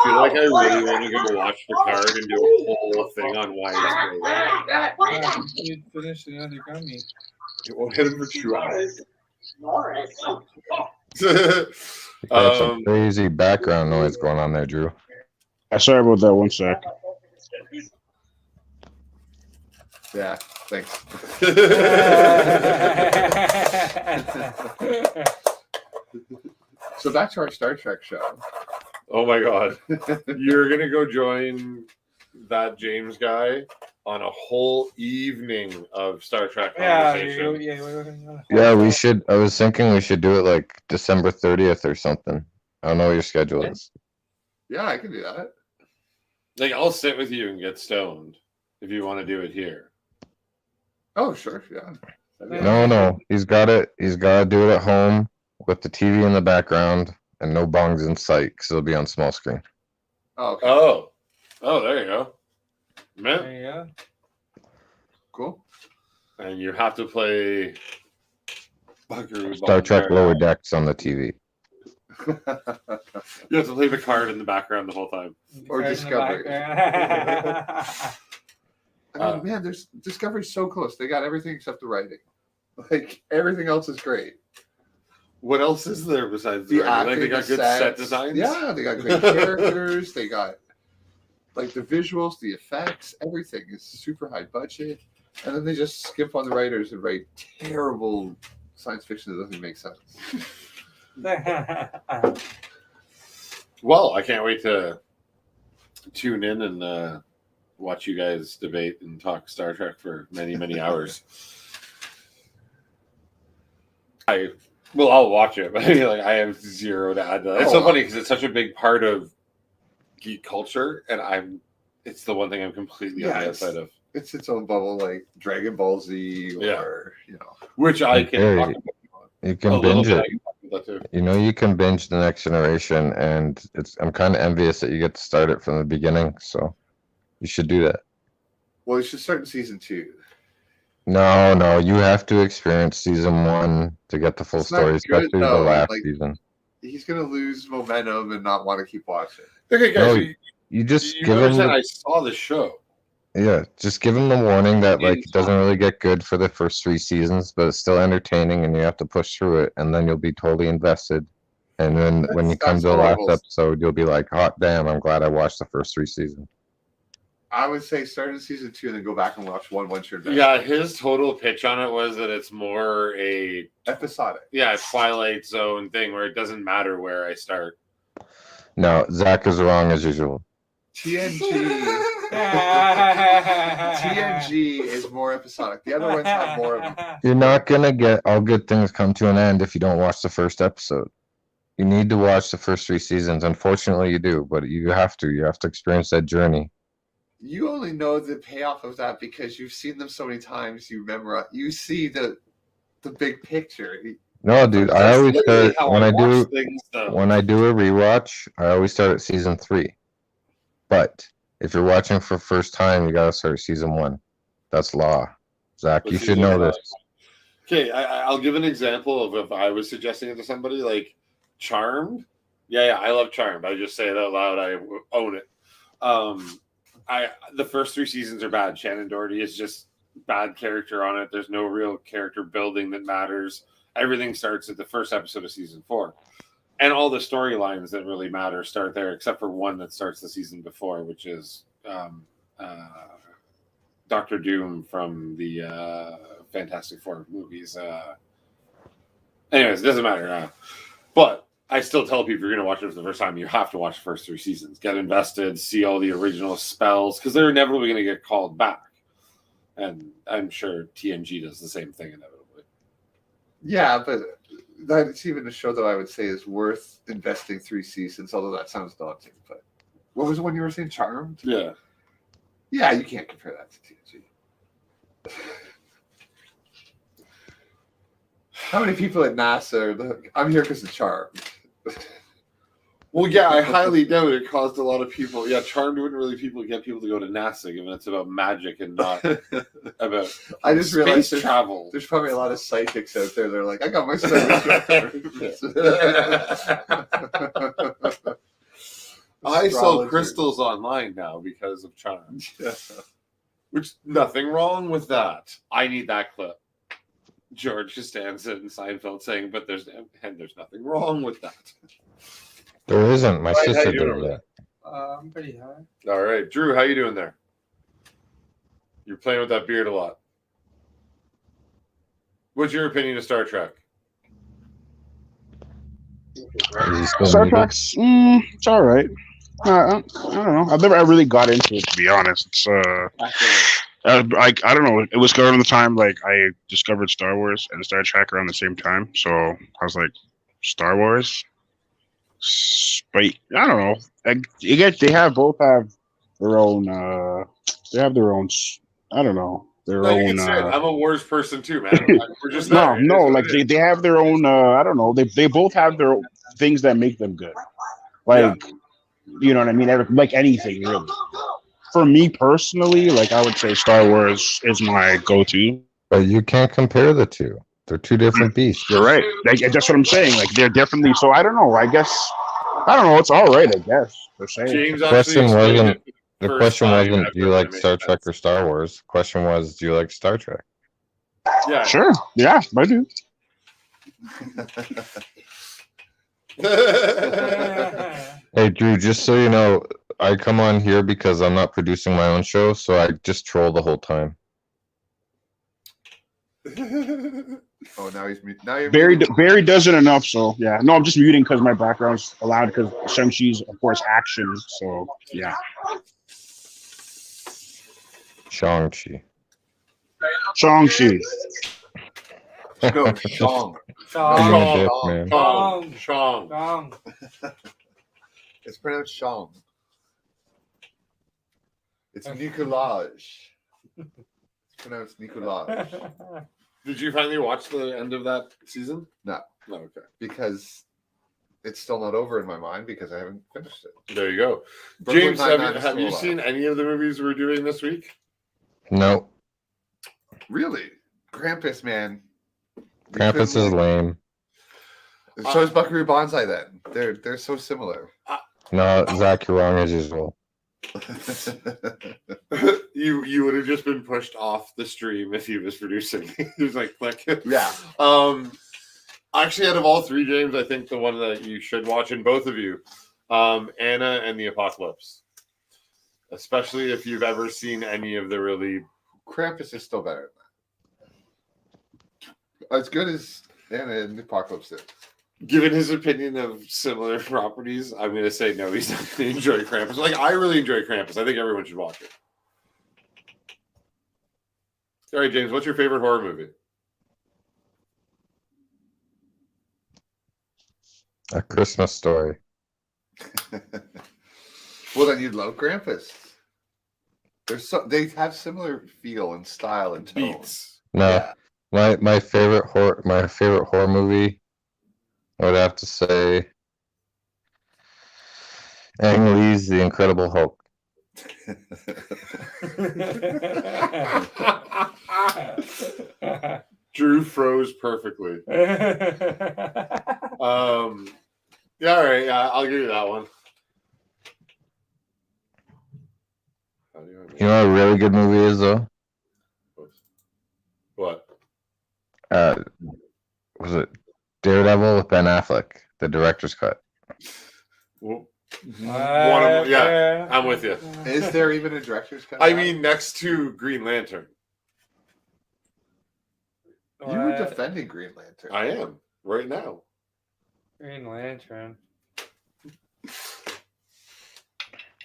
Speaker 2: feel like I really want to go watch Picard and do a whole thing on why it's great.
Speaker 3: You'd finish another gummy.
Speaker 2: It won't hit him for 2 hours.
Speaker 9: Got some crazy background noise going on there, Drew.
Speaker 8: Sorry about that. 1 sec.
Speaker 5: Yeah, thanks. So back to our Star Trek show.
Speaker 2: Oh my god. You're going to go join that James guy on a whole evening of Star Trek conversation.
Speaker 9: Yeah, we should. I was thinking we should do it like December 30th or something. I don't know what your schedule is.
Speaker 5: Yeah, I can do that.
Speaker 2: Like, I'll sit with you and get stoned if you want to do it here.
Speaker 5: Oh, sure, yeah.
Speaker 9: No. He's got to do it at home with the TV in the background and no bongs in sight because it'll be on small screen.
Speaker 5: Oh, okay.
Speaker 2: Oh, there you go. Man.
Speaker 3: There you go.
Speaker 5: Cool.
Speaker 2: And you have to play
Speaker 9: Star Trek Lower Decks on the TV.
Speaker 2: You have to play Picard in the background the whole time.
Speaker 5: Or Discovery. I mean, man, there's Discovery's so close. They got everything except the writing. Like, everything else is great.
Speaker 2: What else is there besides
Speaker 5: the
Speaker 2: writing?
Speaker 5: acting?
Speaker 2: Like, they got good set designs?
Speaker 5: Yeah, they got great characters. They got, like, the visuals, the effects, everything is super high budget. And then they just skip on the writers and write terrible science fiction that doesn't make sense.
Speaker 2: Well, I can't wait to tune in and watch you guys debate and talk Star Trek for many, many hours. I'll watch it, but I mean, like, I have zero to add to that. It's so funny because it's such a big part of geek culture, and it's the one thing I'm completely on the outside of.
Speaker 5: It's its own bubble, like Dragon Ball Z, or
Speaker 2: which I can talk about.
Speaker 9: You can binge it. You know, you can binge The Next Generation, and I'm kind of envious that you get to start it from the beginning. So you should do that.
Speaker 5: Well, you should start in season 2.
Speaker 9: No, you have to experience season 1 to get the full story, especially the last season.
Speaker 5: He's gonna lose momentum and not want to keep watching.
Speaker 2: Okay, guys,
Speaker 9: no, you just give him.
Speaker 2: I saw the show.
Speaker 9: Yeah, just give him the warning that like it doesn't really get good for the first 3 seasons, but it's still entertaining, and you have to push through it, and then you'll be totally invested. And then when you come to the last episode, you'll be like, "Hot damn! I'm glad I watched the first 3 seasons."
Speaker 5: I would say start in season 2 and then go back and watch one once you're done.
Speaker 2: Yeah, his total pitch on it was that it's more a
Speaker 5: episodic.
Speaker 2: Yeah, Twilight Zone thing where it doesn't matter where I start.
Speaker 9: No, Zach is wrong as usual.
Speaker 5: TNG is more episodic. The other ones have more of them.
Speaker 9: You're not gonna get all good things come to an end if you don't watch the first episode. You need to watch the first 3 seasons. Unfortunately, you do, but you have to. You have to experience that journey.
Speaker 5: You only know the payoff of that because you've seen them so many times. You remember. You see the big picture.
Speaker 9: No, dude. I always start when I do a rewatch. I always start at season 3. But if you're watching for the first time, you gotta start season 1. That's law. Zach, you should know this.
Speaker 2: Okay, I'll give an example of if I was suggesting it to somebody, like Charmed. Yeah, I love Charmed. I just say it out loud. I own it. The first 3 seasons are bad. Shannon Doherty is just bad character on it. There's no real character building that matters. Everything starts at the first episode of season 4. And all the storylines that really matter start there, except for one that starts the season before, which is Dr. Doom from the Fantastic Four movies. Anyways, it doesn't matter now. But I still tell people, you're going to watch it for the first time, you have to watch the first 3 seasons. Get invested, see all the original spells, because they're inevitably going to get called back. And I'm sure TNG does the same thing inevitably.
Speaker 5: Yeah, but that's even a show that I would say is worth investing 3 seasons, although that sounds daunting. But what was the one you were saying, Charmed?
Speaker 2: Yeah.
Speaker 5: Yeah, you can't compare that to TNG. How many people at NASA are I'm here because of Charmed?
Speaker 2: Well, yeah, I highly doubt it caused a lot of people. Yeah, Charmed wouldn't really get people to go to NASA, given it's about magic and not about
Speaker 5: I just realized
Speaker 2: space travel.
Speaker 5: There's probably a lot of psychics out there. They're like, I got my psychic.
Speaker 2: I sell crystals online now because of Charmed. Which, nothing wrong with that. I need that clip. George Costanza and Seinfeld saying, but there's nothing wrong with that.
Speaker 9: There isn't. My
Speaker 2: Ryan,
Speaker 9: sister did that.
Speaker 3: I'm pretty high.
Speaker 2: All right. Drew, how you doing there? You're playing with that beard a lot. What's your opinion of Star Trek?
Speaker 8: Star Trek's, it's all right. I don't know. I've never really got into it, to be honest. It's I don't know. It was around the time like I discovered Star Wars and Star Trek around the same time, so I was like, Star Wars. But I don't know. They both have their own. They have their own. I don't know. Their own.
Speaker 2: I'm a wars person too, man. We're just
Speaker 8: no. Like they have their own. I don't know. They both have their own things that make them good. Like, you know what I mean? Like anything really. For me personally, like I would say Star Wars is my go-to.
Speaker 9: But you can't compare the two. They're two different beasts.
Speaker 8: You're right. Like, that's what I'm saying. Like they're definitely. So I don't know. I guess I don't know. It's all right. I guess they're saying.
Speaker 2: James
Speaker 9: The question wasn't do you like Star Trek or Star Wars? The question was do you like Star Trek?
Speaker 2: Yeah.
Speaker 8: Sure. Yeah, I do.
Speaker 9: Hey Drew, just so you know, I come on here because I'm not producing my own show, so I just troll the whole time.
Speaker 5: Oh, now he's mute. Now you're
Speaker 8: Barry does it enough, so yeah. No, I'm just muting because my background's allowed because Shang-Chi's, of course, action. So yeah.
Speaker 9: Shang-Chi.
Speaker 8: Shang-Chi.
Speaker 5: No, Shang.
Speaker 2: Shang.
Speaker 5: It's pronounced Shang. It's Nicolaj. It's pronounced Nicolaj.
Speaker 2: Did you finally watch the end of that season?
Speaker 5: No.
Speaker 2: No, okay.
Speaker 5: Because it's still not over in my mind because I haven't finished it.
Speaker 2: There you go.
Speaker 5: Brooklyn
Speaker 2: James,
Speaker 5: Nine-Nine is
Speaker 2: have
Speaker 5: still
Speaker 2: you
Speaker 5: alive.
Speaker 2: seen any of the movies we're doing this week?
Speaker 9: No.
Speaker 5: Really? Krampus, man.
Speaker 9: Krampus is lame.
Speaker 5: So is Buckaroo Banzai then. They're so similar.
Speaker 9: No, Zach, you're wrong as usual.
Speaker 2: You would have just been pushed off the stream if he was producing. He was like, click.
Speaker 5: Yeah.
Speaker 2: Actually, out of all three, James, I think the one that you should watch, and both of you, Anna and the Apocalypse. Especially if you've ever seen any of the really...
Speaker 5: Krampus is still better than that. As good as Anna and the Apocalypse is.
Speaker 2: Given his opinion of similar properties, I'm going to say no, he's not going to enjoy Krampus. Like, I really enjoy Krampus. I think everyone should watch it. All right, James, what's your favorite horror movie?
Speaker 9: A Christmas Story.
Speaker 5: Well, then you'd love Krampus. They have similar feel and style and tone.
Speaker 2: Beats.
Speaker 9: No,
Speaker 5: Yeah.
Speaker 9: my favorite horror movie, I would have to say Ang Lee's The Incredible Hulk.
Speaker 2: Drew froze perfectly. Yeah, all right. Yeah, I'll give you that one.
Speaker 9: You know what a really good movie is though?
Speaker 2: What?
Speaker 9: Was it Daredevil with Ben Affleck, the director's cut?
Speaker 2: Well, yeah, I'm with you.
Speaker 5: Is there even a director's cut?
Speaker 2: I mean, next to Green Lantern.
Speaker 5: You were defending Green Lantern.
Speaker 2: I am right now.
Speaker 3: Green Lantern.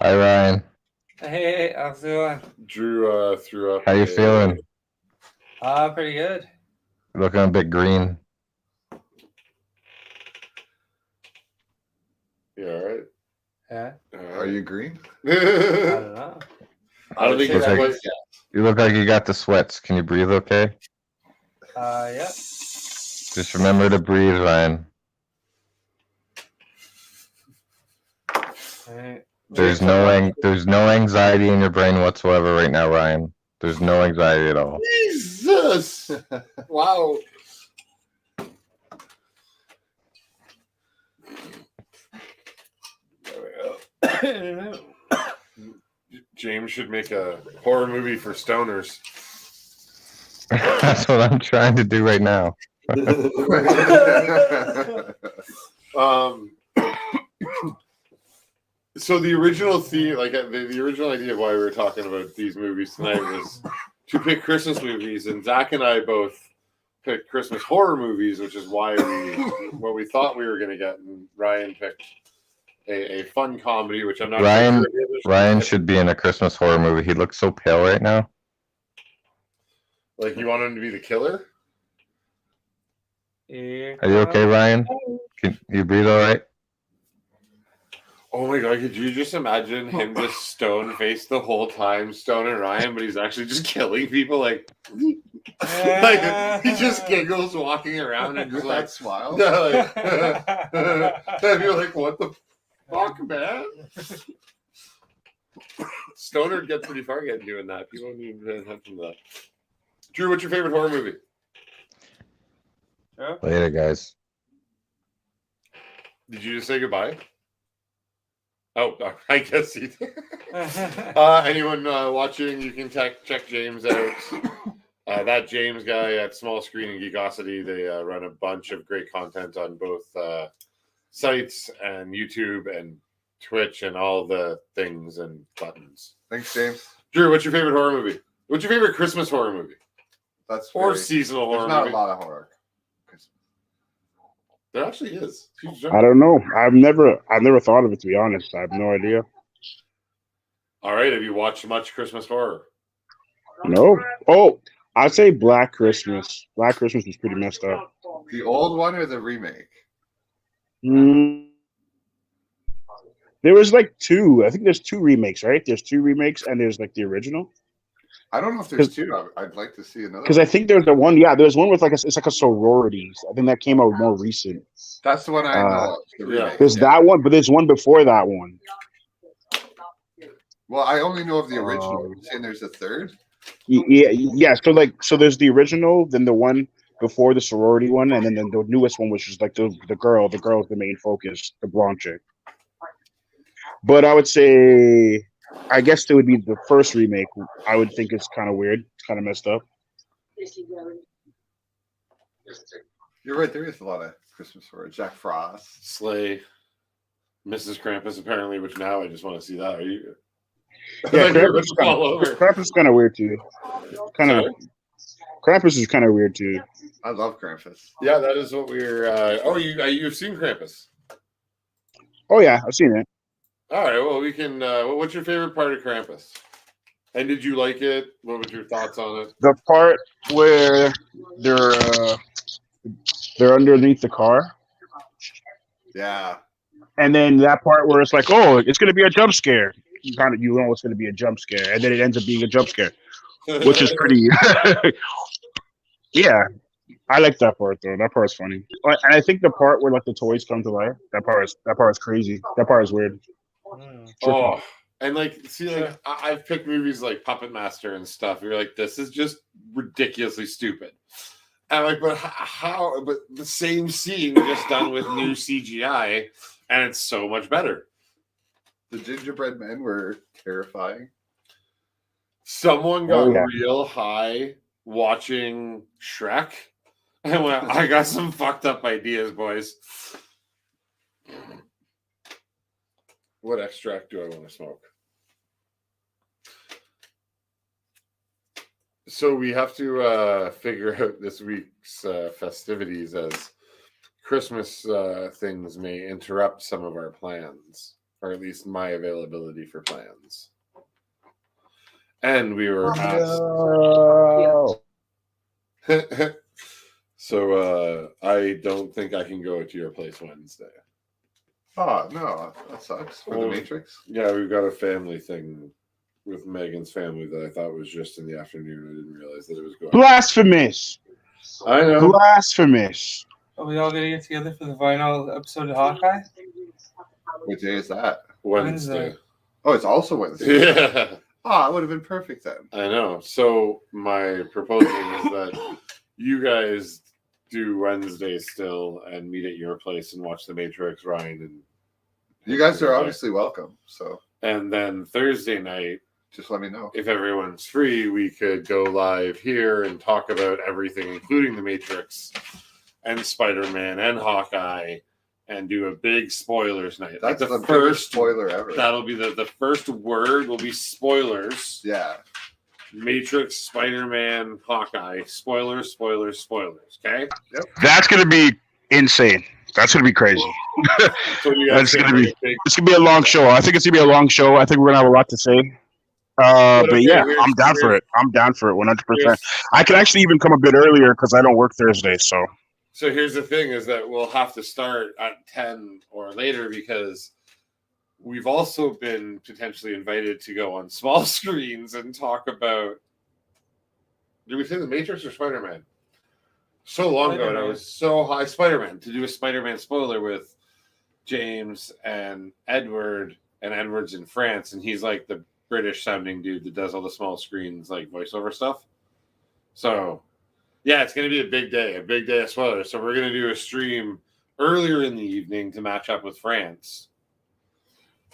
Speaker 9: Hi Ryan.
Speaker 3: Hey, how's it going?
Speaker 2: Drew threw up.
Speaker 9: How you feeling?
Speaker 3: Pretty good.
Speaker 9: Looking a bit green.
Speaker 2: Yeah, all right.
Speaker 3: Yeah.
Speaker 5: Are you green?
Speaker 3: I don't know.
Speaker 2: I don't think
Speaker 9: Looks
Speaker 2: it's
Speaker 9: like-
Speaker 2: quite.
Speaker 9: You look like you got the sweats. Can you breathe okay?
Speaker 3: Yeah.
Speaker 9: Just remember to breathe, Ryan.
Speaker 3: Right.
Speaker 9: There's no anxiety in your brain whatsoever right now, Ryan. There's no anxiety at all.
Speaker 2: Jesus! Wow. There we go. James should make a horror movie for stoners.
Speaker 9: That's what I'm trying to do right now.
Speaker 2: So the original theme, like the original idea of why we were talking about these movies tonight was to pick Christmas movies, and Zach and I both picked Christmas horror movies, which is why what we thought we were going to get, and Ryan picked a fun comedy, which I'm not.
Speaker 9: Ryan should be in a Christmas horror movie. He looks so pale right now.
Speaker 2: Like you want him to be the killer?
Speaker 3: Yeah.
Speaker 9: Are you okay, Ryan? Can you breathe all right?
Speaker 2: Oh my god, could you just imagine him just stone faced the whole time, Stone and Ryan, but he's actually just killing people like like he just giggles walking around and just like
Speaker 5: smile.
Speaker 2: Yeah, like, and you're like, what the fuck, man? Stoner gets pretty far getting doing that. People don't even pay attention to that. Drew, what's your favorite horror movie?
Speaker 9: Later, guys.
Speaker 2: Did you just say goodbye? Oh, I guess he did. Anyone watching, you can check James out. That James guy at Small Screen and Geekosity, they run a bunch of great content on both sites and YouTube and Twitch and all the things and buttons.
Speaker 5: Thanks, James.
Speaker 2: Drew, what's your favorite horror movie? What's your favorite Christmas horror movie?
Speaker 5: Or
Speaker 2: seasonal horror
Speaker 5: movie? There's not
Speaker 2: movie?
Speaker 5: a lot of horror.
Speaker 2: There actually is.
Speaker 8: I don't know. I've never thought of it, to be honest. I have no idea.
Speaker 2: All right. Have you watched much Christmas horror?
Speaker 8: No. Oh, I'd say Black Christmas. Black Christmas was pretty messed up.
Speaker 5: The old one or the remake?
Speaker 8: There was like two. I think there's two remakes, right? There's two remakes and there's like the original.
Speaker 5: I don't know if there's two. I'd like to see another.
Speaker 8: Because I think there's the one. Yeah, there's one with like it's like a sororities. I think that came out more recent.
Speaker 5: That's the one I know.
Speaker 8: There's that one, but there's one before that one.
Speaker 5: Well, I only know of the original. You're saying there's a third?
Speaker 8: Yeah. So there's the original, then the one before the sorority one, and then the newest one, which is like the girl. The girl's the main focus, the blonde chick. But I would say, I guess it would be the first remake. I would think it's kind of weird. It's kind of messed up.
Speaker 5: You're right. There is a lot of Christmas horror. Jack Frost,
Speaker 2: Slay, Mrs. Krampus, apparently. Which now I just want to see that. Are you?
Speaker 8: Yeah, Krampus is kind of weird too. Krampus is kind of weird too.
Speaker 5: I love Krampus.
Speaker 2: Yeah, that is what we're. You've seen Krampus?
Speaker 8: Oh yeah, I've seen it.
Speaker 2: All right, well, we can. What's your favorite part of Krampus? And did you like it? What was your thoughts on it?
Speaker 8: The part where they're underneath the car.
Speaker 5: Yeah.
Speaker 8: And then that part where it's like, oh, it's gonna be a jump scare. You know it's gonna be a jump scare, and then it ends up being a jump scare, which is pretty. Yeah, I like that part though. That part's funny, and I think the part where like the toys come to life. That part is crazy. That part is weird.
Speaker 2: Oh, and like, see, like I've picked movies like Puppet Master and stuff. You're like, this is just ridiculously stupid. And I'm like, but how? But the same scene just done with new CGI, and it's so much better.
Speaker 5: The gingerbread men were terrifying.
Speaker 2: Someone got real high watching Shrek, and went, I got some fucked up ideas, boys. What extract do I want to smoke? So we have to figure out this week's festivities, as Christmas things may interrupt some of our plans, or at least my availability for plans. And we were asked. So I don't think I can go to your place Wednesday.
Speaker 5: Oh, no, that sucks. For the Matrix?
Speaker 2: Yeah, we've got a family thing with Megan's family that I thought was just in the afternoon. I didn't realize that it was going.
Speaker 8: Blasphemous!
Speaker 2: I know.
Speaker 8: Blasphemous!
Speaker 3: Are we all going to get together for the final episode of Hawkeye?
Speaker 5: What day is that?
Speaker 2: Wednesday.
Speaker 5: Oh, it's also Wednesday.
Speaker 2: Yeah.
Speaker 5: Oh, it would have been perfect then.
Speaker 2: I know. So my proposal is that you guys do Wednesday still and meet at your place and watch The Matrix, Ryan. And
Speaker 5: you guys are obviously welcome. So.
Speaker 2: And then Thursday night,
Speaker 5: just let me know.
Speaker 2: If everyone's free, we could go live here and talk about everything, including The Matrix and Spider-Man and Hawkeye, and do a big spoilers night.
Speaker 5: That's
Speaker 2: like
Speaker 5: the first spoiler ever.
Speaker 2: That'll be the first word will be spoilers.
Speaker 5: Yeah.
Speaker 2: Matrix, Spider-Man, Hawkeye. Spoilers, spoilers, spoilers. Okay?
Speaker 5: Yep.
Speaker 8: That's going to be insane. That's going to be crazy.
Speaker 2: So
Speaker 8: it's going to be a long show. I think it's going to be a long show. I think we're going to have a lot to say. But yeah, I'm down for it. I'm down for it 100%. I can actually even come a bit earlier because I don't work Thursday.
Speaker 2: So here's the thing is that we'll have to start at 10 or later because we've also been potentially invited to go on small screens and talk about, did we say The Matrix or Spider-Man? So long ago, and I was so high. Spider-Man, to do a Spider-Man spoiler with James and Edward, and Edward's in France, and he's like the British sounding dude that does all the small screens, like voiceover stuff. So yeah, it's going to be a big day of spoilers. So we're going to do a stream earlier in the evening to match up with France.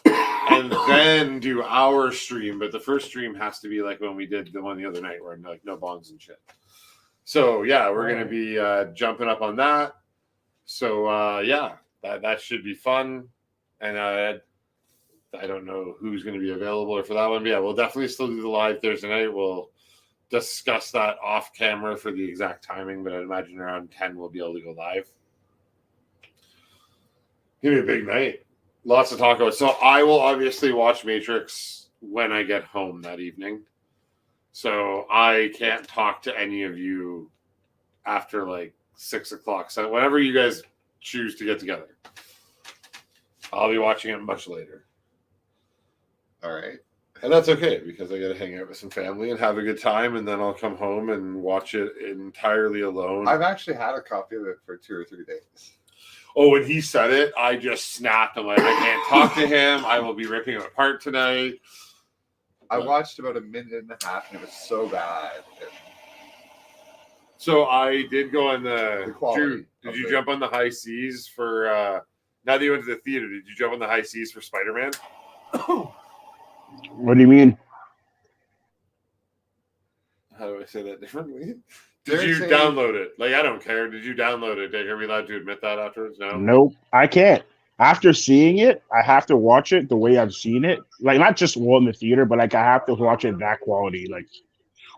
Speaker 2: And then do our stream. But the first stream has to be like when we did the one the other night where like no bongs and shit. So yeah, we're going to be jumping up on that. So yeah, that should be fun. And I don't know who's going to be available for that one. But yeah, we'll definitely still do the live Thursday night. We'll discuss that off camera for the exact timing, but I'd imagine around 10 we'll be able to go live. Give me a big night. Lots to talk about. So I will obviously watch Matrix when I get home that evening. So I can't talk to any of you after like 6 o'clock. So whenever you guys choose to get together, I'll be watching it much later.
Speaker 5: All right.
Speaker 2: And that's okay because I got to hang out with some family and have a good time, and then I'll come home and watch it entirely alone.
Speaker 5: I've actually had a copy of it for 2 or 3 days.
Speaker 2: Oh, when he said it, I just snapped. I'm like, I can't talk to him. I will be ripping him apart tonight.
Speaker 5: I watched about a minute and a half, and it was so bad.
Speaker 2: So I did go on the
Speaker 5: quality.
Speaker 2: Did you jump on the high seas for? Now that you went to the theater, did you jump on the high seas for Spider-Man?
Speaker 8: What do you mean?
Speaker 2: How do I say that differently? Did you download it? Like, I don't care. Did you download it? Are we allowed to admit that afterwards? No.
Speaker 8: Nope, I can't. After seeing it, I have to watch it the way I've seen it. Like, not just in the theater, but like I have to watch it that quality. Like,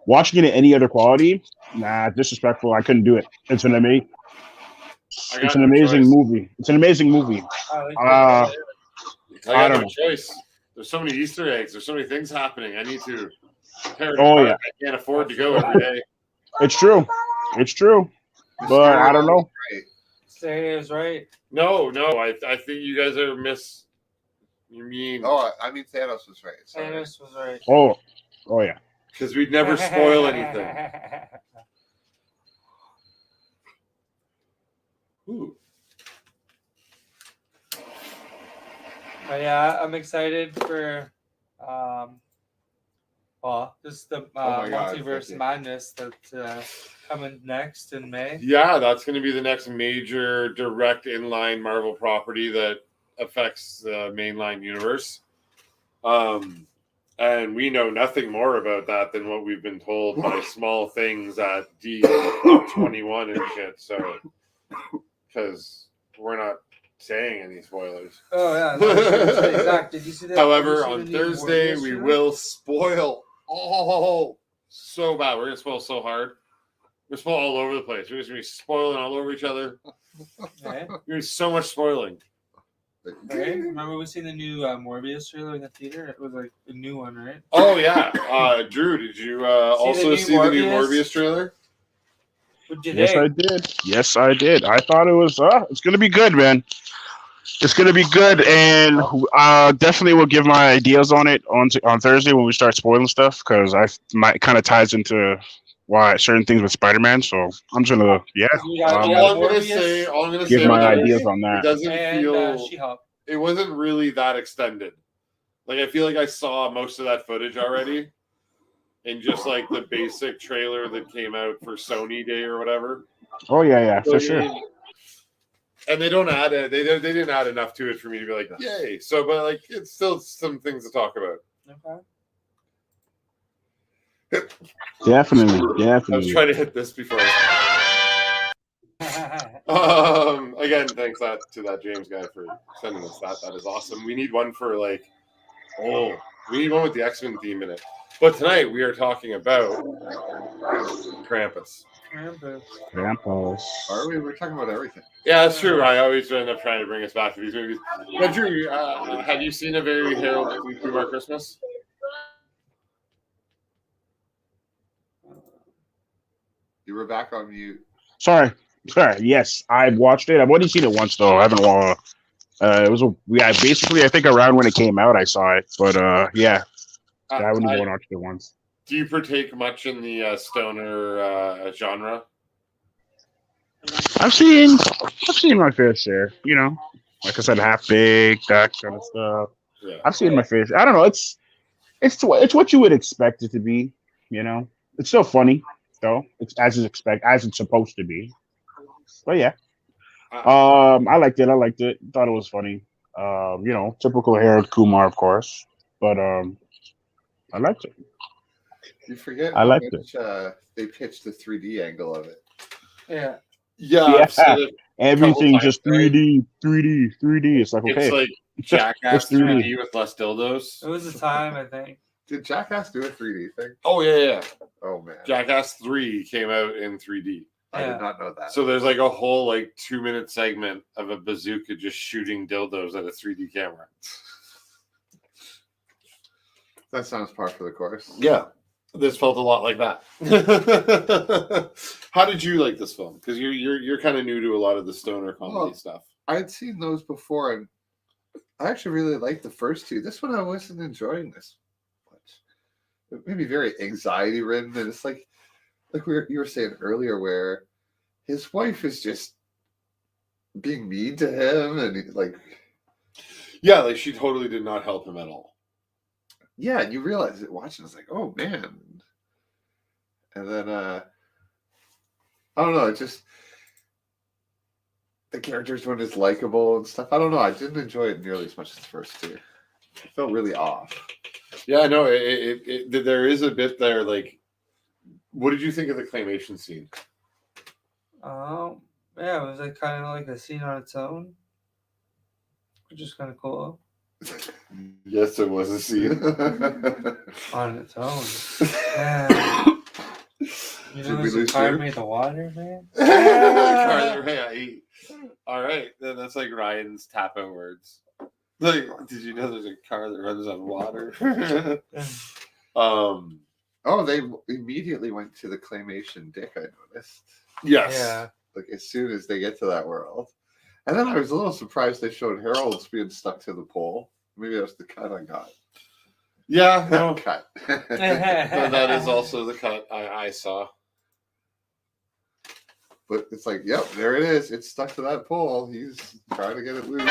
Speaker 8: watching it in any other quality, nah, disrespectful. I couldn't do it. It's an amazing. It's an amazing movie. It's an amazing movie.
Speaker 2: I got no choice. There's so many Easter eggs. There's so many things happening. I need to.
Speaker 8: Oh yeah.
Speaker 2: I can't afford to go every day.
Speaker 8: It's true. It's true. But I don't know.
Speaker 3: Say is right.
Speaker 2: No. I think you guys are You mean?
Speaker 5: Oh, I mean Thanos was right.
Speaker 3: Sorry. Thanos was right.
Speaker 8: Oh yeah.
Speaker 2: Because we'd never spoil anything. Ooh.
Speaker 3: But yeah, I'm excited for just the multiverse madness that's coming next in May.
Speaker 2: Yeah, that's going to be the next major direct inline Marvel property that affects the mainline universe. And we know nothing more about that than what we've been told by small things at D21 and shit. So, because we're not saying any spoilers.
Speaker 3: Oh yeah, Zach, did you see that?
Speaker 2: However, on Thursday we will spoil all so bad. We're gonna spoil so hard. We're spoil all over the place. We're just gonna be spoiling all over each other.
Speaker 3: Okay.
Speaker 2: There's gonna be so much spoiling.
Speaker 3: Okay. Remember we seen the new Morbius trailer in the theater? It was like a new one, right?
Speaker 2: Oh yeah. Drew, did you also see the new Morbius trailer?
Speaker 8: Yes, I did. Yes, I did. I thought it was. It's gonna be good, man. It's gonna be good, and definitely will give my ideas on it on Thursday when we start spoiling stuff, because might kind of ties into why certain things with Spider-Man. So I'm just gonna
Speaker 2: all I'm gonna say
Speaker 8: my ideas on that.
Speaker 2: It doesn't feel. It wasn't really that extended. Like, I feel like I saw most of that footage already in just like the basic trailer that came out for Sony Day or whatever.
Speaker 8: Oh yeah, for sure.
Speaker 2: And they don't add it. They didn't add enough to it for me to be like, yay. So, but like, it's still some things to talk about.
Speaker 3: Okay.
Speaker 8: Definitely.
Speaker 2: I was trying to hit this before. Again, thanks to that James guy for sending us that. That is awesome. We need one for like, we need one with the X-Men theme in it. But tonight we are talking about Krampus.
Speaker 8: Krampus.
Speaker 5: Are we? We're talking about everything.
Speaker 2: Yeah, that's true. I always end up trying to bring us back to these movies. But Drew, have you seen A Very Heralded Kumar Christmas?
Speaker 5: You were back on mute.
Speaker 8: Sorry. Yes, I've watched it. I've only seen it once though. I haven't. Basically, I think around when it came out, I saw it. But yeah, I haven't even watched it once.
Speaker 2: Do you partake much in the stoner genre?
Speaker 8: I've seen my fair share. You know, like I said, Half Baked, that kind of stuff.
Speaker 2: Yeah.
Speaker 8: I've seen my fair share. I don't know. It's what you would expect it to be. You know, it's still funny though. It's as it's supposed to be. But yeah, I liked it. Thought it was funny. You know, typical Harold Kumar, of course. But I liked it.
Speaker 5: You forget
Speaker 8: I liked
Speaker 5: it. They pitched the 3D angle of it.
Speaker 3: Yeah.
Speaker 2: Yeah.
Speaker 8: Everything just 3D. It's like, okay.
Speaker 2: It's like Jackass 3D with less dildos.
Speaker 3: It was a time, I think.
Speaker 5: Did Jackass do a 3D thing?
Speaker 2: Oh, yeah.
Speaker 5: Oh, man.
Speaker 2: Jackass 3 came out in 3D.
Speaker 5: I did not know that.
Speaker 2: So there's like a whole 2-minute segment of a bazooka just shooting dildos at a 3D camera.
Speaker 5: That sounds par for the course.
Speaker 2: Yeah. This felt a lot like that. How did you like this film? Because you're kind of new to a lot of the stoner comedy stuff.
Speaker 5: I'd seen those before, and I actually really liked the first two. This one I wasn't enjoying this much. It made me very anxiety ridden, and it's like you were saying earlier, where his wife is just being mean to him, and
Speaker 2: yeah, she totally did not help him at all.
Speaker 5: Yeah, and you realize it watching, it's like, oh man. And then I don't know, it just the characters weren't as likable and stuff. I don't know. I didn't enjoy it nearly as much as the first two. It felt really off.
Speaker 2: Yeah, no, there is a bit there. What did you think of the claymation scene?
Speaker 3: Yeah, it was kind of like a scene on its own, which is kind of cool.
Speaker 2: Yes, it was a scene
Speaker 3: on its own. You know, there's a car made the water, man.
Speaker 2: All right, then that's like Ryan's tap-out words. Did you know there's a car that runs on water?
Speaker 5: They immediately went to the claymation dick, I noticed.
Speaker 2: Yes.
Speaker 3: Yeah.
Speaker 5: As soon as they get to that world. And then I was a little surprised they showed Harold's being stuck to the pole. Maybe that was the cut I got.
Speaker 2: Yeah, no.
Speaker 5: Cut.
Speaker 2: That is also the cut I saw.
Speaker 5: But it's like, yep, there it is. It's stuck to that pole. He's trying to get it loose.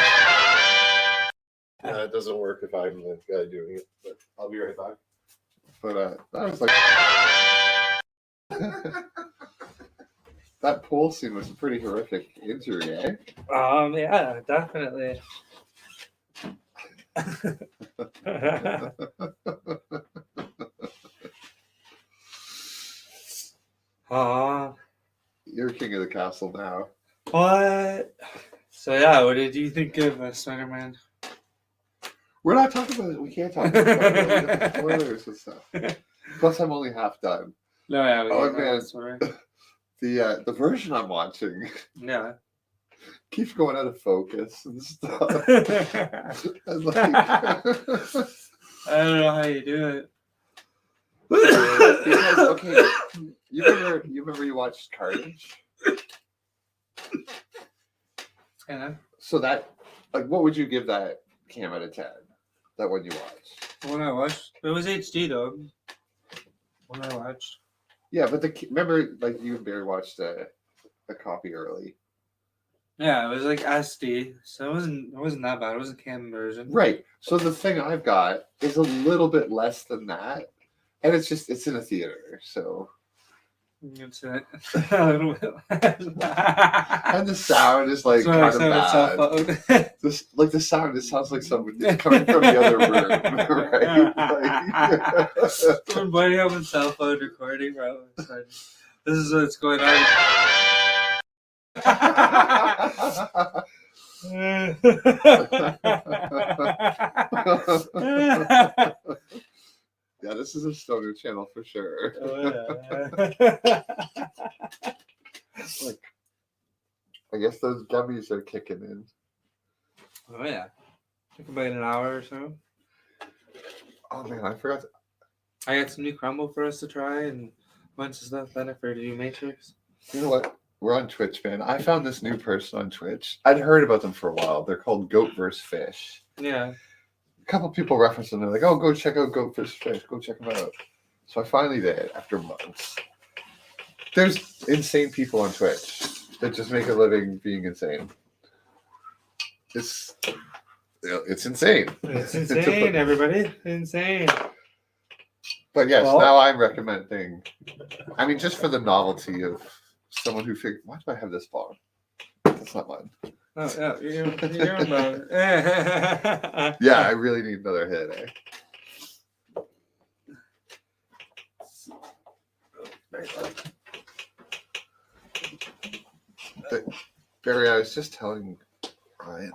Speaker 2: Yeah, it doesn't work if I'm the guy doing it, but I'll be right back.
Speaker 5: But that was like... that pole scene was a pretty horrific injury, eh?
Speaker 3: Yeah, definitely.
Speaker 5: You're king of the castle now.
Speaker 3: What? So yeah, what did you think of Spider-Man?
Speaker 5: We're not talking about it. We can't talk about it. Spoilers and stuff. Plus, I'm only half done.
Speaker 3: No, yeah.
Speaker 5: Oh man, the version I'm watching.
Speaker 3: Yeah.
Speaker 5: Keeps going out of focus and stuff. And
Speaker 3: I don't know how you do it.
Speaker 5: Because, okay, you remember you watched Carnage?
Speaker 3: Yeah.
Speaker 5: So that, what would you give that Cam out of 10? That one you watched?
Speaker 3: When I watched, it was HD though. When I watched.
Speaker 5: Yeah, but remember, you and Barry watched a copy early.
Speaker 3: Yeah, it was like SD, so it wasn't that bad. It wasn't cam version.
Speaker 5: Right. So the thing I've got is a little bit less than that, and it's in a theater. So.
Speaker 3: It's a little bit.
Speaker 5: And the sound is like kind of bad. The sound, it sounds like somebody coming from the other room, right? Like,
Speaker 3: When buddy up with cell phone recording, bro. This is what's going on.
Speaker 5: Yeah, this is a stoner channel for sure.
Speaker 3: Oh, yeah.
Speaker 5: Like, I guess those gummies are kicking in.
Speaker 3: Oh yeah. Took about an hour or so.
Speaker 5: Oh man, I forgot.
Speaker 3: I got some new crumble for us to try and a bunch of stuff better for the new Matrix.
Speaker 5: You know what? We're on Twitch, man. I found this new person on Twitch. I'd heard about them for a while. They're called Goat vs. Fish.
Speaker 3: Yeah.
Speaker 5: A couple people reference them. They're like, "Oh, go check out Goat vs. Fish. Go check them out." So I finally did after months. There's insane people on Twitch that just make a living being insane. It's insane.
Speaker 3: It's insane, everybody. Insane.
Speaker 5: But yes,
Speaker 3: Well,
Speaker 5: now I'm recommending. I mean, just for the novelty of someone who figured, why do I have this bar? That's not mine.
Speaker 3: Oh, yeah, you're about
Speaker 5: Yeah, I really need another hit, Barry, I was just telling Ryan.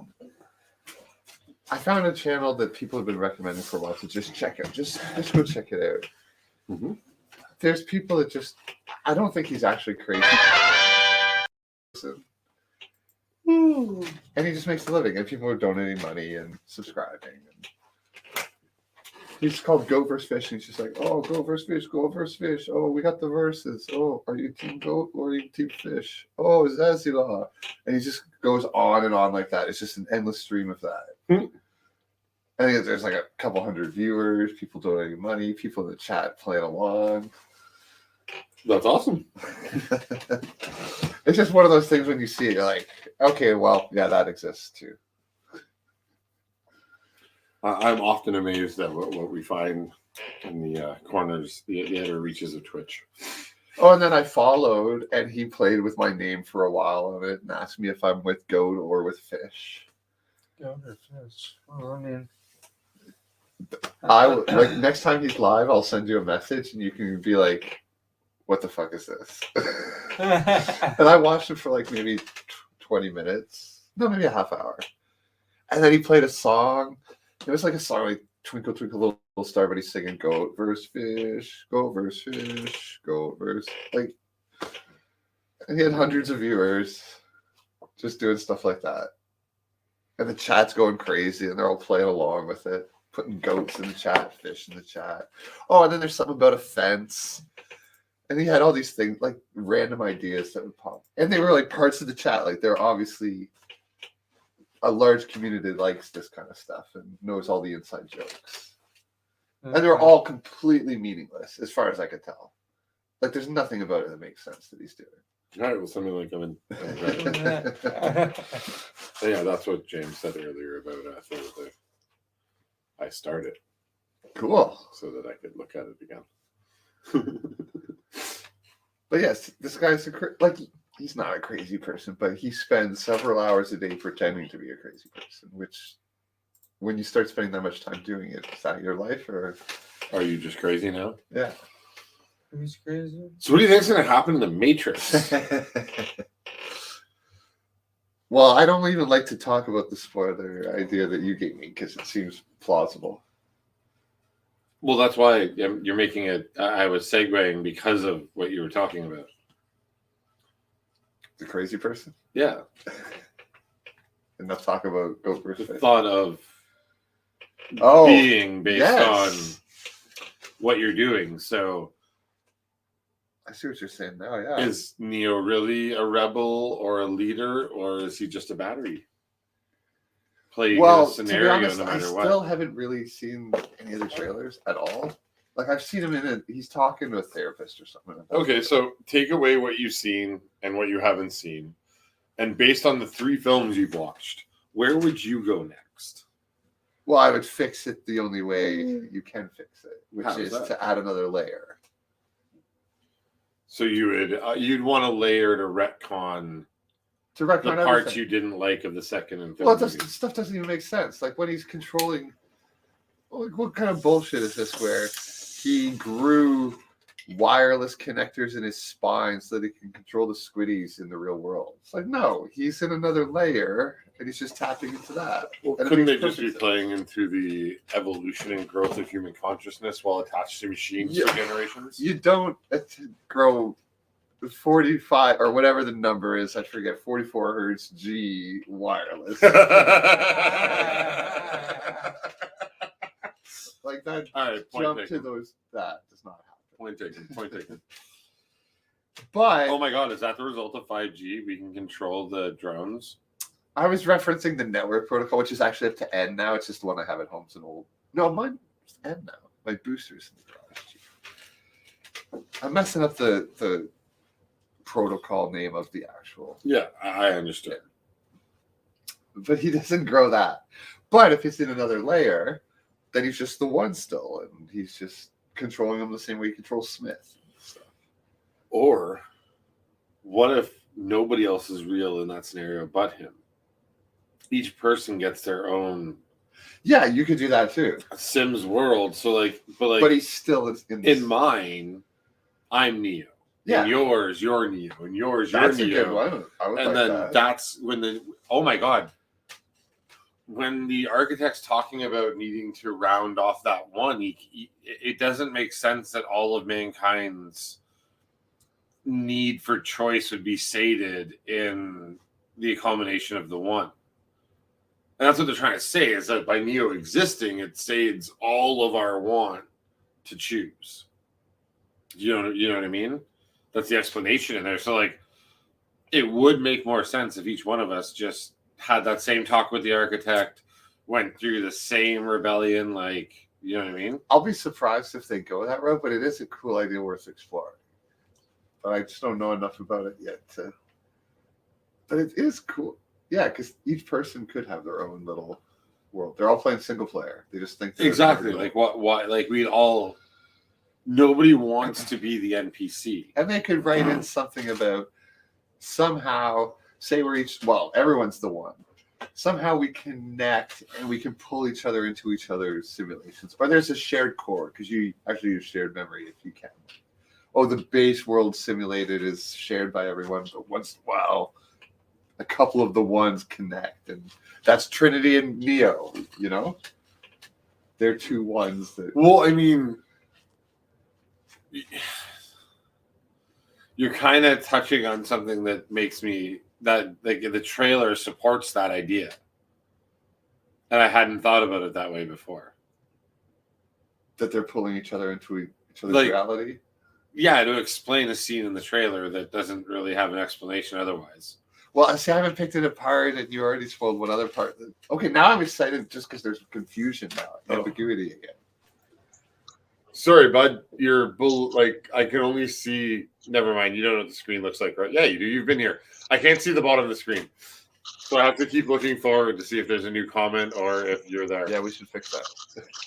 Speaker 5: I found a channel that people have been recommending for a while to just check out. Just go check it out.
Speaker 2: Mm-hmm.
Speaker 5: There's people that just, I don't think he's actually crazy. And he just makes a living, and people are donating money and subscribing. And he's called Goat vs. Fish, and he's just like, oh, Goat vs. Fish, Goat vs. Fish. Oh, we got the verses. Oh, are you Team Goat or are you Team Fish? Oh, Zazila. And he just goes on and on like that. It's just an endless stream of that. I think there's like a couple hundred viewers, people donating money, people in the chat playing along.
Speaker 2: That's awesome.
Speaker 5: It's just one of those things when you see it, you're like, okay, well, yeah, that exists too.
Speaker 2: I'm often amazed at what we find in the corners, the outer reaches of Twitch.
Speaker 5: Oh, and then I followed, and he played with my name for a while on it and asked me if I'm with Goat or with Fish.
Speaker 3: Goat or Fish? Oh, I mean,
Speaker 5: like next time he's live, I'll send you a message, and you can be like, "What the fuck is this?" And I watched it for like maybe 20 minutes, no, maybe a half hour, and then he played a song. It was like a song like "Twinkle Twinkle Little Star," but he's singing "Goat vs. Fish, Goat vs. Fish, Goat vs." Like, and he had hundreds of viewers just doing stuff like that, and the chat's going crazy, and they're all playing along with it. Putting goats in the chat, fish in the chat. Oh, and then there's something about a fence. And he had all these things, like random ideas that would pop. And they were like parts of the chat. Like they're obviously a large community that likes this kind of stuff and knows all the inside jokes. And they're all completely meaningless, as far as I could tell. Like there's nothing about it that makes sense that he's doing.
Speaker 2: All right, well, something like yeah, that's what James said earlier about Thursday. I started.
Speaker 5: Cool.
Speaker 2: So that I could look at it again.
Speaker 5: But yes, this guy's he's not a crazy person, but he spends several hours a day pretending to be a crazy person, which when you start spending that much time doing it, is that your life or
Speaker 2: are you just crazy now?
Speaker 5: Yeah.
Speaker 3: He's crazy.
Speaker 2: So what do you think's gonna happen in the Matrix?
Speaker 5: Well, I don't even like to talk about the spoiler idea that you gave me because it seems plausible.
Speaker 2: Well, that's why you're making it. I was segueing because of what you were talking about.
Speaker 5: The crazy person?
Speaker 2: Yeah.
Speaker 5: And let's talk about Goat vs. Fish.
Speaker 2: Thought of being based on what you're doing. So
Speaker 5: I see what you're saying now, yeah.
Speaker 2: Is Neo really a rebel or a leader, or is he just a battery? Playing a scenario
Speaker 5: to be honest,
Speaker 2: no matter
Speaker 5: I still haven't really seen any of the trailers at all. Like I've seen him he's talking to a therapist or something.
Speaker 2: Okay, so take away what you've seen and what you haven't seen. And based on the 3 films you've watched, where would you go next?
Speaker 5: Well, I would fix it the only way you can fix it, which
Speaker 2: How
Speaker 5: is
Speaker 2: is that?
Speaker 5: to add another layer.
Speaker 2: So you'd want a layer to retcon
Speaker 5: To retcon
Speaker 2: the parts
Speaker 5: everything.
Speaker 2: you didn't like of the second and third.
Speaker 5: Well,
Speaker 2: movie.
Speaker 5: stuff doesn't even make sense. Like when he's controlling, like, what kind of bullshit is this? Where he grew wireless connectors in his spine so that he can control the squiddies in the real world. It's like, no, he's in another layer and he's just tapping into that.
Speaker 2: Well,
Speaker 5: And it
Speaker 2: couldn't they
Speaker 5: makes
Speaker 2: just be
Speaker 5: perfect
Speaker 2: playing into the evolution and growth of human consciousness while attached to machines for generations?
Speaker 5: You don't grow 45 or whatever the number is, I forget, 44 hertz G wireless. Like that.
Speaker 2: All right, point
Speaker 5: Jump
Speaker 2: taken.
Speaker 5: to those. That does not happen.
Speaker 2: Point taken. Point taken.
Speaker 5: But
Speaker 2: Oh my God, is that the result of 5G? We can control the drones.
Speaker 5: I was referencing the network protocol, which is actually up to N now. It's just the one I have at home. It's an old. No, mine's N now. My booster's in the garage. I'm messing up the protocol name of the actual.
Speaker 2: Yeah, I understood.
Speaker 5: But he doesn't grow that. But if he's in another layer, then he's just the one still, and he's just controlling them the same way he controls Smith.
Speaker 2: Or what if nobody else is real in that scenario but him? Each person gets their own
Speaker 5: Yeah, you could do that too.
Speaker 2: Sims world. So
Speaker 5: But he's still in this.
Speaker 2: in mine, I'm Neo.
Speaker 5: Yeah.
Speaker 2: In yours, you're Neo. In yours, you're
Speaker 5: That's a
Speaker 2: Neo.
Speaker 5: good one. I would
Speaker 2: And
Speaker 5: like
Speaker 2: then
Speaker 5: that.
Speaker 2: that's when oh my God. When the architect's talking about needing to round off that one, it doesn't make sense that all of mankind's need for choice would be sated in the culmination of the one. And that's what they're trying to say, is that by Neo existing, it sades all of our want to choose. You know what I mean? That's the explanation in there. So like, it would make more sense if each one of us just had that same talk with the architect, went through the same rebellion, like, you know what I mean?
Speaker 5: I'll be surprised if they go that route, but it is a cool idea worth exploring. But I just don't know enough about it yet. But it is cool. Yeah, because each person could have their own little world. They're all playing single player. They just think they're
Speaker 2: Exactly. Like why like nobody wants to be the NPC.
Speaker 5: And they could write in something about somehow, say we're everyone's the one. Somehow we connect and we can pull each other into each other's simulations. Or there's a shared core, because you actually use shared memory if you can. Oh, the base world simulated is shared by everyone, but once in a while, a couple of the ones connect. And that's Trinity and Neo, you know? They're two ones that.
Speaker 2: Well, I mean, you're kind of touching on something that makes me that like the trailer supports that idea, and I hadn't thought about it that way before.
Speaker 5: That they're pulling each other into each other's
Speaker 2: Like,
Speaker 5: reality.
Speaker 2: Yeah, to explain a scene in the trailer that doesn't really have an explanation otherwise.
Speaker 5: Well, see, I haven't picked it apart, and you already spoiled one other part. Okay, now I'm excited just because there's confusion now, ambiguity again.
Speaker 2: Sorry, bud. You're like, I can only see. Never mind. You don't know what the screen looks like, right? Yeah, you do. You've been here. I can't see the bottom of the screen. So I have to keep looking forward to see if there's a new comment or if you're there.
Speaker 5: Yeah, we should fix that.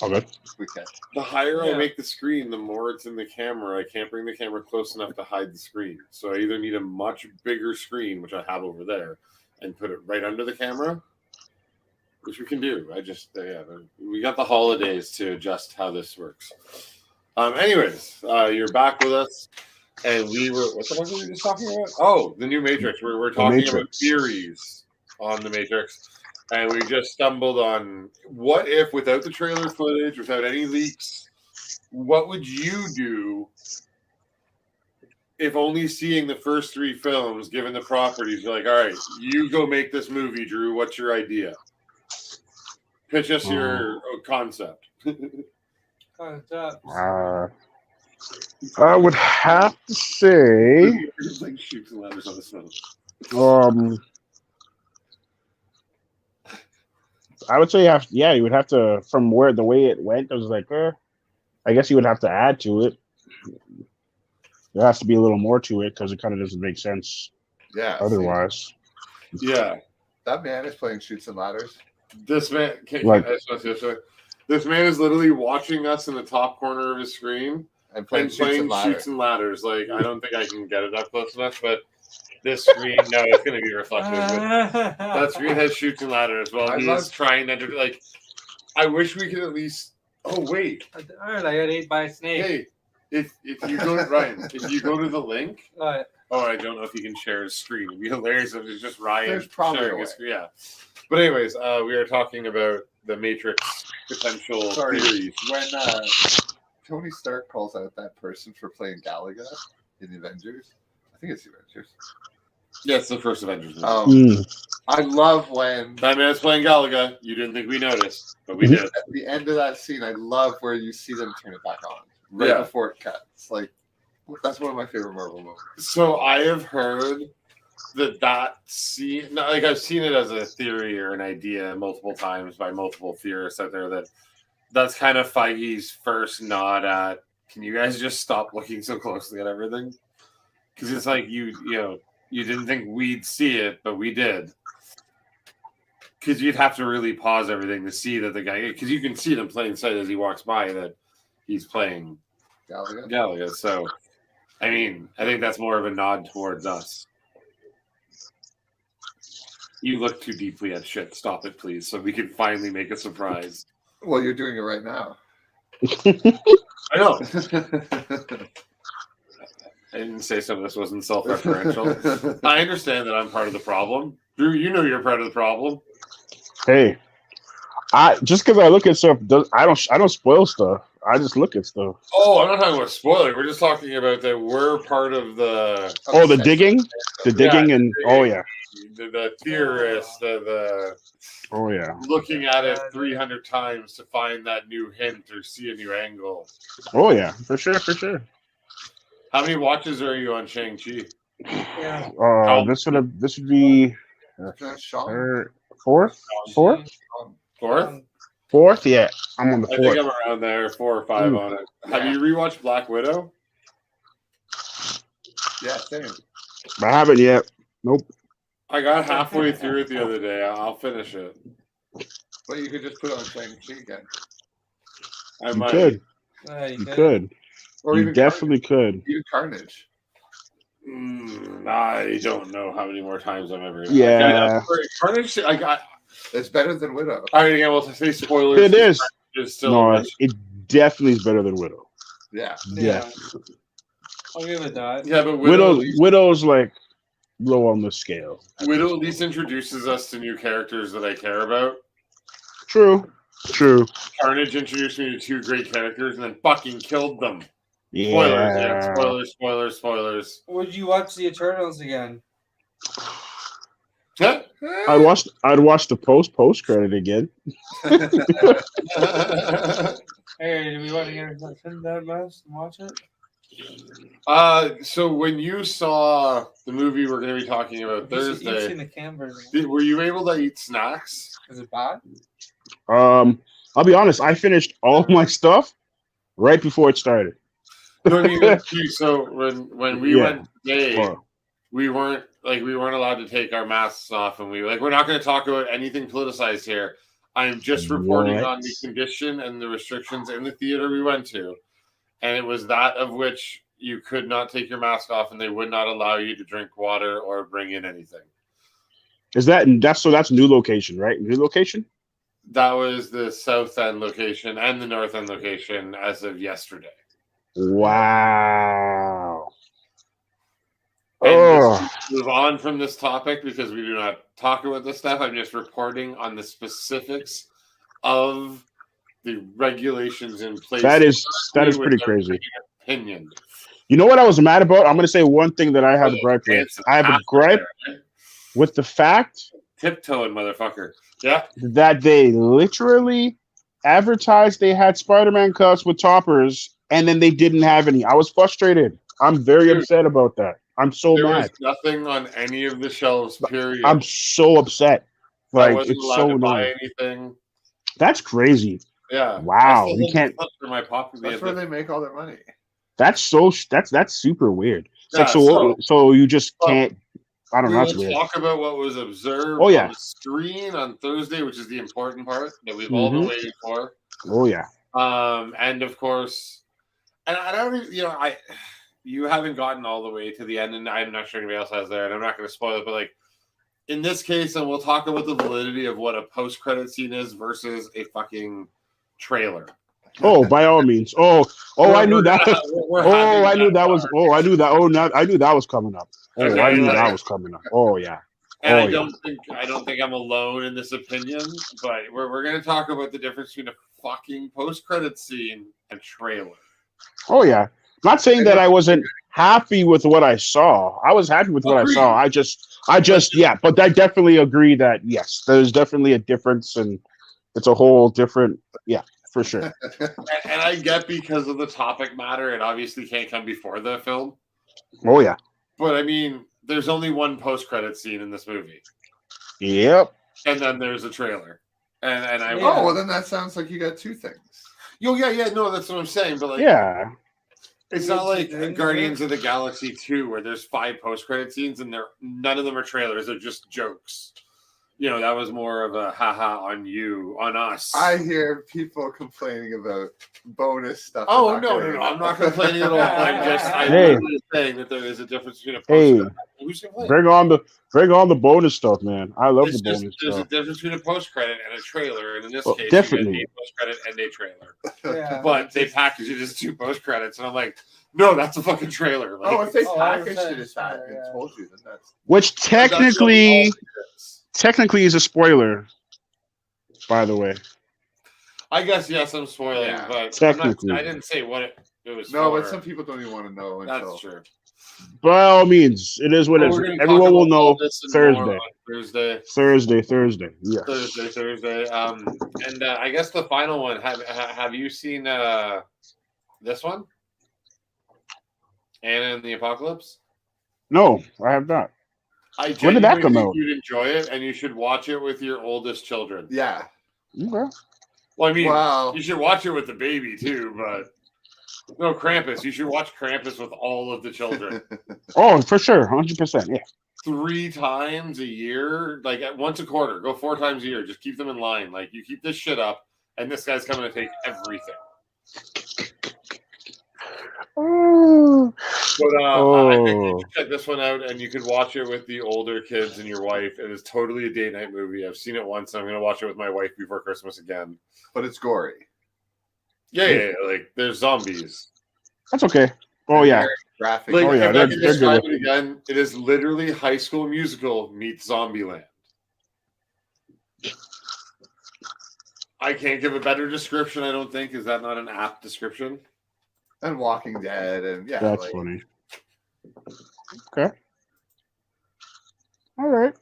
Speaker 8: Okay.
Speaker 5: We can.
Speaker 2: The higher I make the screen, the more it's in the camera. I can't bring the camera close enough to hide the screen. So I either need a much bigger screen, which I have over there, and put it right under the camera, which we can do. We got the holidays to adjust how this works. Anyways, you're back with us. And we were, what the fuck were we just talking about? Oh, the new Matrix. We're talking about theories on the Matrix. And we just stumbled on what if, without the trailer footage, without any leaks, what would you do if only seeing the first 3 films, given the properties, you're like, all right, you go make this movie, Drew. What's your idea? Pitch us your concept.
Speaker 8: I would have to say,
Speaker 2: like shoots and ladders on the snow.
Speaker 8: I would say you would have to, from the way it went, I was like, I guess you would have to add to it. There has to be a little more to it because it kind of doesn't make sense.
Speaker 5: Yeah.
Speaker 8: Otherwise.
Speaker 2: Yeah.
Speaker 5: That man is playing Shoots and Ladders.
Speaker 2: This man,
Speaker 8: Like-
Speaker 2: this man is literally watching us in the top corner of his screen
Speaker 5: And playing
Speaker 2: Shoots and Ladders. Like, I don't think I can get it up close enough, but this screen, no, it's going to be reflective. But that screen has Shoots and Ladders. Well, he's trying to, like, I wish we could at least. Oh, wait.
Speaker 3: All right, I got ate by a snake.
Speaker 2: Hey, if you go Ryan, if you go to the link.
Speaker 3: What?
Speaker 2: Oh, I don't know if he can share his screen. It'd be hilarious if it's just Ryan
Speaker 5: There's probably
Speaker 2: sharing his screen. Yeah. But anyways, we are talking about the Matrix potential theories.
Speaker 5: When Tony Stark calls out that person for playing Galaga in the Avengers, I think it's the Avengers.
Speaker 2: Yeah, it's the first Avengers movie.
Speaker 5: I love when
Speaker 2: that man's playing Galaga. You didn't think we noticed, but we did.
Speaker 5: At the end of that scene, I love where you see them turn it back on right before it cuts. Like, that's one of my favorite Marvel moments.
Speaker 2: So I have heard that scene, like I've seen it as a theory or an idea multiple times by multiple theorists out there, that's kind of Feige's first nod at, can you guys just stop looking so closely at everything? Because it's like you didn't think we'd see it, but we did. Because you'd have to really pause everything to see that the guy, because you can see it in plain sight as he walks by that he's playing Galaga. So, I mean, I think that's more of a nod towards us. You look too deeply at shit. Stop it, please, so we can finally make a surprise.
Speaker 5: Well, you're doing it right now.
Speaker 2: I know. I didn't say some of this wasn't self-referential. I understand that I'm part of the problem. Drew, you know you're part of the problem.
Speaker 8: Hey, just because I look at stuff, I don't spoil stuff. I just look at stuff.
Speaker 2: Oh, I'm not talking about spoiling. We're just talking about that we're part of the.
Speaker 8: Oh, the digging, and oh yeah,
Speaker 2: the theorists, the.
Speaker 8: Oh yeah.
Speaker 2: Looking at it 300 times to find that new hint or see a new angle.
Speaker 8: Oh yeah, for sure.
Speaker 2: How many watches are you on Shang-Chi?
Speaker 3: Yeah.
Speaker 8: This would be fourth. Fourth, yeah. I'm on the fourth.
Speaker 2: I think I'm around there, 4 or 5 on it. Have you rewatched Black Widow?
Speaker 5: Yeah, same.
Speaker 8: I haven't yet. Nope.
Speaker 2: I got halfway through it the other day. I'll finish it.
Speaker 5: But you could just put on Shang-Chi again.
Speaker 8: You could. You could.
Speaker 5: Or
Speaker 8: you
Speaker 5: even
Speaker 8: definitely could.
Speaker 5: Even Carnage.
Speaker 2: I don't know how many more times I'm ever.
Speaker 8: Yeah.
Speaker 2: Carnage. I got.
Speaker 5: It's better than Widow.
Speaker 2: All right, again, we'll say spoilers.
Speaker 8: It is.
Speaker 2: Still
Speaker 8: it definitely is better than Widow.
Speaker 5: Yeah.
Speaker 3: I'll give it that.
Speaker 2: Yeah, but
Speaker 8: Widow's like low on the scale.
Speaker 2: Widow at least introduces us to new characters that I care about.
Speaker 8: True.
Speaker 2: Carnage introduced me to 2 great characters and then fucking killed them.
Speaker 8: Yeah.
Speaker 2: Spoilers.
Speaker 3: Would you watch the Eternals again?
Speaker 2: Huh?
Speaker 8: I'd watch the post credit again.
Speaker 3: Hey, do we want to get that much and watch it?
Speaker 2: So when you saw the movie we're going to be talking about Thursday,
Speaker 3: you've seen the cam version.
Speaker 2: Were you able to eat snacks?
Speaker 3: Is it bad?
Speaker 8: I'll be honest. I finished all my stuff right before it started.
Speaker 2: No, I mean, so when we went today, we weren't allowed to take our masks off, and we're not going to talk about anything politicized here. I'm just reporting on the condition and the restrictions in the theater we went to, and it was that of which you could not take your mask off, and they would not allow you to drink water or bring in anything.
Speaker 8: That's new location, right? New location?
Speaker 2: That was the South End location and the North End location as of yesterday.
Speaker 8: Wow.
Speaker 2: And move on from this topic because we do not talk about this stuff. I'm just reporting on the specifics of the regulations in place.
Speaker 8: That is pretty crazy.
Speaker 2: Opinion.
Speaker 8: You know what I was mad about? I'm going to say one thing that I have a gripe with. I have a gripe with the fact
Speaker 2: tiptoeing, motherfucker. Yeah.
Speaker 8: That they literally advertised they had Spider-Man cuffs with toppers, and then they didn't have any. I was frustrated. I'm very upset about that. I'm so mad.
Speaker 2: There was nothing on any of the shelves, period.
Speaker 8: I'm so upset.
Speaker 2: Like, I wasn't allowed to buy anything.
Speaker 8: That's crazy.
Speaker 2: Yeah.
Speaker 8: Wow. You can't.
Speaker 5: That's where they make all their money.
Speaker 8: That's super weird. It's like so you just can't I don't
Speaker 2: We
Speaker 8: know.
Speaker 2: will
Speaker 8: That's weird.
Speaker 2: talk about what was observed
Speaker 8: Oh, yeah.
Speaker 2: on the screen on Thursday, which is the important part that we've all been waiting for.
Speaker 8: Oh yeah.
Speaker 2: And of course, and I don't even, you haven't gotten all the way to the end, and I'm not sure anybody else has there, and I'm not going to spoil it, but like in this case, and we'll talk about the validity of what a post-credit scene is versus a fucking trailer.
Speaker 8: Oh, by all means. I knew that. I knew that was. Oh, I knew that. I knew that was coming up. Oh,
Speaker 2: Okay,
Speaker 8: I knew that was coming up. Oh yeah.
Speaker 2: And
Speaker 8: Oh,
Speaker 2: I don't think I'm alone in this opinion, but we're going to talk about the difference between a fucking post-credit scene and trailer.
Speaker 8: Oh yeah. Not saying that I wasn't happy with what I saw. I was happy with what I saw. I just yeah, but I definitely agree that yes, there's definitely a difference, and it's a whole different for sure.
Speaker 2: And I get because of the topic matter, it obviously can't come before the film.
Speaker 8: Oh yeah.
Speaker 2: But I mean, there's only one post-credit scene in this movie.
Speaker 8: Yep.
Speaker 2: And then there's a trailer. And I
Speaker 5: well, then that sounds like you got two things.
Speaker 2: No, that's what I'm saying. But like,
Speaker 8: yeah,
Speaker 2: it's not like Guardians of the Galaxy 2 where there's 5 post-credit scenes and none of them are trailers. They're just jokes. That was more of a haha on us.
Speaker 5: I hear people complaining about bonus stuff.
Speaker 2: Oh, no. I'm not complaining at all. I'm literally saying that there is a difference between a post-credit. Who's complaining?
Speaker 8: Bring on the bonus stuff, man. I love the bonus
Speaker 2: There's
Speaker 8: stuff.
Speaker 2: a difference between a post-credit and a trailer, and in this case,
Speaker 8: definitely.
Speaker 2: you get a post-credit and a trailer.
Speaker 3: Yeah.
Speaker 2: But they package it as 2 post-credits, and I'm like, no, that's a fucking trailer. Like,
Speaker 5: if they packaged it as that and told you, then that's...
Speaker 8: Which technically is a spoiler, by the way.
Speaker 2: I guess, yes, I'm spoiling, but
Speaker 8: technically.
Speaker 2: I didn't say what it was
Speaker 5: No,
Speaker 2: for.
Speaker 5: but some people don't even want to know.
Speaker 2: That's true.
Speaker 8: By all means, it is what it is. Everyone will know Thursday. Thursday. Yeah.
Speaker 2: Thursday. And I guess the final one. Have you seen this one? Anna and the Apocalypse?
Speaker 8: No, I have not.
Speaker 2: When
Speaker 8: did that come out?
Speaker 2: You'd enjoy it, and you should watch it with your oldest children.
Speaker 5: Yeah.
Speaker 8: Okay.
Speaker 2: Well, I mean, you should watch it with the baby too, but no, Krampus. You should watch Krampus with all of the children.
Speaker 8: Oh, for sure, 100%. Yeah.
Speaker 2: 3 times a year, like once a quarter. Go 4 times a year. Just keep them in line. Like you keep this shit up, and this guy's coming to take everything. But I think you should check this one out, and you could watch it with the older kids and your wife. It is totally a date night movie. I've seen it once, and I'm going to watch it with my wife before Christmas again.
Speaker 5: But it's gory.
Speaker 2: Yeah. Like there's zombies.
Speaker 8: That's okay. Oh yeah.
Speaker 5: Graphic.
Speaker 2: Like,
Speaker 8: if
Speaker 2: I can describe it again, it is literally High School Musical meets Zombieland. I can't give a better description. I don't think. Is that not an apt description?
Speaker 5: And Walking Dead, and
Speaker 8: that's funny. Okay. All right.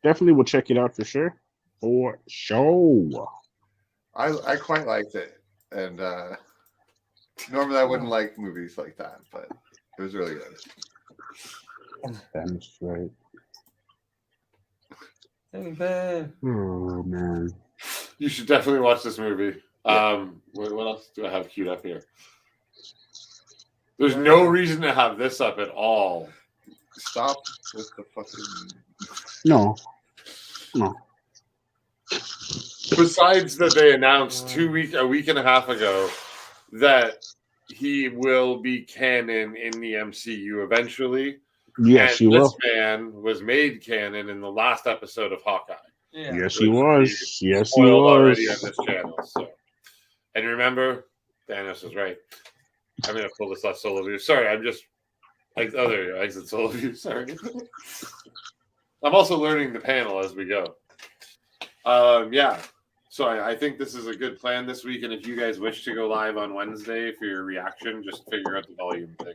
Speaker 8: Definitely will check it out for sure. For sure.
Speaker 5: I quite liked it, and normally I wouldn't like movies like that, but it was really good.
Speaker 8: That's right.
Speaker 3: Hey,
Speaker 8: oh man.
Speaker 2: You should definitely watch this movie. What else do I have queued up here? There's no reason to have this up at all.
Speaker 5: Stop with the fucking...
Speaker 8: No.
Speaker 2: Besides that, they announced a week and a half ago that he will be canon in the MCU eventually.
Speaker 8: Yes, he will.
Speaker 2: This man was made canon in the last episode of Hawkeye.
Speaker 3: Yeah.
Speaker 8: Yes, he was. Yes, he
Speaker 2: Spoiled
Speaker 8: was.
Speaker 2: already on this channel. So, and remember, Thanos was right. I'm gonna pull this off solo view. Sorry, I'm just there you go. Exit solo view. Sorry. I'm also learning the panel as we go. Yeah. So I think this is a good plan this week. And if you guys wish to go live on Wednesday for your reaction, just figure out the volume thing.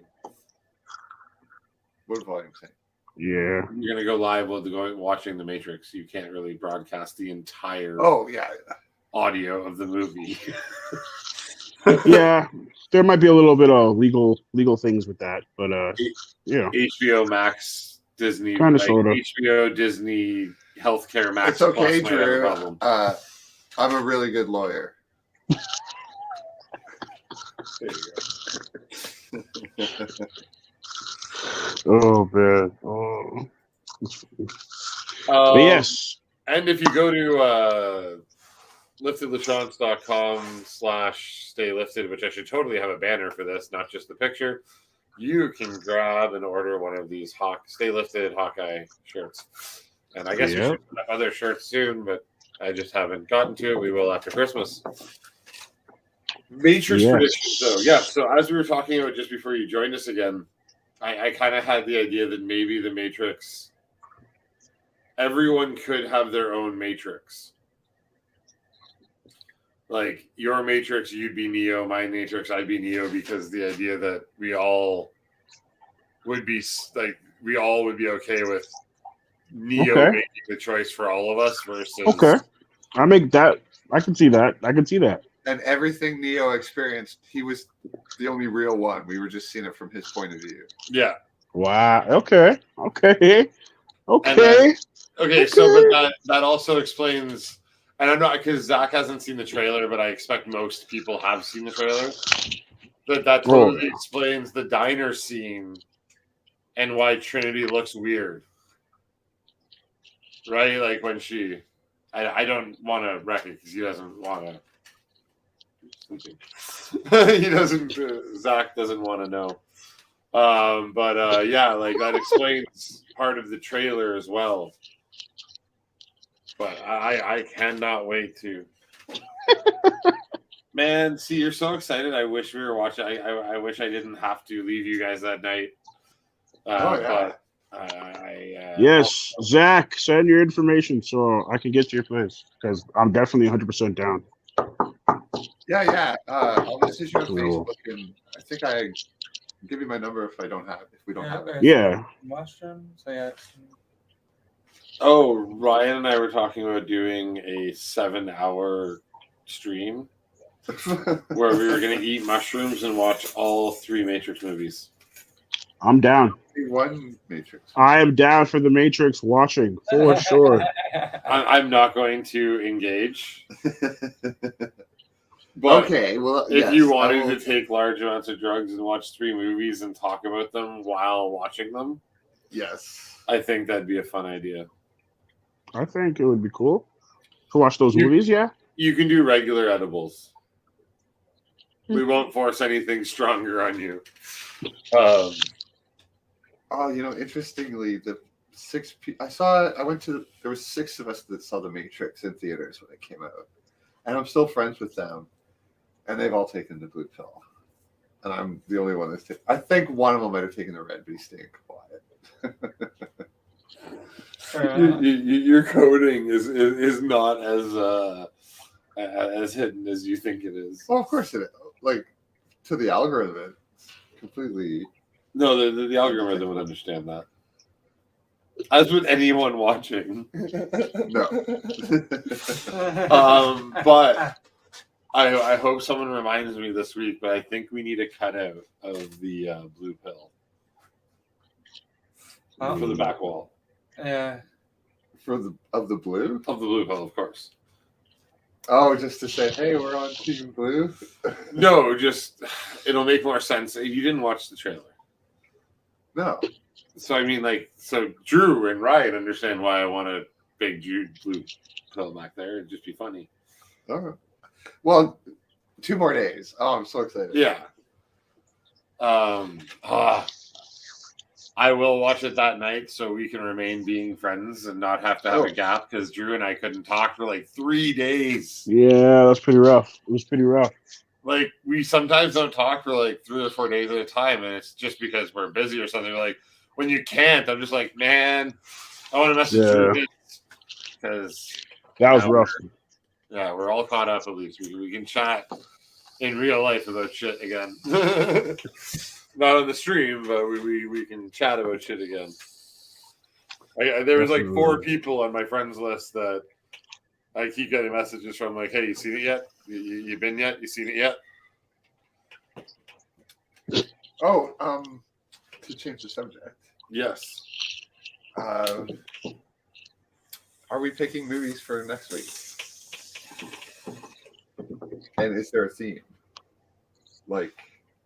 Speaker 5: What volume thing?
Speaker 8: Yeah.
Speaker 2: You're gonna go live while watching The Matrix. You can't really broadcast the entire audio of the movie.
Speaker 8: Yeah, there might be a little bit of legal things with that, but
Speaker 2: HBO Max, Disney,
Speaker 8: kind of sort of
Speaker 2: HBO, Disney, Healthcare Max.
Speaker 5: It's okay,
Speaker 2: Plus
Speaker 5: Drew. I'm a really good lawyer.
Speaker 2: There you go.
Speaker 8: Oh man. Oh. But yes.
Speaker 2: And if you go to liftedlachance.com/staylifted, which I should totally have a banner for this, not just the picture, you can grab and order one of these Stay Lifted Hawkeye shirts. And I guess we should put up other shirts soon, but I just haven't gotten to it. We will after Christmas. Matrix predictions, though. Yeah, so as we were talking about just before you joined us again, I kind of had the idea that maybe the Matrix, everyone could have their own Matrix. Like, your Matrix, you'd be Neo. My Matrix, I'd be Neo, because the idea that we all would be okay with Neo making the choice for all of us versus...
Speaker 8: Okay. I can see that.
Speaker 5: And everything Neo experienced, he was the only real one. We were just seeing it from his point of view.
Speaker 2: Yeah.
Speaker 8: Wow. Okay. So but
Speaker 2: that also explains, and I'm not, because Zach hasn't seen the trailer, but I expect most people have seen the trailer. That totally explains the diner scene and why Trinity looks weird. Right? Like when she, I don't want to wreck it because he doesn't want to. Zach doesn't want to know. Yeah, like that explains part of the trailer as well. But I cannot wait to. Man, see, you're so excited. I wish we were watching. I wish I didn't have to leave you guys that night. But
Speaker 8: yes, Zach, send your information so I can get to your place, because I'm definitely 100% down.
Speaker 5: Yeah. I'll message you on Facebook, and I think I give you my number if we don't have it.
Speaker 8: Yeah.
Speaker 3: Mushrooms. Yeah.
Speaker 2: Oh, Ryan and I were talking about doing a 7-hour stream where we were going to eat mushrooms and watch all 3 Matrix movies.
Speaker 8: I'm down.
Speaker 5: One Matrix.
Speaker 8: I am down for the Matrix watching for sure.
Speaker 2: I'm not going to engage. But
Speaker 5: okay, well,
Speaker 2: if you wanted to take large amounts of drugs and watch 3 movies and talk about them while watching them,
Speaker 5: yes,
Speaker 2: I think that'd be a fun idea.
Speaker 8: I think it would be cool to watch those movies. Yeah,
Speaker 2: you can do regular edibles. We won't force anything stronger on you.
Speaker 5: Interestingly, there were 6 of us that saw The Matrix in theaters when it came out, and I'm still friends with them, and they've all taken the blue pill, and I'm the only one that's taken. I think one of them might have taken the red, but he's staying quiet.
Speaker 2: Your coding is not as hidden as you think it is.
Speaker 5: Well, of course it is. Like, to the algorithm, it's completely...
Speaker 2: No, the algorithm would understand that. As would anyone watching.
Speaker 5: No.
Speaker 2: But I hope someone reminds me this week, but I think we need a cutout of the blue pill for the back wall.
Speaker 3: Yeah.
Speaker 5: Of the blue?
Speaker 2: Of the blue pill, of course.
Speaker 5: Oh, just to say, hey, we're on Team Blue?
Speaker 2: No, just it'll make more sense. You didn't watch the trailer.
Speaker 5: No.
Speaker 2: So I mean, so Drew and Ryan understand why I want a big blue pill back there. It'd just be funny.
Speaker 5: Okay. Well, 2 more days. Oh, I'm so excited.
Speaker 2: Yeah. I will watch it that night so we can remain being friends and not have to have a gap, because Drew and I couldn't talk for 3 days.
Speaker 8: Yeah, that's pretty rough. It was pretty rough.
Speaker 2: Like, we sometimes don't talk for 3 or 4 days at a time, and it's just because we're busy or something. Like, when you can't, I'm just like, man, I want to message Drew because
Speaker 8: that was rough.
Speaker 2: Yeah, we're all caught up at least. We can chat in real life about shit again. Not on the stream, but we can chat about shit again. There was 4 people on my friends list that I keep getting messages from, like, hey, you seen it yet? You been yet? You seen it yet?
Speaker 5: Oh, to change the subject.
Speaker 2: Yes.
Speaker 5: Are we picking movies for next week? And is there a theme? Like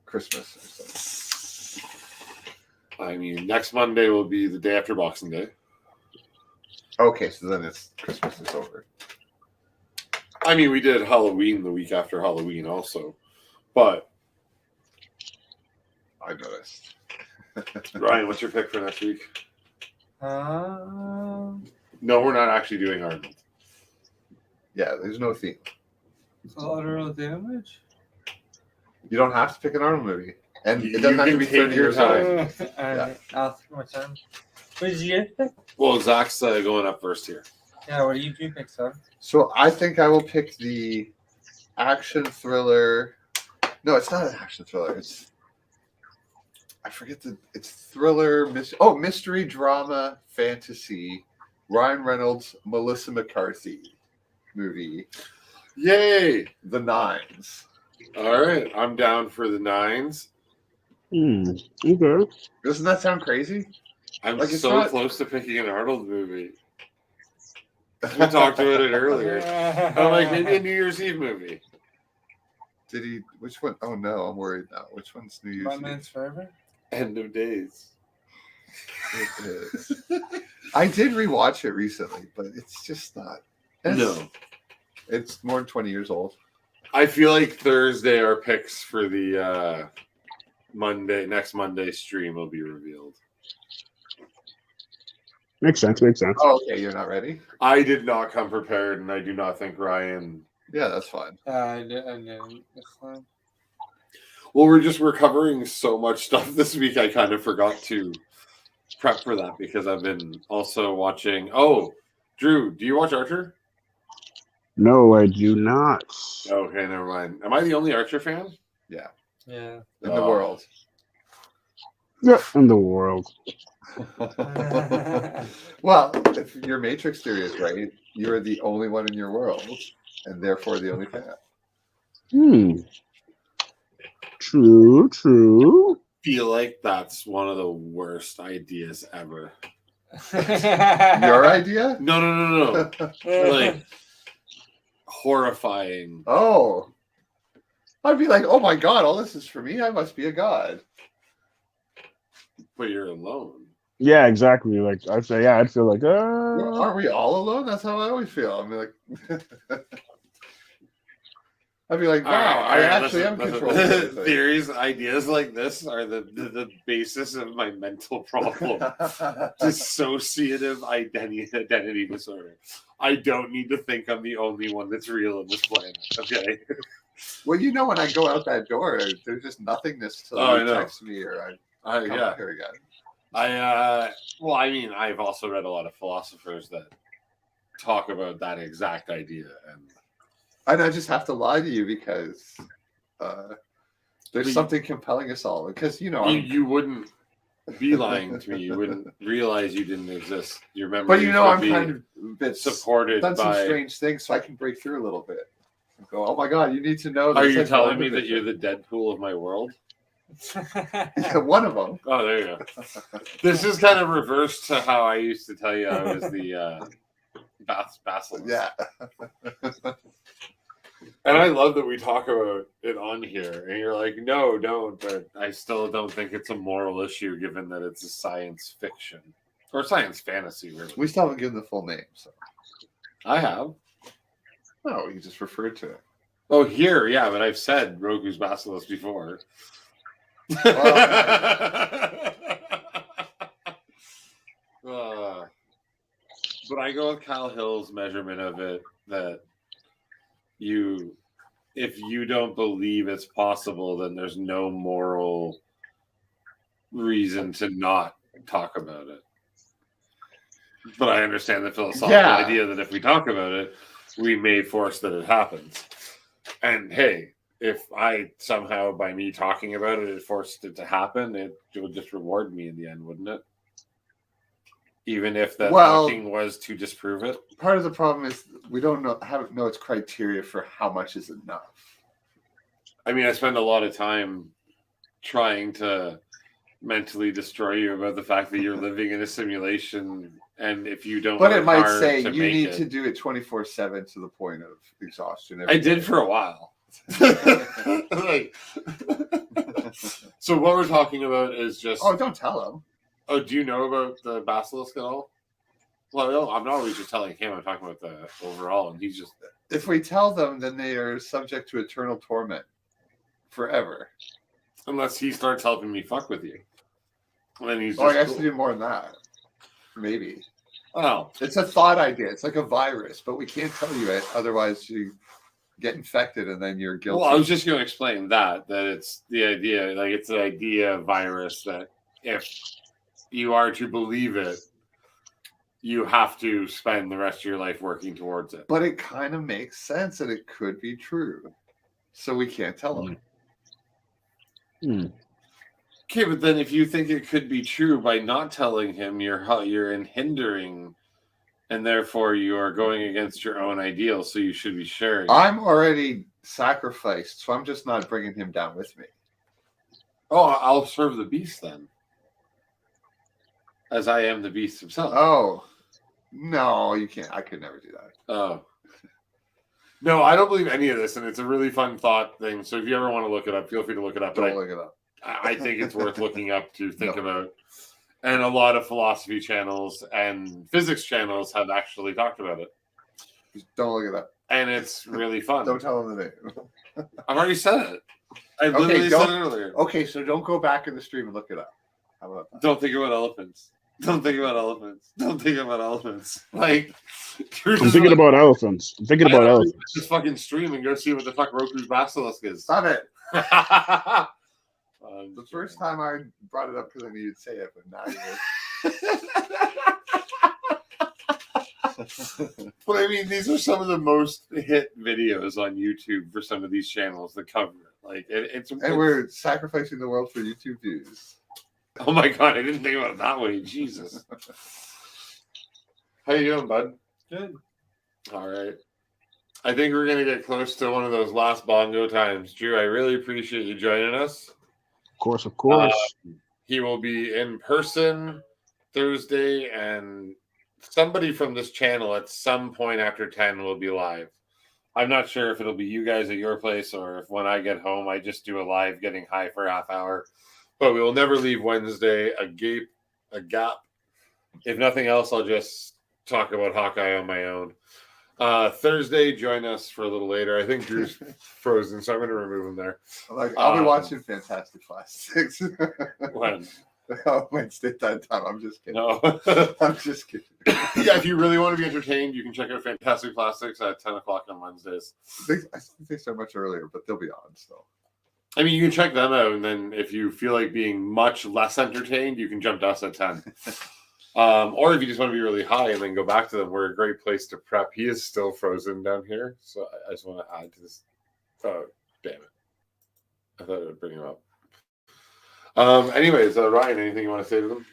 Speaker 5: Christmas or something?
Speaker 2: I mean, next Monday will be the day after Boxing Day.
Speaker 5: Okay, so then it's Christmas is over.
Speaker 2: I mean, we did Halloween the week after Halloween also, but
Speaker 5: I noticed.
Speaker 2: Ryan, what's your pick for next week? No, we're not actually doing Arnold.
Speaker 5: Yeah, there's no theme.
Speaker 3: Collateral damage?
Speaker 5: You don't have to pick an Arnold movie. And
Speaker 2: You
Speaker 5: it doesn't have to
Speaker 2: can
Speaker 5: be
Speaker 2: take
Speaker 5: 30
Speaker 2: your
Speaker 5: years
Speaker 2: time.
Speaker 5: old.
Speaker 3: Alright, I'll take my time. What did you pick?
Speaker 2: Well, Zach's going up first here.
Speaker 3: Yeah, what do you pick, son?
Speaker 5: So I think I will pick the action thriller. No, it's not an action thriller. I forget it's thriller, mystery, drama, fantasy, Ryan Reynolds, Melissa McCarthy movie.
Speaker 2: Yay!
Speaker 5: The Nines.
Speaker 2: All right, I'm down for the 9s.
Speaker 8: Okay.
Speaker 5: Doesn't that sound crazy?
Speaker 2: I'm
Speaker 5: Like, it's
Speaker 2: so
Speaker 5: not-
Speaker 2: close to picking an Arnold movie. We talked about it earlier. I'm like, maybe a New Year's Eve movie.
Speaker 5: Did he? Which one? Oh no, I'm worried now. Which one's New Year's
Speaker 3: My
Speaker 5: Eve?
Speaker 3: Man's Forever?
Speaker 2: End of Days.
Speaker 5: It is. I did rewatch it recently, but it's just not.
Speaker 2: No.
Speaker 5: It's more than 20 years old.
Speaker 2: I feel like Thursday our picks for the next Monday stream will be revealed.
Speaker 8: Makes sense.
Speaker 5: Oh, okay. You're not ready?
Speaker 2: I did not come prepared, and I do not think Ryan.
Speaker 5: Yeah, that's fine.
Speaker 3: I didn't. That's fine.
Speaker 2: Well, we're covering so much stuff this week. I kind of forgot to prep for that because I've been also watching. Oh, Drew, do you watch Archer?
Speaker 8: No, I do not.
Speaker 2: Okay, never mind. Am I the only Archer fan?
Speaker 5: Yeah.
Speaker 3: Yeah.
Speaker 5: In the world.
Speaker 8: Yeah, in the world.
Speaker 5: Well, if your Matrix theory is right, you're the only one in your world, and therefore the only fan.
Speaker 8: True.
Speaker 2: Feel like that's one of the worst ideas ever.
Speaker 5: Your idea?
Speaker 2: No. Like horrifying.
Speaker 5: Oh. I'd be like, oh my god, all this is for me? I must be a god.
Speaker 2: But you're alone.
Speaker 8: Yeah, exactly. Like I'd say, I'd feel like,
Speaker 5: Aren't we all alone? That's how I always feel. I mean, like, I'd be like, wow, I actually am controlling everything.
Speaker 2: Theories, ideas like this are the basis of my mental problem. Dissociative identity disorder. I don't need to think I'm the only one that's real on this planet. Okay.
Speaker 5: Well, you know, when I go out that door, there's just nothingness till
Speaker 2: I
Speaker 5: you
Speaker 2: know.
Speaker 5: text me or I come
Speaker 2: Yeah.
Speaker 5: out here again.
Speaker 2: Well, I mean, I've also read a lot of philosophers that talk about that exact idea,
Speaker 5: And I just have to lie to you because there's something compelling us all. Because
Speaker 2: you wouldn't be lying to me. You wouldn't realize you didn't exist. Your memory.
Speaker 5: But I'm kind of a bit
Speaker 2: supported
Speaker 5: done some
Speaker 2: by
Speaker 5: strange things, so I can break through a little bit. And go, oh my god, you need to know.
Speaker 2: Are
Speaker 5: this
Speaker 2: you
Speaker 5: is
Speaker 2: telling me that
Speaker 5: WandaVision."
Speaker 2: you're the Deadpool of my world?
Speaker 5: Yeah, one of them.
Speaker 2: Oh, there you go. This is kind of reverse to how I used to tell you I was the basilisk.
Speaker 5: Yeah.
Speaker 2: And I love that we talk about it on here, and you're like, no, don't. But I still don't think it's a moral issue, given that it's a science fiction or science fantasy. Really,
Speaker 5: We still haven't given the full name, so
Speaker 2: I have.
Speaker 5: no, you just referred to it.
Speaker 2: Oh, here, yeah, but I've said Roku's basilisk before. But I go with Kyle Hill's measurement of it that if you don't believe it's possible, then there's no moral reason to not talk about it. But I understand the philosophical idea that if we talk about it, we may force that it happens. And hey, if I somehow, by me talking about it, forced it to happen, it would just reward me in the end, wouldn't it? Even if that talking was to disprove it.
Speaker 5: Part of the problem is we don't know its criteria for how much is enough.
Speaker 2: I mean, I spend a lot of time trying to mentally destroy you about the fact that you're living in a simulation, and if you don't,
Speaker 5: but it might say
Speaker 2: you
Speaker 5: need to do it 24/7 to the point of exhaustion.
Speaker 2: I did for a while. So what we're talking about is just
Speaker 5: don't tell them.
Speaker 2: Oh, do you know about the basilisk at all? Well, no, I'm not always just telling him. I'm talking about the overall, and he's just.
Speaker 5: If we tell them, then they are subject to eternal torment forever.
Speaker 2: Unless he starts helping me fuck with you. And then he's.
Speaker 5: Oh, I have to do more than that. Maybe.
Speaker 2: Oh,
Speaker 5: it's a thought idea. It's like a virus, but we can't tell you it. Otherwise, you get infected, and then you're guilty.
Speaker 2: Well, I was just going to explain that it's the idea, like it's an idea virus that if you are to believe it, you have to spend the rest of your life working towards it.
Speaker 5: But it kind of makes sense that it could be true. So we can't tell them.
Speaker 2: Okay, but then if you think it could be true by not telling him, you're hindering, and therefore you are going against your own ideals. So you should be sharing.
Speaker 5: I'm already sacrificed, so I'm just not bringing him down with me.
Speaker 2: Oh, I'll serve the beast then, as I am the beast himself.
Speaker 5: Oh, no, you can't. I could never do that.
Speaker 2: Oh. No, I don't believe any of this, and it's a really fun thought thing. So if you ever want to look it up, feel free to look it up.
Speaker 5: Don't look it up.
Speaker 2: I think it's worth looking up to think about. And a lot of philosophy channels and physics channels have actually talked about it.
Speaker 5: Just don't look it up.
Speaker 2: And it's really fun.
Speaker 5: Don't tell them the name.
Speaker 2: I've already said it. I literally said it earlier.
Speaker 5: Okay, so don't go back in the stream and look it up. How about that?
Speaker 2: Don't think about elephants. Don't think about elephants. Don't think about elephants. Like,
Speaker 8: I'm thinking about elephants. I'm thinking about elephants.
Speaker 2: Just fucking stream and go see what the fuck Roku's basilisk is.
Speaker 5: Stop it. The first time I brought it up because I needed to say it, but now
Speaker 2: you're. But I mean, these are some of the most hit videos on YouTube for some of these channels that cover it. Like, it's
Speaker 5: we're sacrificing the world for YouTube views.
Speaker 2: Oh my god, I didn't think about it that way. Jesus. How you doing, bud?
Speaker 3: Good.
Speaker 2: All right. I think we're gonna get close to one of those last bongo times. Drew, I really appreciate you joining us.
Speaker 8: Of course, of course.
Speaker 2: He will be in person Thursday, and somebody from this channel at some point after 10 will be live. I'm not sure if it'll be you guys at your place or if when I get home I just do a live getting high for a half hour. But we will never leave Wednesday a gap. If nothing else, I'll just talk about Hawkeye on my own. Thursday, join us for a little later. I think Drew's frozen, so I'm going to remove him there.
Speaker 5: I'll be watching Fantastic Plastics.
Speaker 2: When?
Speaker 5: Wednesday that time. I'm just kidding.
Speaker 2: No.
Speaker 5: I'm just kidding.
Speaker 2: Yeah, if you really want to be entertained, you can check out Fantastic Plastics at 10 o'clock on Wednesdays.
Speaker 5: I think they start much earlier, but they'll be on still.
Speaker 2: I mean, you can check them out, and then if you feel like being much less entertained, you can jump to us at 10. Or if you just want to be really high and then go back to them, we're a great place to prep. He is still frozen down here, so I just want to add to this. Oh, damn it. I thought it would bring him up. Anyways, Ryan, anything you want to say to them?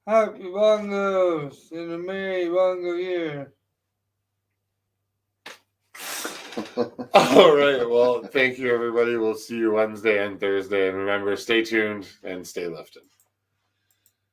Speaker 3: Happy bongos in a merry bongo year.
Speaker 2: All right. Well, thank you, everybody. We'll see you Wednesday and Thursday. And remember, stay tuned and stay lifted.